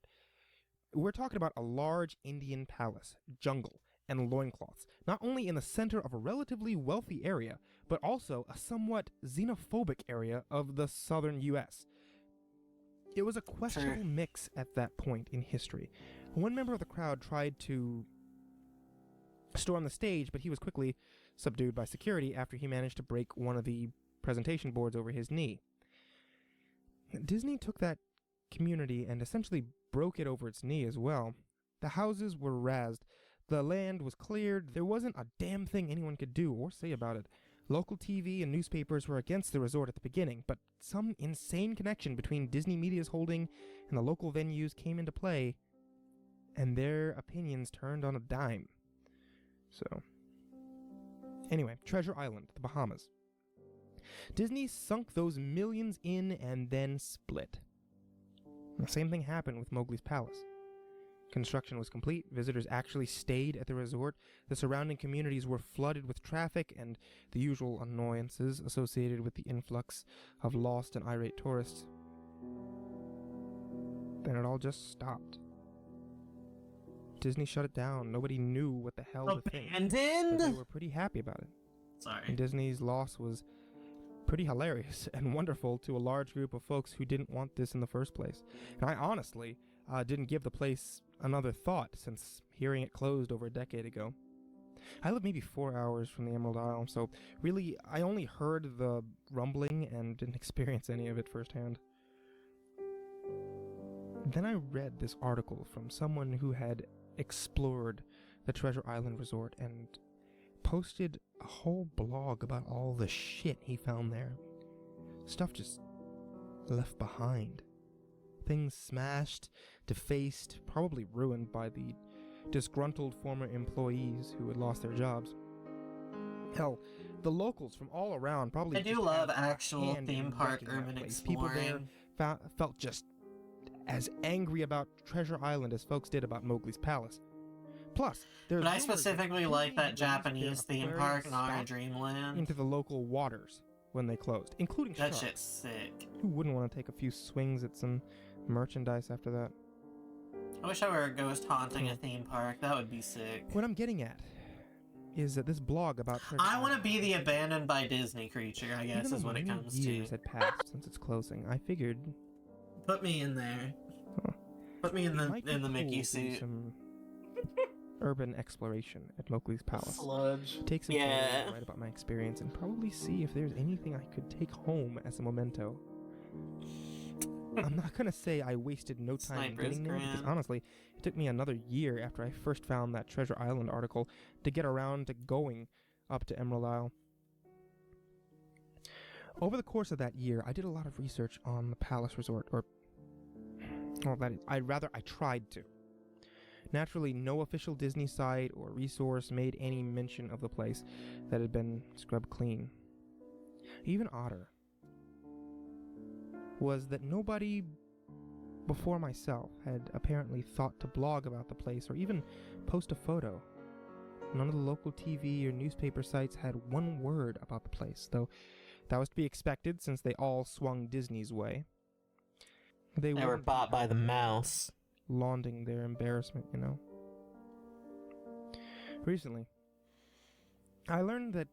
We're talking about a large Indian palace, jungle, and loincloths, not only in the center of a relatively wealthy area, but also a somewhat xenophobic area of the southern U.S. It was a questionable mix at that point in history. One member of the crowd tried to storm the stage, but he was quickly subdued by security after he managed to break one of the presentation boards over his knee. Disney took that community and essentially broke it over its knee as well. The houses were razed, the land was cleared, there wasn't a damn thing anyone could do or say about it. Local TV and newspapers were against the resort at the beginning, but some insane connection between Disney Media's holding and the local venues came into play, and their opinions turned on a dime. So, anyway, Treasure Island, the Bahamas. Disney sunk those millions in and then split. The same thing happened with Mowgli's palace. Construction was complete, visitors actually stayed at the resort, the surrounding communities were flooded with traffic and the usual annoyances associated with the influx of lost and irate tourists. Then it all just stopped. Disney shut it down. Nobody knew what the hell to think. But they Abandoned? were pretty happy about it. Sorry. And Disney's loss was pretty hilarious and wonderful to a large group of folks who didn't want this in the first place. And I honestly didn't give the place another thought since hearing it closed over a decade ago. I live maybe 4 hours from the Emerald Isle, so really I only heard the rumbling and didn't experience any of it firsthand. Then I read this article from someone who had explored the Treasure Island Resort and posted a whole blog about all the shit he found there. Stuff just left behind. Things smashed, defaced, probably ruined by the disgruntled former employees who had lost their jobs. Hell, the locals from all around probably I do just love had a actual hand in theme park wrecking that urban place. People there exploring. felt just as angry about Treasure Island as folks did about Mowgli's palace. Plus, there's But I rumors that specifically Disney like that released Japanese their theme aquarium park, Nara stock Dreamland. into the local waters when they closed, including That sharks. shit's sick. Who wouldn't want to take a few swings at some merchandise after that? I wish I were ghost haunting a theme park. That would be sick. What I'm getting at is that this blog about Treasure I want to Island- be the abandoned by Disney creature, I guess, Even is though what it many comes years to. had passed since its closing, I figured Put me in there. Huh. Put me in it might be the Mickey cool to do suit. some urban exploration at Mowgli's palace. Sludge. Take some Yeah. photos, write about my experience, and probably see if there's anything I could take home as a memento. I'm not gonna say I wasted no time Sniper's getting there, because Grand. honestly, it took me another year after I first found that Treasure Island article to get around to going up to Emerald Isle. Over the course of that year, I did a lot of research on the Palace Resort, I tried to. Naturally, no official Disney site or resource made any mention of the place that had been scrubbed clean. Even odder was that nobody before myself had apparently thought to blog about the place or even post a photo. None of the local TV or newspaper sites had one word about the place, though that was to be expected since they all swung Disney's way. They were weren't bought by the mouse. lauding their embarrassment, you know. Recently, I learned that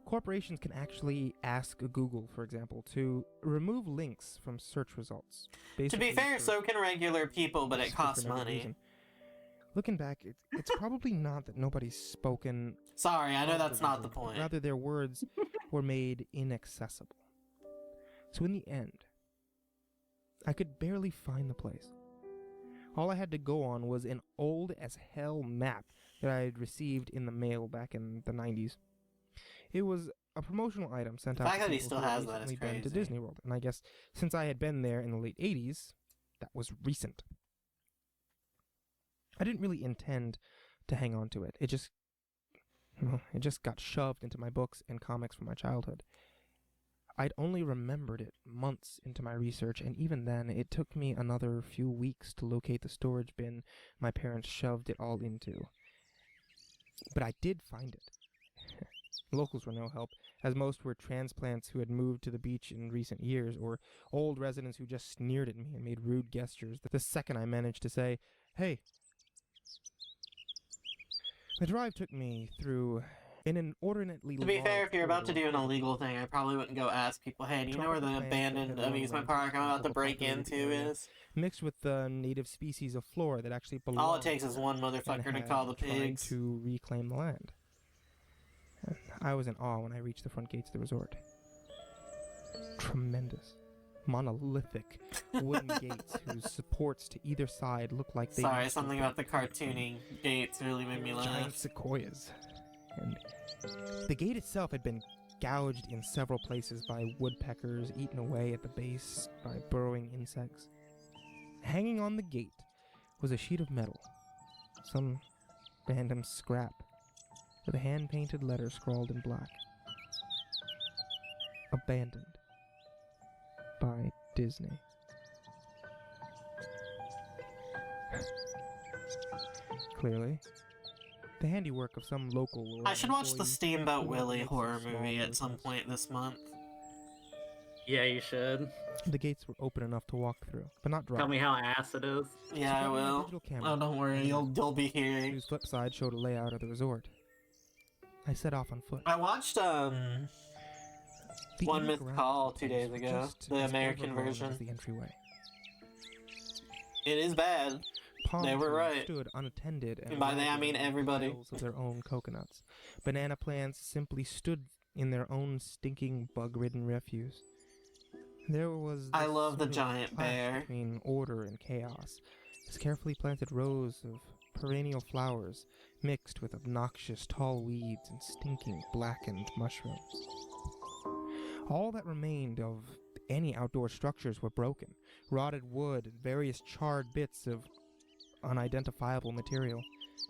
corporations can actually ask Google, for example, to remove links from search results. To be basically fair, for so can regular people, but it for costs no money. reason. Looking back, it's probably not that nobody's spoken. Sorry, I know of that's not the resort, but point. Rather, their words were made inaccessible. So in the end, I could barely find the place. All I had to go on was an old as hell map that I had received in the mail back in the 90s. It was a promotional item sent The out fact to that he people still who had has that is recently been to crazy. Disney World, and I guess since I had been there in the late 80s, that was recent. I didn't really intend to hang on to it. It just got shoved into my books and comics from my childhood. I'd only remembered it months into my research, and even then, it took me another few weeks to locate the storage bin my parents shoved it all into. But I did find it. Locals were no help, as most were transplants who had moved to the beach in recent years, or old residents who just sneered at me and made rude gestures the second I managed to say, "Hey." The drive took me through an inordinately To be large fair, if you're about to do corridor an illegal thing, I probably wouldn't go ask people, hey, do you know where the Tropical plants that abandoned had long amusement branches park I'm about to of a break populated into area, is? mixed with the native species of flora that actually belong. All it takes is one and motherfucker to had call the tried pigs. to reclaim the land. I was in awe when I reached the front gates of the resort. Tremendous, monolithic wooden gates whose supports to either side looked like they Sorry, used to something about the cartooning gates really made me giant laugh. sequoias. And the gate itself had been gouged in several places by woodpeckers, eaten away at the base by burrowing insects. Hanging on the gate was a sheet of metal, some random scrap, with a hand-painted letter scrawled in black. Abandoned by Disney. Clearly, the handiwork of some local or I should watch the employee Steamboat who Willie makes horror small movie at some versions. point this month. Yeah, you should. The gates were open enough to walk through, but not dry. Tell me how ass it is. Yeah, I She got me a will. digital camera, Oh, don't worry, you'll be hearing. whose flip side showed a layout of the resort. I set off on foot. I watched The One inner Myth grounds Call of the 2 days place were ago, just the as American overgrown version. as the entryway. It is bad. Palm They were trees right. stood unattended, and And by they, I mean wildly everybody. piles of their own coconuts. Banana plants simply stood in their own stinking, bug-ridden refuse. There was I this love the sort of giant clash bear. between order and chaos. As carefully planted rows of perennial flowers mixed with obnoxious tall weeds and stinking blackened mushrooms. All that remained of any outdoor structures were broken, rotted wood and various charred bits of unidentifiable material.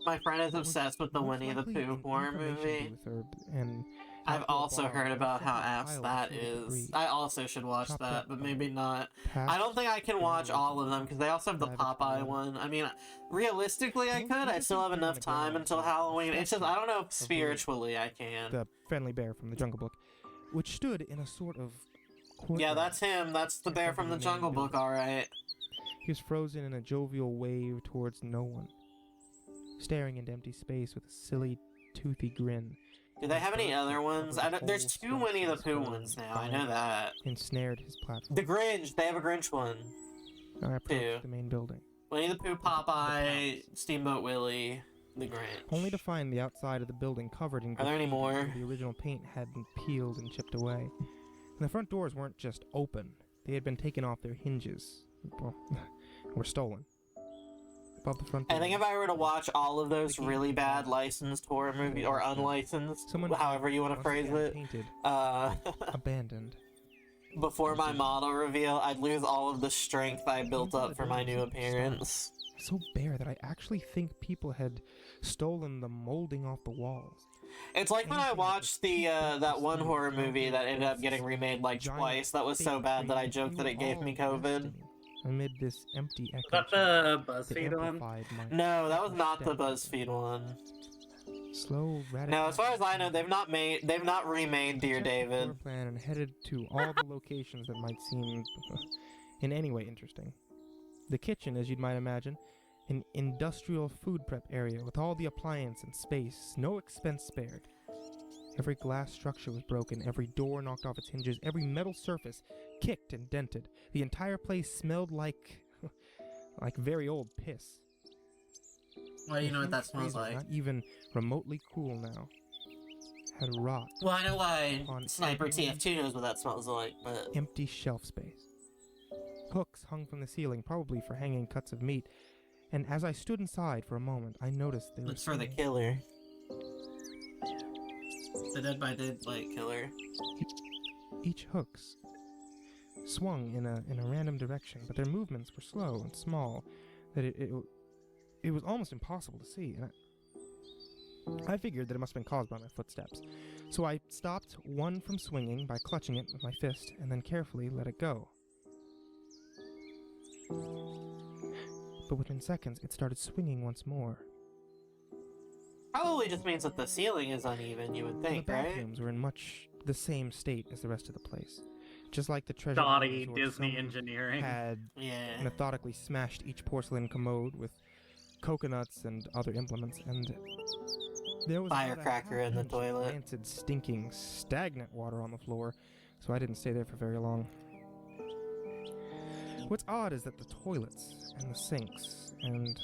My friend is That was obsessed with the most Winnie the likely Pooh an horror information movie. booth and I've outdoor also bar heard with about how separate ass piles of that food is. debris. I also should watch Chopped that, up but by maybe not. past I don't think I can watch all of them because they also have the Rabbit Popeye Hole. one. I mean, realistically, I Most could. I interesting still have thing on enough the time ground until was Halloween. the It's just I don't know if statue of spiritually I can. the friendly bear from the Jungle Book, which stood in a sort of Yeah, courtyard. that's him. That's the in bear front from of the main Jungle Book, building. alright. He was frozen in a jovial wave towards no one, staring into empty space with a silly, toothy grin. Do they have any other ones? There's two Winnie the Pooh ones now, I know that. Ensnared his platform. The Grinch, they have a Grinch one. I approached the main building, Winnie the Pooh, Popeye, Steamboat Willie, the Grinch. only to find the outside of the building covered in Are there any graffiti more? where the original paint had been peeled and chipped away. And the front doors weren't just open. They had been taken off their hinges. Well, were stolen. Above the front I think door, if I were to watch all of those really bad licensed horror movies, or unlicensed, however you want to phrase it, painted, abandoned. before my model reveal, I'd lose all of the strength I built up for my new appearance. So bare that I actually think people had stolen the molding off the walls. It's like when I watched the that one horror movie that ended up getting remade like twice. That was so bad that I joked that it gave me COVID. Amid this empty echo. Was that the BuzzFeed one? No, that was not the BuzzFeed one. Slow, No, as far as I know, they've not remade Dear David. Plan and headed to all the locations that might seem in any way interesting. The kitchen, as you might imagine, an industrial food prep area with all the appliance and space, no expense spared. Every glass structure was broken, every door knocked off its hinges, every metal surface kicked and dented. The entire place smelled like very old piss. Well, you know what that smells like. Not even remotely cool now. Had rot. Well, I know why Sniper TF2 knows what that smells like, but... Empty shelf space. Hooks hung from the ceiling, probably for hanging cuts of meat. And as I stood inside for a moment, I noticed there was... It's for the killer. The Dead by Daylight killer. Each hooks swung in a random direction, but their movements were slow and small, that it was almost impossible to see. And I figured that it must have been caused by my footsteps. So I stopped one from swinging by clutching it with my fist, and then carefully let it go. But within seconds, it started swinging once more. Probably just means that the ceiling is uneven, you would think, the right? bathrooms were in much the same state as the rest of the place. Just like the treasure Dotty resort, Disney some engineering. had methodically smashed each porcelain commode with coconuts and other implements, and there was firecracker in the toilet. Rancid, stinking, stagnant water on the floor, so I didn't stay there for very long. What's odd is that the toilets and the sinks and...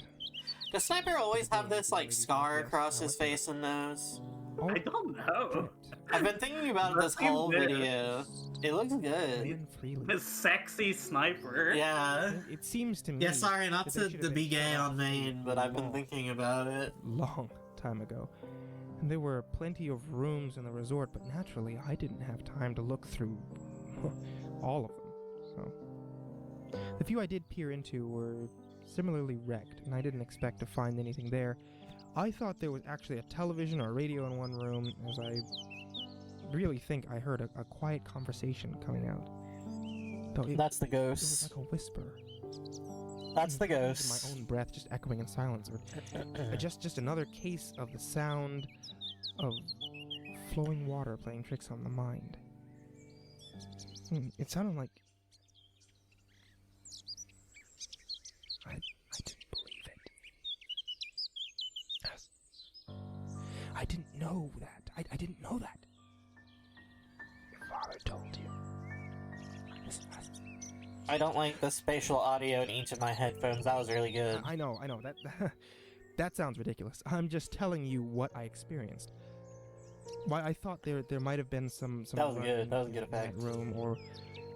Does Sniper always have this, like, scar across his face and nose? I don't know. I've been thinking about this whole video. It looks good. The sexy sniper. Yeah. It seems to me... Yeah, sorry, not to be gay on main, but I've been thinking about it. Long time ago. And there were plenty of rooms in the resort, but naturally I didn't have time to look through all of them, so... The few I did peer into were similarly wrecked, and I didn't expect to find anything there. I thought there was actually a television or a radio in one room, as I really think I heard a quiet conversation coming out. That's the It ghost. was like a whisper. That's the ghost. My own breath just echoing in silence, or just another case of the sound of flowing water playing tricks on the mind. It sounded like... I didn't believe it. Yes. I didn't know that. I didn't know that. Your father told you. I don't like the spatial audio in each of my headphones. That was really good. I know. That sounds ridiculous. I'm just telling you what I experienced. Why I thought there might have been some that was good. That was a good in effect. that room, or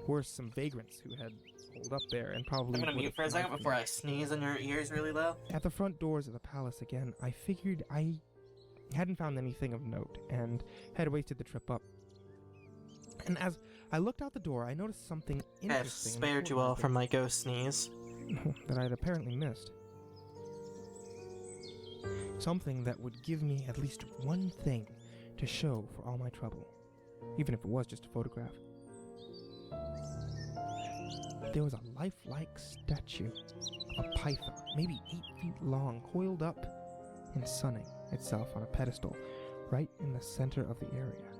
worse, some vagrants who had holed up there and probably... I'm gonna mute for a second before I sneeze in your ears really loud. At the front doors of the palace again, I figured I hadn't found anything of note and had wasted the trip up. And as I looked out the door, I noticed something interesting. I've spared you all from my ghost sneeze. That I'd apparently missed. Something that would give me at least one thing to show for all my trouble, even if it was just a photograph. There was a lifelike statue of a python, maybe 8 feet long, coiled up and sunning itself on a pedestal right in the center of the area.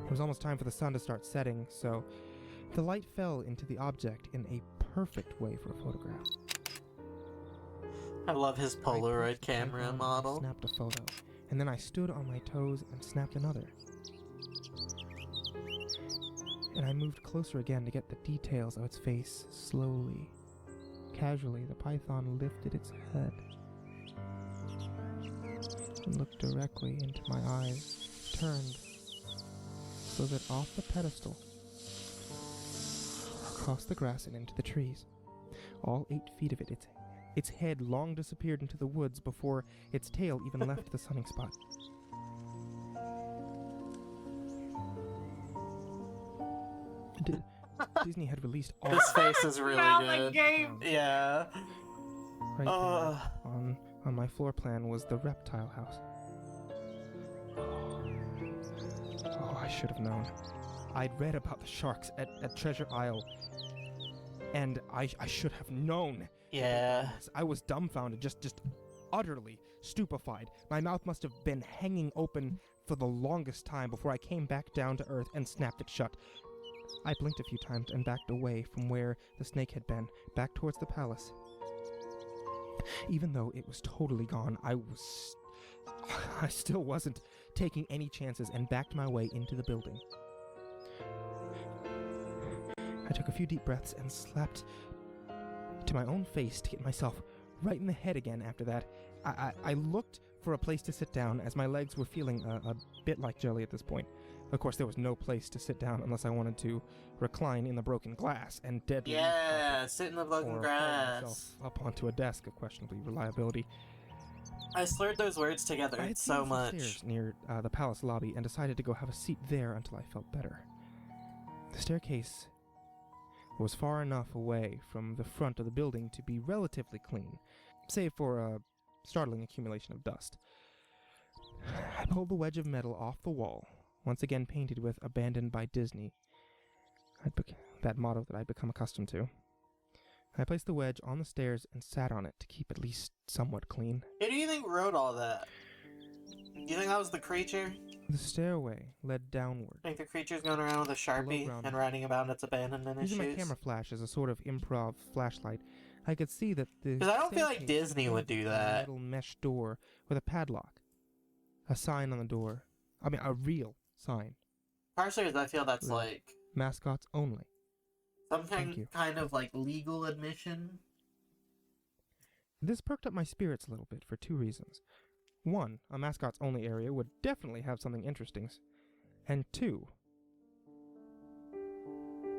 It was almost time for the sun to start setting, so the light fell into the object in a perfect way for a photograph. I love his I Polaroid touched the python camera and model. snapped a photo, and then I stood on my toes and snapped another. And I moved closer again to get the details of its face slowly. Casually, the python lifted its head and looked directly into my eyes, turned so that off the pedestal, across the grass and into the trees. All 8 feet of it, its head long disappeared into the woods before its tail even left the sunning spot. Disney had released all This face is really Valid good. game. Yeah. right there on my floor plan was the reptile house. Oh, I should have known. I'd read about the sharks at Treasure Isle, and I should have known. Yeah. I was dumbfounded, just utterly stupefied. My mouth must have been hanging open for the longest time before I came back down to earth and snapped it shut. I blinked a few times and backed away from where the snake had been, back towards the palace. Even though it was totally gone, I still wasn't taking any chances and backed my way into the building. I took a few deep breaths and slapped to my own face to get myself right in the head again after that. I looked for a place to sit down as my legs were feeling a bit like jelly at this point. Of course, there was no place to sit down unless I wanted to recline in the broken glass and deadly Yeah, sit in the broken or haul grass. myself up onto a desk of questionable reliability. I slurred those words together I had so seen some stairs much. near the palace lobby and decided to go have a seat there until I felt better. The staircase was far enough away from the front of the building to be relatively clean, save for a startling accumulation of dust. I pulled the wedge of metal off the wall, once again painted with "Abandoned by Disney," that motto that I'd become accustomed to. I placed the wedge on the stairs and sat on it to keep at least somewhat clean. Who do you think wrote all that? You think that was the creature? The stairway led downward. Think the creature's going around with a Sharpie ground. and writing about its abandonment Using my issues? camera flash as a sort of improv flashlight, I could see that the 'Cause I don't feel like staircase Disney would do ended in a that. little mesh door with a padlock. A sign on the door. I mean, a real sign. Partially because I feel that's Yeah. like Mascots only. some Thank you. kind of like legal admission. This perked up my spirits a little bit for 2 reasons. 1, a mascots only area would definitely have something interesting. And 2,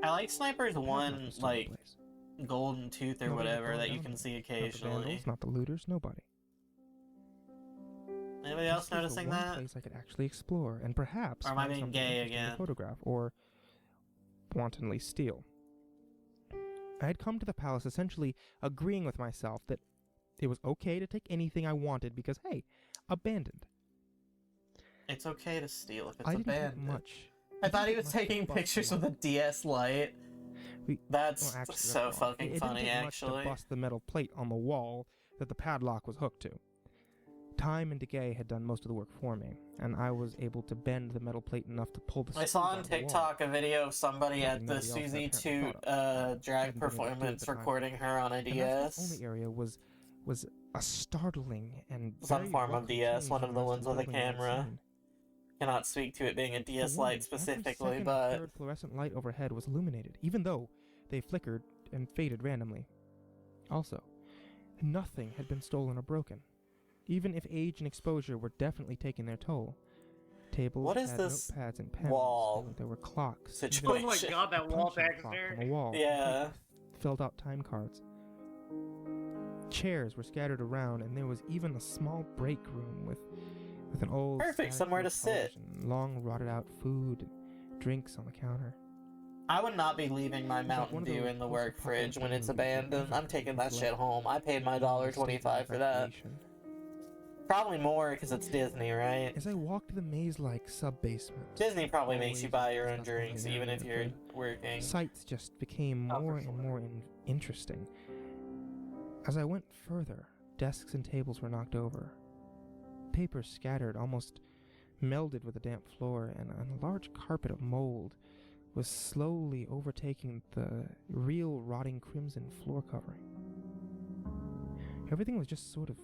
I like Sniper's the padlock one was still in like place. golden tooth or Nobody had whatever gone that you down can there. see Not the occasionally. vandals, not the looters, nobody. Anybody This else was the noticing one that? place I could actually explore and perhaps Or am I find being something gay interesting to again? photograph or wantonly steal. I had come to the palace essentially agreeing with myself that it was okay to take anything I wanted because, hey, abandoned. It's okay to steal if it's I didn't abandoned. take much. I thought he didn't was take much taking to bust pictures the with a DS Lite. We- That's Well, actually, that's so wrong. fucking It funny, didn't take actually. much to bust the metal plate on the wall that the padlock was hooked to. Time and decay had done most of the work for me, and I was able to bend the metal plate enough to pull the I saw screws on out of the wall. TikTok a video of somebody at Something the nobody else Susie had Toot apparently thought drag Hadn't been able to do at performance the time. recording her on a The mascots DS. only area was a startling and Some very form of abrupt DS, change one from of the rest ones with a building I'd camera. seen. Cannot speak to it being a DS For one, Lite every specifically, second and but third fluorescent light overhead was illuminated, even though they flickered and faded randomly. Also, nothing had been stolen or broken, even if age and exposure were definitely taking their toll. Tables What is had this notepads and pens. wall There were clocks. situation? Oh my god, that a wall punching back clock there. on the wall. Yeah. Filled out time cards. Chairs were scattered around, and there was even a small break room with an old Perfect, somewhere to sit. television, long rotted out food and drinks on the counter. I would not be leaving my It's like Mountain one of Dew those in the work post-apocalyptic fridge when it's movies that abandoned. never I'm taking that comes shit left. home. I paid my $1.25 for that. Evacuation. Probably more because it's Disney, right? As I walked the maze-like sub-basement, Disney probably makes you always buy your own stuff in drinks the even if you're area, working. sights just became Oh, for more sure. and more interesting. As I went further, desks and tables were knocked over. Papers scattered, almost melded with the damp floor, and a large carpet of mold was slowly overtaking the real rotting crimson floor covering. Everything was just sort of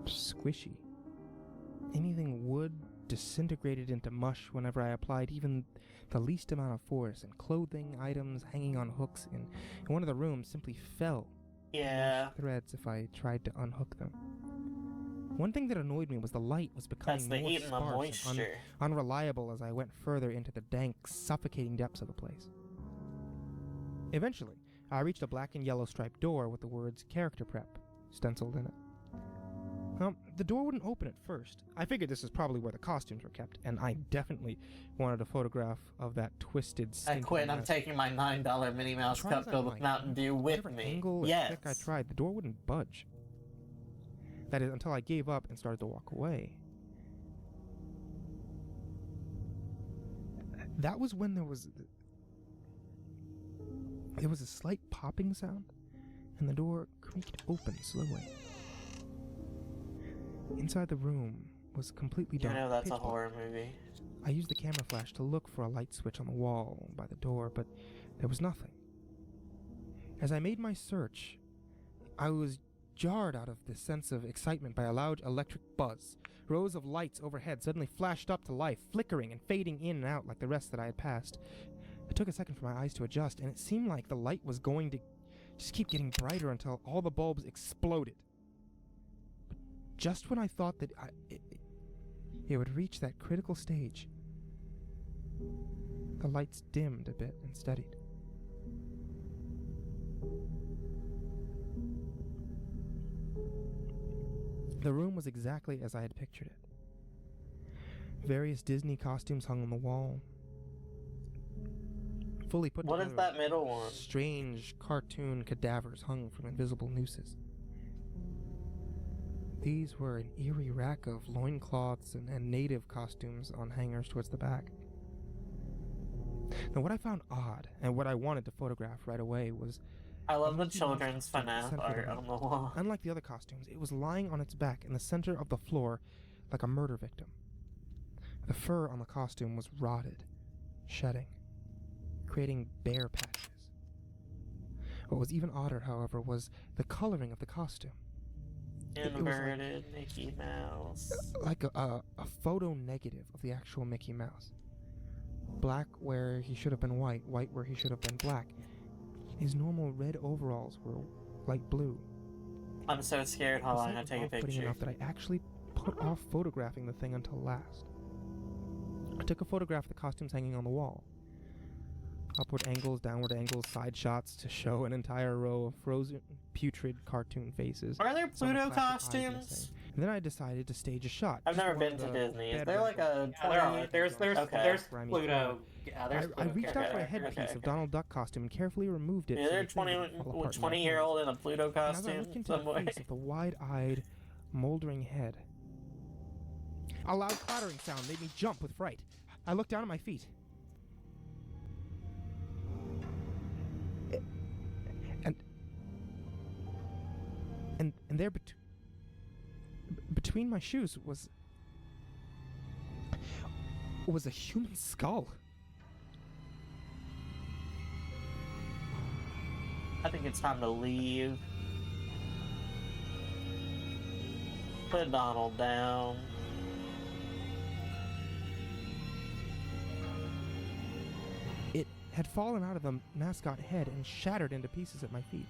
squishy. Anything wood disintegrated into mush whenever I applied even the least amount of force, and clothing items hanging on hooks in one of the rooms simply fell Yeah. threads if I tried to unhook them. One thing that annoyed me was the light was becoming That's the more heat and the sparse and moisture. unreliable as I went further into the dank, suffocating depths of the place. Eventually, I reached a black and yellow striped door with the words "Character Prep" stenciled in it. The door wouldn't open at first. I figured this is probably where the costumes were kept, and I definitely wanted a photograph of that twisted, I stinking quit. I'm mess. taking my $9 Minnie Mouse Try cup as I filled with might, Mountain Dew with whatever me. angle or Yes. trick I tried, the door wouldn't budge. That is, until I gave up and started to walk away. That was when there was a slight popping sound, and the door creaked open slowly. Inside the room was completely You dark. know that's pitch a black. horror movie. I used the camera flash to look for a light switch on the wall by the door, but there was nothing. As I made my search, I was jarred out of this sense of excitement by a loud electric buzz. Rows of lights overhead suddenly flashed up to life, flickering and fading in and out like the rest that I had passed. It took a second for my eyes to adjust, and it seemed like the light was going to just keep getting brighter until all the bulbs exploded. But just when I thought that it would reach that critical stage, the lights dimmed a bit and steadied. The room was exactly as I had pictured it. Various Disney costumes hung on the wall. Fully put What together. is that middle one? Strange cartoon cadavers hung from invisible nooses. These were an eerie rack of loincloths and native costumes on hangers towards the back. Now, what I found odd, and what I wanted to photograph right away, was I love the one of children's costumes FNAF centered art on on the wall. Unlike the other costumes, it was lying on its back in the center of the floor like a murder victim. The fur on the costume was rotted, shedding, creating bare patches. What was even odder, however, was the coloring of the costume. It was Inverted Mickey Mouse. like a photo negative of the actual Mickey Mouse. Black where he should have been white, white where he should have been black. His normal red overalls were light blue. I'm so scared. Hold on, I'm gonna take a Off-putting picture. enough that I actually put off photographing the thing until last. I took a photograph of the costumes hanging on the wall. Upward angles, downward angles, side shots to show an entire row of frozen, putrid cartoon faces. Are there Some with Pluto plastic eyes costumes? missing. And then I decided to stage a shot. I've just never one been of to the Disney. Is bed there like a Yeah, there 20? are. There's Okay. there's Grimy Pluto. Yeah, there's I Pluto. reached out for a Okay, headpiece okay. of Donald Duck costume and carefully removed it. Is so there the thing wouldn't fall apart in my 20-year-old in a Pluto hands. And as I costume looked into the somewhere? face of the wide-eyed, moldering head, a loud clattering sound made me jump with fright. I looked down at my feet. And there between my shoes was a human skull. I think it's time to leave. Put Donald down. It had fallen out of the mascot head and shattered into pieces at my feet.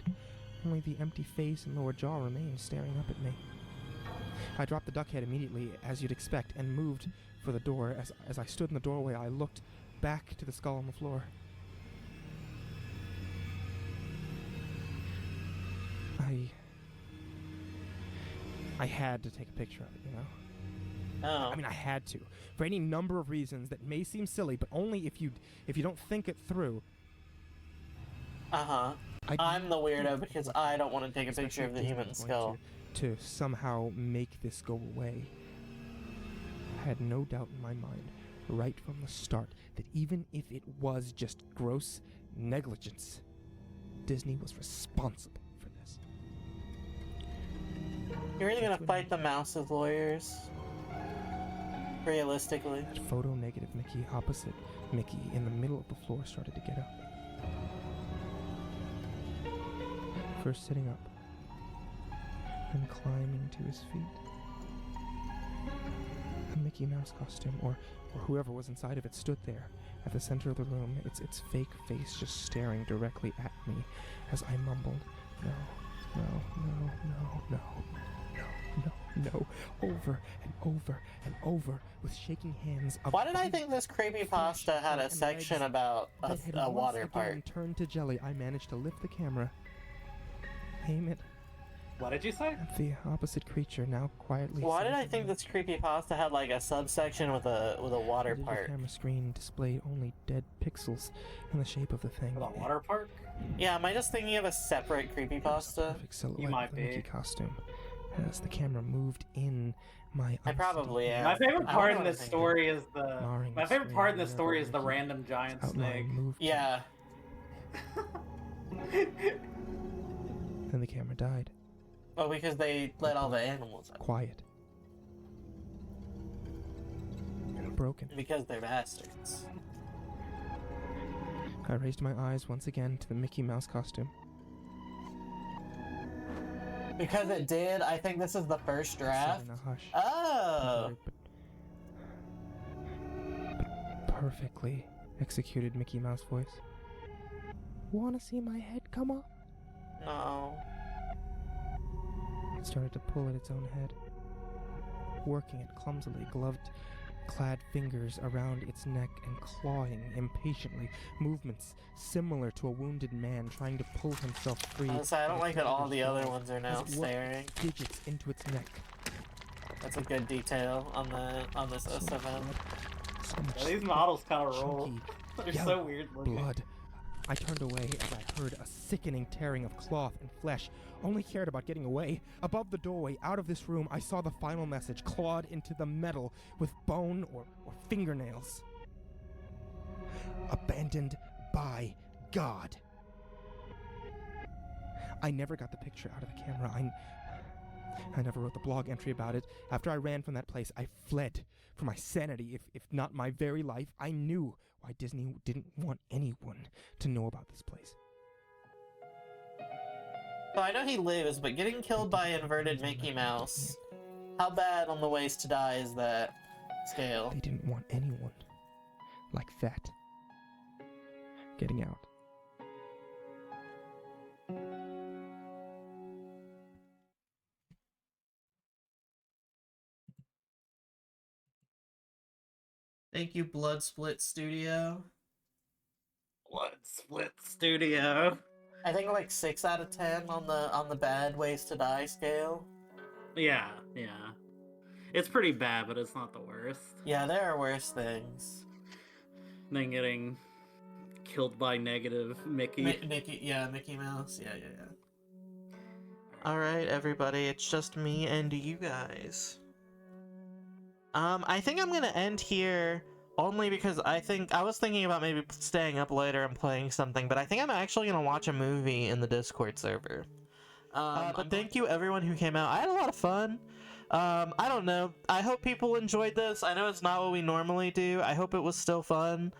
Only the empty face and lower jaw remained staring up at me. I dropped the duck head immediately, as you'd expect, and moved for the door. As I stood in the doorway, I looked back to the skull on the floor. I had to take a picture of it, you know? Oh. I mean, I had to. For any number of reasons that may seem silly, but only if you don't think it through. Uh-huh. I'm the weirdo because I don't want to take a picture of the human skull. To somehow make this go away. I had no doubt in my mind, right from the start, that even if it was just gross negligence, Disney was responsible for this. You're really gonna fight the mouse's lawyers? Realistically. That photo negative Mickey opposite Mickey in the middle of the floor started to get up. First sitting up, and climbing to his feet. The Mickey Mouse costume, or whoever was inside of it, stood there at the center of the room, its fake face just staring directly at me as I mumbled, "No, no, no, no, no, no, no, no," over and over and over with shaking hands. Why did I think this creepypasta had a section about a water park? Turned to jelly. I managed to lift the camera, aim it What did you say? at the opposite creature, now quietly. Why did I sunken think in. this creepypasta had like a subsection with a water The digital park? camera screen displayed only dead pixels in the shape of the thing. The water park? Yeah, am I just thinking of a separate It was the creepypasta? perfect silhouette You might of the Mickey be. costume as the camera moved in my I probably am. My favorite I part wonder in what this I'm story is the. Marring My the favorite part in screen this story is the wherever random giant outline snake. moved to. Yeah. Then the camera died. Oh, because they let all the animals out. Quiet. And broken. Because they're bastards. I raised my eyes once again to the Mickey Mouse costume. Because it did, I think this is the first I said draft. in a hush. Oh! But perfectly executed Mickey Mouse voice. "Wanna see my head come off?" No. It started to pull at its own head, working it clumsily, clad fingers around its neck and clawing impatiently, movements similar to a wounded man trying to pull himself free. Honestly, I don't of like that all the predator's other claws ones are as now it worked staring. digits into its neck. That's a good detail on this So much SFM. blood, so much Yeah, these thick, models kind of roll. chunky They're yellow so weird looking. blood. I turned away as I heard a sickening tearing of cloth and flesh. Only cared about getting away. Above the doorway, out of this room, I saw the final message clawed into the metal with bone or fingernails. "Abandoned by God." I never got the picture out of the camera. I never wrote the blog entry about it. After I ran from that place, I fled for my sanity, if not my very life. I knew why Disney didn't want anyone to know about this place. So I know he lives, but getting killed by inverted Mickey Mouse. How bad on the ways to die is that scale? They didn't want anyone like that getting out. Thank you, Blood Split Studio. Blood Split Studio. I think like 6 out of 10 on the bad ways to die scale. Yeah. It's pretty bad, but it's not the worst. Yeah, there are worse things. Than getting killed by negative Mickey. Mickey Mouse. Yeah. All right, everybody, it's just me and you guys. I think I'm gonna end here only because I was thinking about maybe staying up later and playing something, but I think I'm actually gonna watch a movie in the Discord server. But thank you everyone who came out. I had a lot of fun. I don't know. I hope people enjoyed this. I know it's not what we normally do. I hope it was still fun.